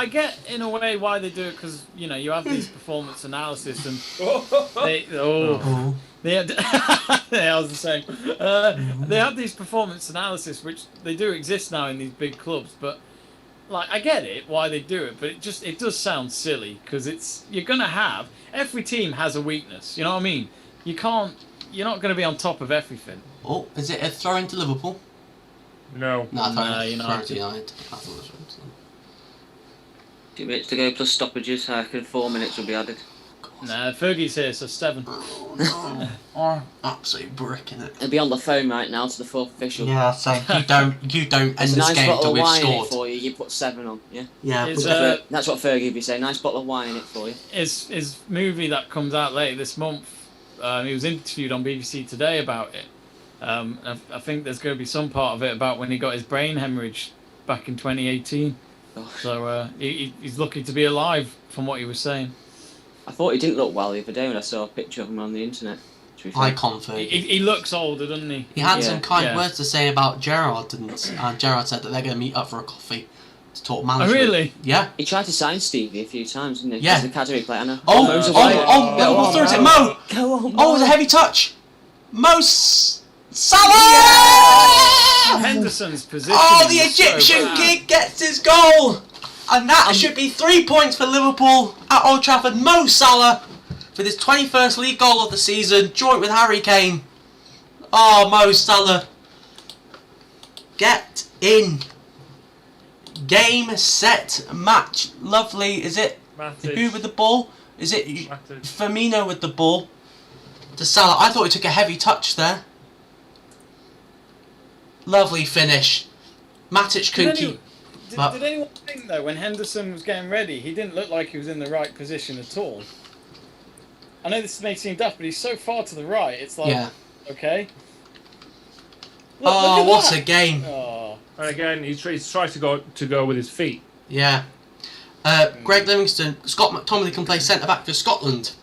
get in a way why they do it, because you have these performance analysis and they have these performance analysis which they do exist now in these big clubs, but I get it why they do it, but it does sound silly, because you're gonna have every team has a weakness. You know what I mean? You're not gonna be on top of everything. Oh, is it a throw into Liverpool? No. No, I thought it was United. throw to United. I thought it was throw to them. 2 minutes to go plus stoppages. I reckon 4 minutes will be added. Nah, Fergie's here, so 7. Oh, absolute brick in it. It'll be on the phone right now to the 4th official. Yeah, so you don't end There's a this nice game bottle till of we've wine in it scored. for you. You put 7 on, yeah. Yeah, That's what Fergie would be saying. Nice bottle of wine in it for you. His movie that comes out later this month, he was interviewed on BBC Today about it, I think there's going to be some part of it about when he got his brain hemorrhage back in 2018. Oh. So he's lucky to be alive, from what he was saying. I thought he didn't look well the other day when I saw a picture of him on the internet. Icon for He looks older, doesn't he? He had some kind words to say about Gerrard, and Gerrard said that they're going to meet up for a coffee to talk management. Oh, really? Yeah. He tried to sign Stevie a few times, didn't he? Yeah. As an academy player, I know. Liverpool throws it, Mo! Go on, Mo! Oh, it was a heavy touch! Salah! Henderson's position. Oh, the Egyptian kid gets his goal! And that should be 3 points for Liverpool at Old Trafford. Mo Salah with his 21st league goal of the season, joint with Harry Kane. Oh, Mo Salah. Get in. Game, set, match. Lovely. Is it Matic. who with the ball? Is it Matic. Firmino with the ball? To Salah. I thought he took a heavy touch there. Lovely finish. Matic couldn't keep... Did anyone think, though, when Henderson was getting ready, he didn't look like he was in the right position at all? I know this may seem daft, but he's so far to the right, it's like, okay. Look what a game. Oh. And again, he's tried to go with his feet. Yeah. Greg Livingston, Scott McTominay can play centre-back for Scotland.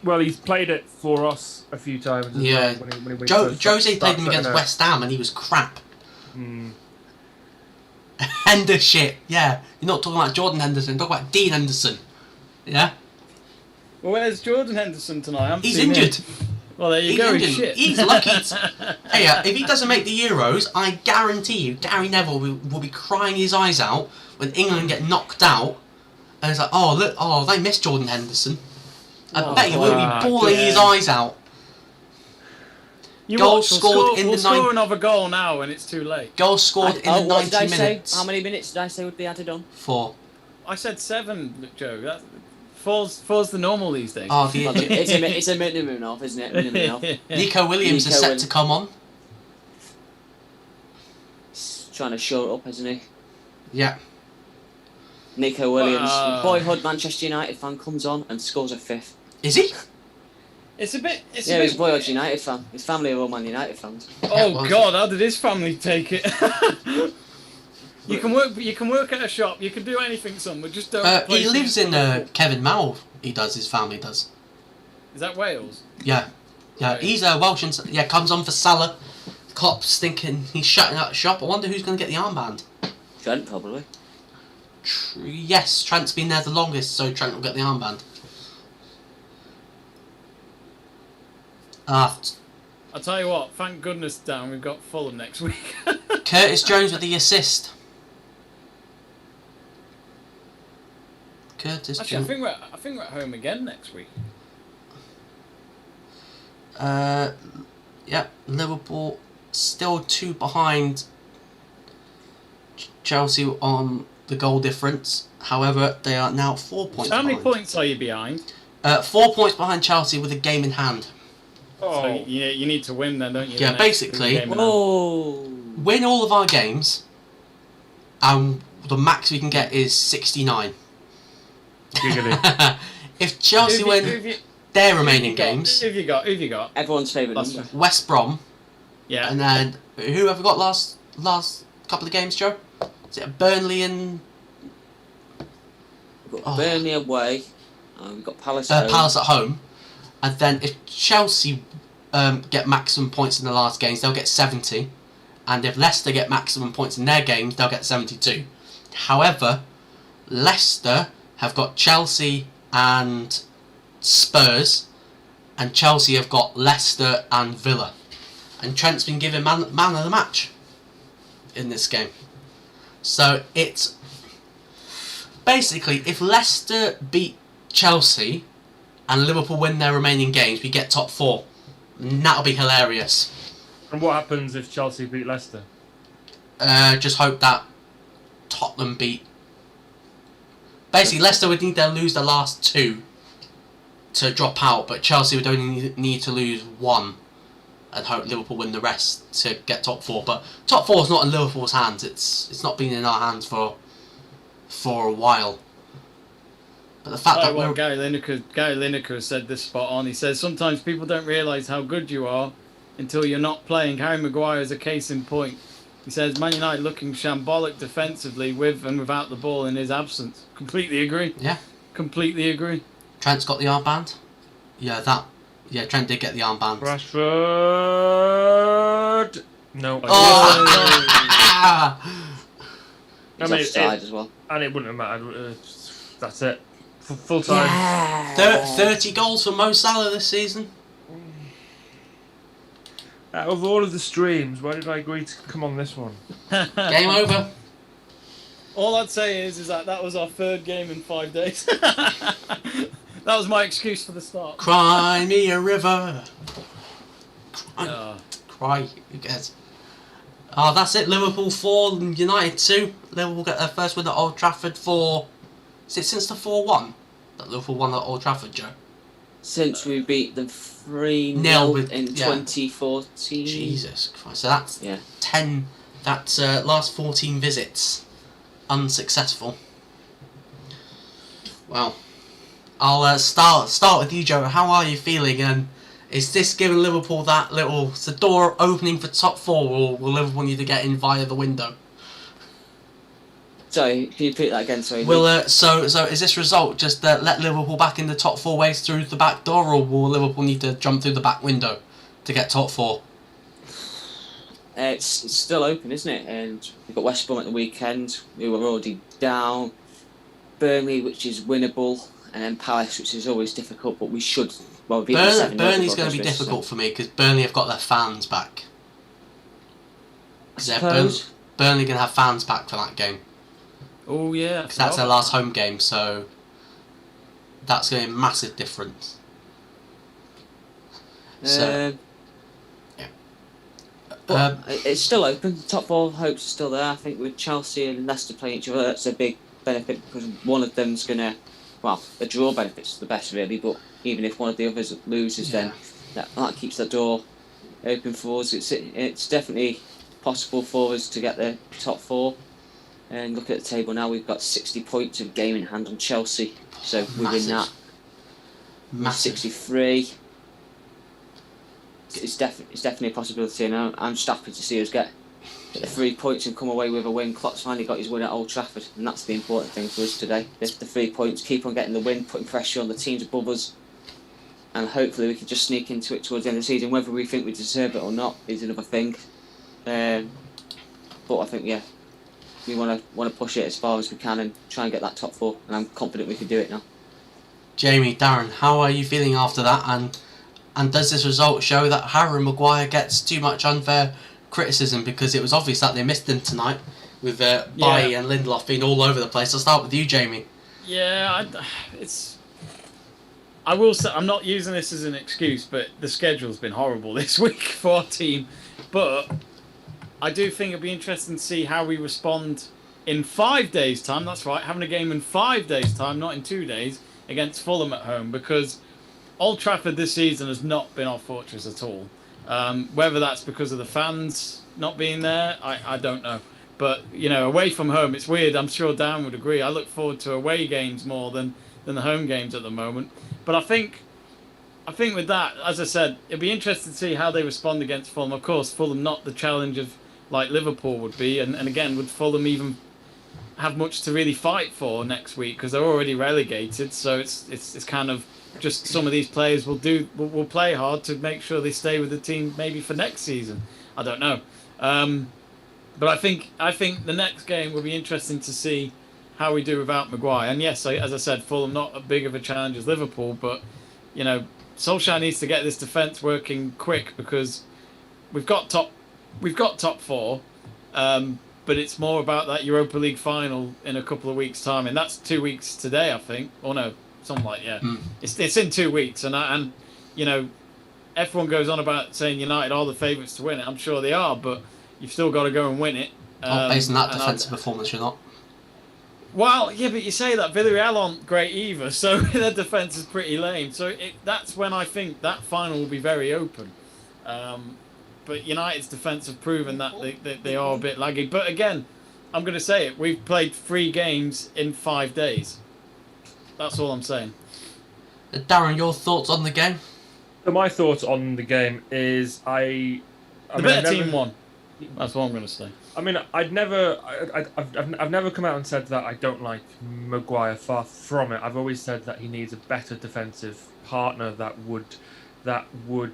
Well, he's played it for us a few times as well. When he Jose played him against West Ham and he was crap. Hender shit, yeah. You're not talking about Jordan Henderson, talk about Dean Henderson. Yeah? Well, where's Jordan Henderson tonight? He's injured. Well, there you go. He's shit. He's lucky. Hey, if he doesn't make the Euros, I guarantee you, Gary Neville will be crying his eyes out when England get knocked out. And it's like, oh, look, they missed Jordan Henderson. I bet he will be bawling his eyes out. Goal scored in the 90 minutes. We'll score another goal now when it's too late. Goal scored in the 90 minutes. How many minutes did I say would be added on? 4. I said 7, Joe. Four's the normal these days. Oh, it's a minimum of, isn't it? Minimum of. Nico Williams is set to come on. He's trying to shore it up, isn't he? Yeah. Nico Williams, boyhood Manchester United fan, comes on and scores a 5th. Is he? It's a bit. He's a boyhood United fan. His family are all Man United fans. Oh God, how did his family take it? You can work at a shop. You can do anything, son, but just don't. He lives in Kevin Mowell. His family does. Is that Wales? Yeah. Right. He's Welsh and comes on for Salah. Klopp's thinking he's shutting out the shop. I wonder who's going to get the armband. Trent, probably. Yes, Trent's been there the longest, so Trent will get the armband. I'll tell you what, thank goodness, Dan, we've got Fulham next week. Curtis Jones with the assist. Curtis Actually, Jones. I think we're at home again next week. Liverpool still 2 behind Chelsea on the goal difference. However, they are now 4 points How many behind. points are you behind? 4 points behind Chelsea with a game in hand. So you need to win then, don't you? Yeah, basically. Win all of our games, and the max we can get is 69. If Chelsea win their remaining games... Who have you got? Everyone's favourite number. West Brom. Yeah. And then, who have we got last couple of games, Joe? Is it Burnley and... We've got Burnley away. We've got Palace at home. Palace at home. And then if Chelsea get maximum points in the last games, they'll get 70. And if Leicester get maximum points in their games, they'll get 72. However, Leicester have got Chelsea and Spurs, and Chelsea have got Leicester and Villa. And Trent's been given man of the match in this game. So it's basically, if Leicester beat Chelsea and Liverpool win their remaining games, we get top 4. And that'll be hilarious. And what happens if Chelsea beat Leicester? Just hope that Tottenham beat... Basically, Leicester would need to lose the last 2 to drop out, but Chelsea would only need to lose 1 and hope Liverpool win the rest to get top 4. But top 4 is not in Liverpool's hands. It's not been in our hands for a while. But the fact that Gary Lineker said this spot on. He says sometimes people don't realise how good you are until you're not playing. Harry Maguire is a case in point. He says Man United looking shambolic defensively with and without the ball in his absence. Completely agree. Yeah. Completely agree. Trent's got the armband. Yeah, Trent did get the armband. Rashford. No. Oh! He's offside as well. And it wouldn't have mattered. That's it. Full time. Yeah. 30 goals for Mo Salah this season. Out of all of the streams, why did I agree to come on this one? Game over. All I'd say is that was our third game in 5 days. That was my excuse for the start. Cry me a river. Yeah. Cry, who cares? Oh, that's it. Liverpool 4, United 2. Liverpool get their first win at Old Trafford for... Is it since the 4-1 that Liverpool won at Old Trafford, Joe? Since we beat them 3-0 in 2014. Jesus Christ. So that's 10... That's last 14 visits. Unsuccessful. Well, I'll start with you, Joe. How are you feeling? And is this giving Liverpool that little... Is the door opening for top 4, or will Liverpool need to get in via the window? Sorry, can you repeat that again? Sorry. So is this result just let Liverpool back in the top 4 ways through the back door, or will Liverpool need to jump through the back window to get top 4? It's still open, isn't it? And we've got West Brom at the weekend, who are already down. Burnley, which is winnable, and then Palace, which is always difficult, but we should... Well, Burnley's going to be difficult for me, because Burnley have got their fans back. Burnley going to have fans back for that game. Oh, yeah. Because that's their last home game, so that's going to be a massive difference. So, it's still open. The top 4 hopes are still there. I think with Chelsea and Leicester playing each other, that's a big benefit, because one of them's going to... Well, the draw benefits the best, really, but even if one of the others loses, then that keeps the door open for us. It's definitely possible for us to get the top 4. And look at the table now, we've got 60 points of game in hand on Chelsea. So we win that. Massive. 63. It's definitely a possibility, and I'm just happy to see us get the 3 points and come away with a win. Klopp's finally got his win at Old Trafford, and that's the important thing for us today. The 3 points, keep on getting the win, putting pressure on the teams above us, and hopefully we can just sneak into it towards the end of the season. Whether we think we deserve it or not is another thing. But I think, we want to push it as far as we can and try and get that top 4, and I'm confident we can do it now. Jamie, Darren, how are you feeling after that? And does this result show that Harry Maguire gets too much unfair criticism, because it was obvious that they missed him tonight with Bailly and Lindelof being all over the place? I'll start with you, Jamie. Yeah, I will say, I'm not using this as an excuse, but the schedule's been horrible this week for our team. But I do think it'll be interesting to see how we respond in 5 days' time. That's right, having a game in 5 days' time, not in 2 days, against Fulham at home, because Old Trafford this season has not been our fortress at all. Whether that's because of the fans not being there, I don't know. But, away from home, it's weird. I'm sure Darren would agree. I look forward to away games more than the home games at the moment. But I think with that, as I said, it'll be interesting to see how they respond against Fulham. Of course, Fulham not the challenge of like Liverpool would be. And again, would Fulham even have much to really fight for next week, because they're already relegated? So it's kind of just some of these players will play hard to make sure they stay with the team maybe for next season. I don't know. But I think the next game will be interesting to see how we do without Maguire. And yes, as I said, Fulham not as big of a challenge as Liverpool, but Solskjaer needs to get this defence working quick, because we've got top 4, but it's more about that Europa League final in a couple of weeks' time, and that's 2 weeks today, I think. Or no, something like It's in 2 weeks, and everyone goes on about saying United are the favourites to win it. I'm sure they are, but you've still got to go and win it. Based on that defensive performance, you're not. Well, yeah, but you say that Villarreal aren't great either, so their defence is pretty lame. So that's when I think that final will be very open. But United's defence have proven that they are a bit laggy. But again, I'm going to say it. We've played 3 games in 5 days. That's all I'm saying. Darren, your thoughts on the game? So my thoughts on the game is The better team won. That's what I'm going to say. I mean, I've never come out and said that I don't like Maguire. Far from it. I've always said that he needs a better defensive partner that would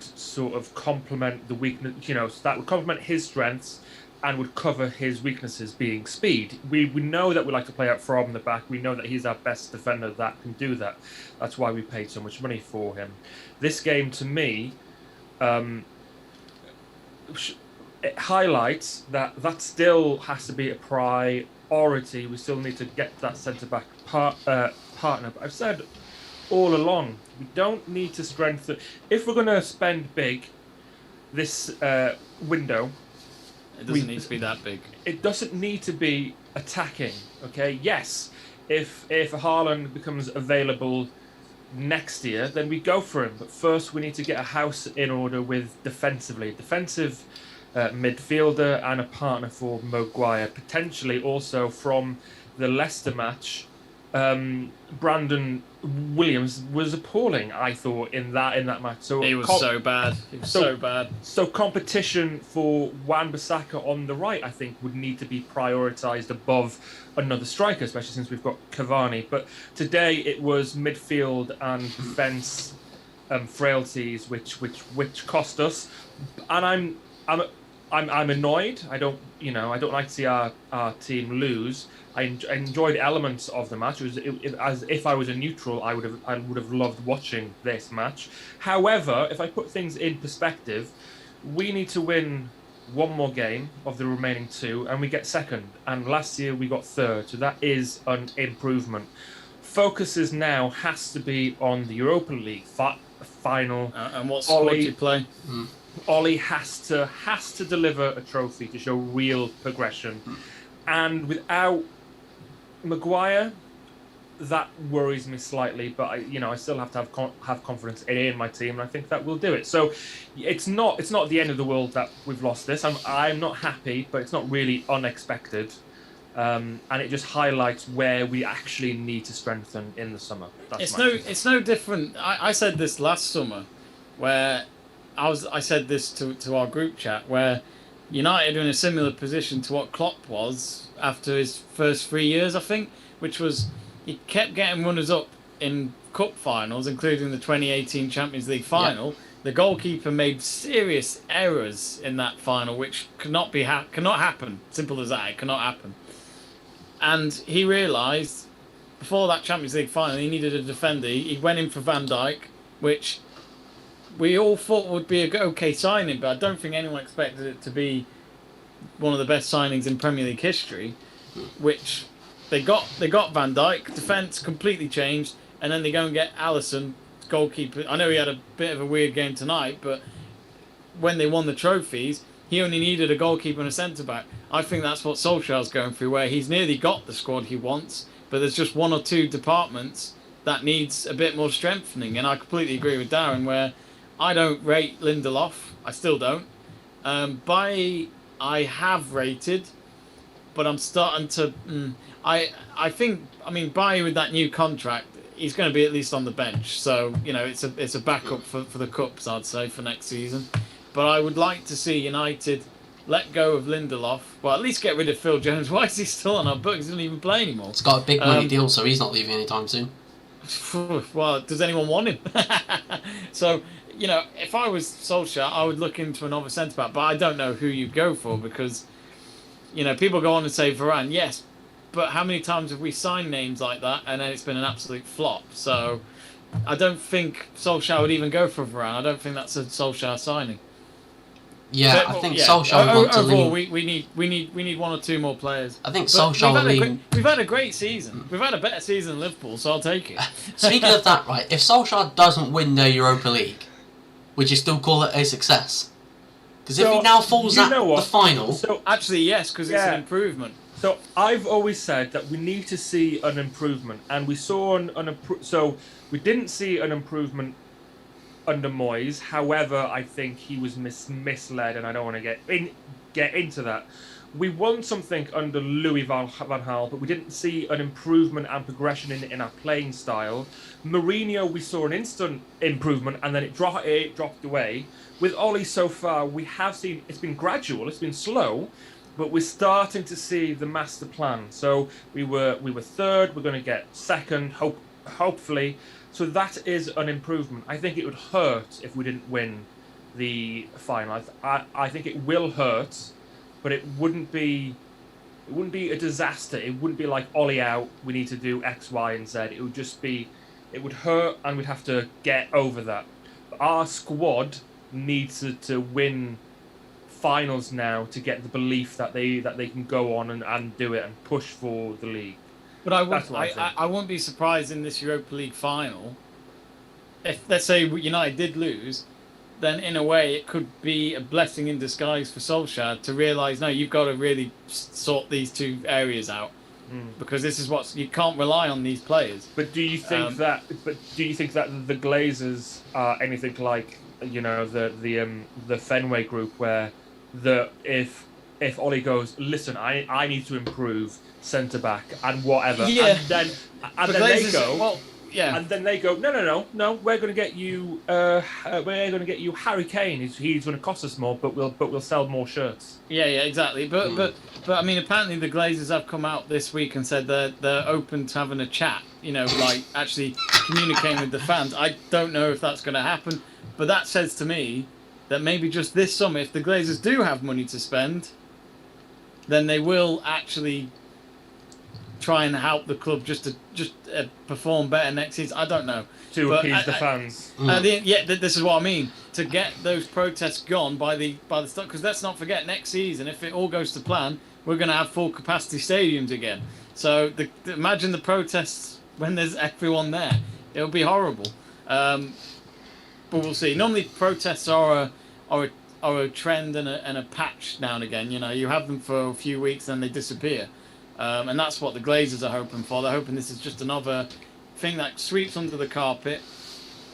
sort of complement the weakness. That would complement his strengths and would cover his weaknesses, being speed. We know that we like to play out from the back. We know that he's our best defender that can do that. That's why we paid so much money for him. This game, to me, it highlights that still has to be a priority. We still need to get that centre-back partner. But I've said all along, we don't need to strengthen. If we're going to spend big this window, it doesn't need to be that big. It doesn't need to be attacking. Okay, yes. If Haaland becomes available next year, then we go for him. But first, we need to get a house in order with defensive midfielder and a partner for Maguire. Potentially also from the Leicester match, Brandon Williams was appalling, I thought, in that match. So he was so bad. He was so bad. So competition for Wan-Bissaka on the right, I think, would need to be prioritised above another striker, especially since we've got Cavani. But today it was midfield and defence frailties which cost us, and I'm annoyed. I don't like to see our team lose. I enjoyed elements of the match. As if I was a neutral, I would have loved watching this match. However, if I put things in perspective, we need to win one more game of the remaining two, and we get second. And last year we got third, so that is an improvement. Focuses now has to be on the Europa League final. And what squad do you play? Ollie has to deliver a trophy to show real progression, and without Maguire, that worries me slightly. But I still have to have confidence in my team, and I think that we'll do it. So it's not the end of the world that we've lost this. I'm not happy, but it's not really unexpected, and it just highlights where we actually need to strengthen in the summer. It's no different. I said this last summer, where I said this to our group chat, where United are in a similar position to what Klopp was after his first 3 years, I think, which was he kept getting runners-up in cup finals, including the 2018 Champions League final. Yeah. The goalkeeper made serious errors in that final, which cannot happen. Simple as that, it cannot happen. And he realised, before that Champions League final, he needed a defender. He went in for Van Dijk, which we all thought would be a okay signing, but I don't think anyone expected it to be one of the best signings in Premier League history. Which they got Van Dijk, defence completely changed, and then they go and get Alisson, goalkeeper. I know he had a bit of a weird game tonight, but when they won the trophies, he only needed a goalkeeper and a centre back. I think that's what Solskjaer's going through, where he's nearly got the squad he wants, but there's just one or two departments that needs a bit more strengthening. And I completely agree with Darren, where I don't rate Lindelof. I still don't. Bailly, I have rated, but I'm starting to. I think. I mean, Bailly with that new contract, he's going to be at least on the bench. So it's a backup for the cups, I'd say, for next season. But I would like to see United let go of Lindelof. Well, at least get rid of Phil Jones. Why is he still on our books? He doesn't even play anymore. He's got a big money deal, so he's not leaving anytime soon. Well, does anyone want him? So. If I was Solskjaer, I would look into another centre-back, but I don't know who you'd go for because, people go on and say Varane, yes, but how many times have we signed names like that and then it's been an absolute flop? So I don't think Solskjaer would even go for Varane. I don't think that's a Solskjaer signing. Yeah, I think Solskjaer would want to overall, lean. we need one or two more players. I think Solskjaer would lean. We've had a great season. We've had a better season than Liverpool, so I'll take it. Speaking of that, right, if Solskjaer doesn't win the Europa League, would you still call it a success? Because if he now falls at the final... So actually, yes, because it's an improvement. So I've always said that we need to see an improvement, and we saw so we didn't see an improvement under Moyes. However, I think he was misled, and I don't want to get into that. we won something under Louis van Gaal, but we didn't see an improvement and progression in our playing style. Mourinho, we saw an instant improvement, and then it dropped away. With Ollie so far, we have seen it's been gradual, it's been slow, but we're starting to see the master plan. So we were third, we're going to get second, hopefully. So that is an improvement. I think it would hurt if we didn't win the final. I think it will hurt, but it wouldn't be a disaster. It wouldn't be like Ollie out, we need to do X, Y, and Z. It would just be, it would hurt, and we'd have to get over that. But our squad needs to win finals now to get the belief that they can go on and do it and push for the league. But I wouldn't be surprised in this Europa League final if, let's say, United did lose, then in a way it could be a blessing in disguise for Solskjaer to realise, no, you've got to really sort these two areas out, because this is what you can't rely on these players. But do you think that the Glazers are anything like, you know, the Fenway group, where if Ollie goes, listen, I need to improve centre back and whatever, and then they go, well, yeah, and then they go, no, we're going to get you, Harry Kane. He's going to cost us more, but we'll sell more shirts. Yeah, exactly. But I mean, apparently the Glazers have come out this week and said they're open to having a chat. You know, like actually communicating with the fans. I don't know if that's going to happen, but that says to me that maybe just this summer, if the Glazers do have money to spend, then they will actually try and help the club just to perform better next season. I don't know. To appease the fans. This is what I mean. To get those protests gone by the start, because let's not forget, next season, if it all goes to plan, we're going to have full capacity stadiums again. So imagine the protests when there's everyone there. It'll be horrible. But we'll see. Normally protests are a trend and a patch now and again. You know, you have them for a few weeks, then they disappear. And that's what the Glazers are hoping for. They're hoping this is just another thing that sweeps under the carpet,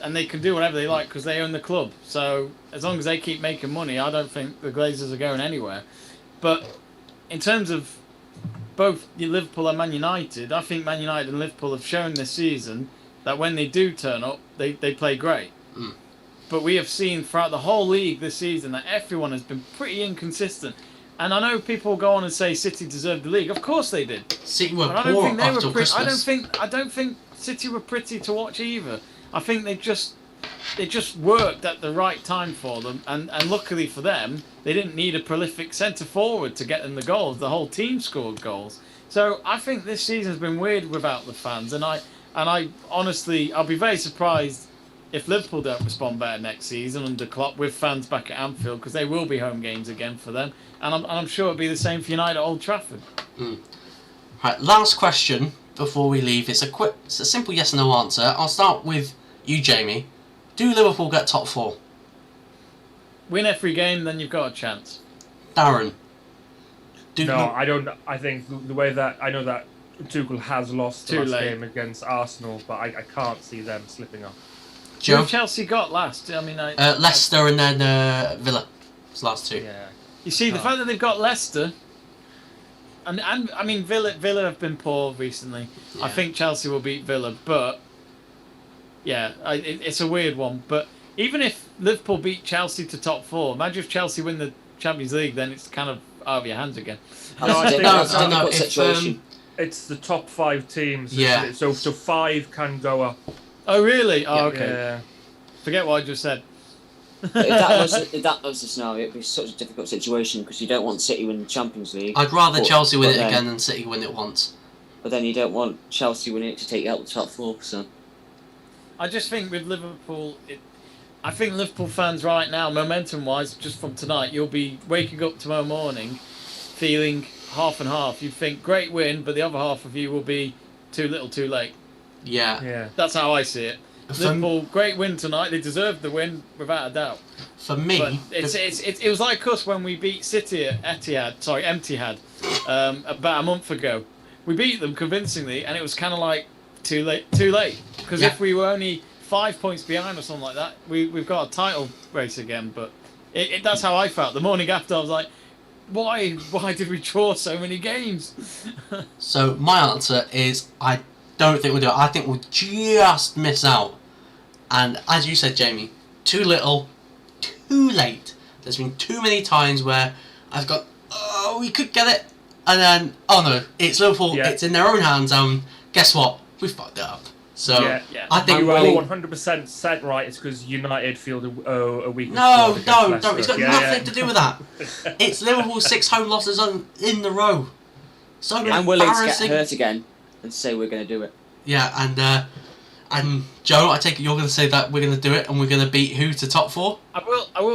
and they can do whatever they like because they own the club. So as long as they keep making money, I don't think the Glazers are going anywhere. But in terms of both Liverpool and Man United, I think Man United and Liverpool have shown this season that when they do turn up, they play great. But we have seen throughout the whole league this season that everyone has been pretty inconsistent. And I know people go on and say City deserved the league. Of course they did. City were poor after Christmas. I don't think City were pretty to watch either. I think they just worked at the right time for them, and luckily for them, they didn't need a prolific centre forward to get them the goals. The whole team scored goals. So I think this season's been weird without the fans, and I honestly, I'll be very surprised if Liverpool don't respond better next season under Klopp with fans back at Anfield, because they will be home games again for them, and I'm sure it'll be the same for United at Old Trafford. Right, last question before we leave. It's a simple yes or no answer. I'll start with you, Jamie. Do Liverpool get top four? Win every game, then you've got a chance. Darren? I don't. I think the way that I know that Tuchel has lost the last game against Arsenal, but I can't see them slipping up. Joe? Who Chelsea got last? I mean, Leicester and then Villa. It's last two. Yeah. You see, the fact that they've got Leicester, and I mean Villa have been poor recently. Yeah. I think Chelsea will beat Villa, but yeah, it's a weird one. But even if Liverpool beat Chelsea to top four, imagine if Chelsea win the Champions League, then it's kind of out of your hands again. It's the top 5 teams. Yeah. So 5 can go up. Oh really? Oh, okay. Yeah. Forget what I just said. If that was the scenario, it'd be such a difficult situation because you don't want City win the Champions League. I'd rather Chelsea win it again than City win it once. But then you don't want Chelsea winning it to take you out the top 4. So I just think with Liverpool, I think Liverpool fans right now, momentum-wise, just from tonight, you'll be waking up tomorrow morning feeling half and half. You think great win, but the other half of you will be too little, too late. Yeah. That's how I see it. Liverpool, great win tonight. They deserved the win without a doubt. For me, but it was like us when we beat City at Etihad, about a month ago. We beat them convincingly, and it was kind of like too late. Because if we were only 5 points behind or something like that, we've got a title race again. But that's how I felt. The morning after, I was like, why did we draw so many games? So my answer is I don't think we'll do it. I think we'll just miss out. And as you said, Jamie, too little, too late. There's been too many times where I've gone, oh, we could get it, and then, oh no, it's Liverpool, Yeah. it's in their own hands, guess what? We fucked it up. So, Yeah. I think You are we'll... 100% right. It's because United field a week. No, don't. It's got nothing to do with that. It's Liverpool's 6 home losses in the row. So I'm willing to get embarrassing. hurt again and say we're going to do it. Yeah, and Joe, I take it you're going to say that we're going to do it and we're going to beat who to top 4?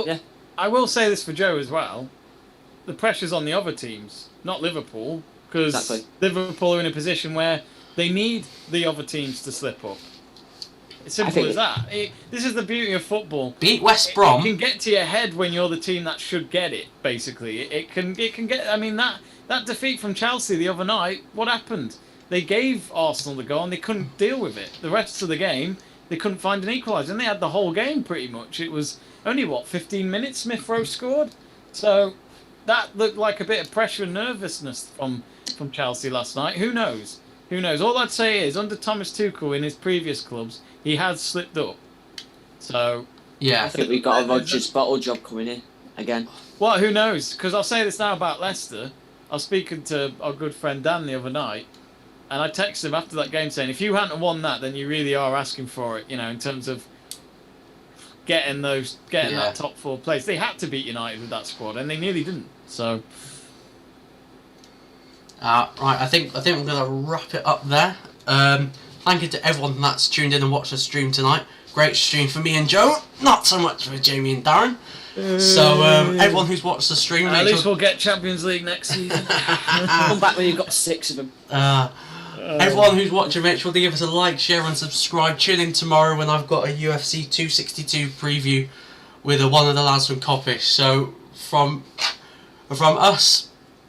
Yeah. I will say this for Joe as well. The pressure's on the other teams, not Liverpool, because Exactly. Liverpool are in a position where they need the other teams to slip up. It's simple think as that. This is the beauty of football. Beat West It Brom. can get to your head when you're the team that should get it. Basically, it can get. I mean that defeat from Chelsea the other night. What happened? They gave Arsenal the goal and they couldn't deal with it. The rest of the game, they couldn't find an equaliser, and they had the whole game pretty much. It was only 15 minutes Smith Rowe scored, so that looked like a bit of pressure and nervousness from Chelsea last night. Who knows? Who knows? All I'd say is under Thomas Tuchel in his previous clubs, he has slipped up. So Yeah. I think we've got a Rodgers bottle job coming in again. well, who knows? Because I'll say this now about Leicester. I was speaking to our good friend Dan the other night, and I texted him after that game saying, if you hadn't won that, then you really are asking for it, in terms of getting that top 4 place. They had to beat United with that squad, and they nearly didn't. So, Right, I think we're going to wrap it up there. Thank you to everyone that's tuned in and watched the stream tonight. Great stream for me and Joe, not so much for Jamie and Darren. So everyone who's watched the stream, at least we'll get Champions League next season. Come back when you've got 6 of them. everyone who's watching, make sure to give us a like, share and subscribe. Tune in tomorrow when I've got a UFC 262 preview with one of the lads from Coppish. So from us,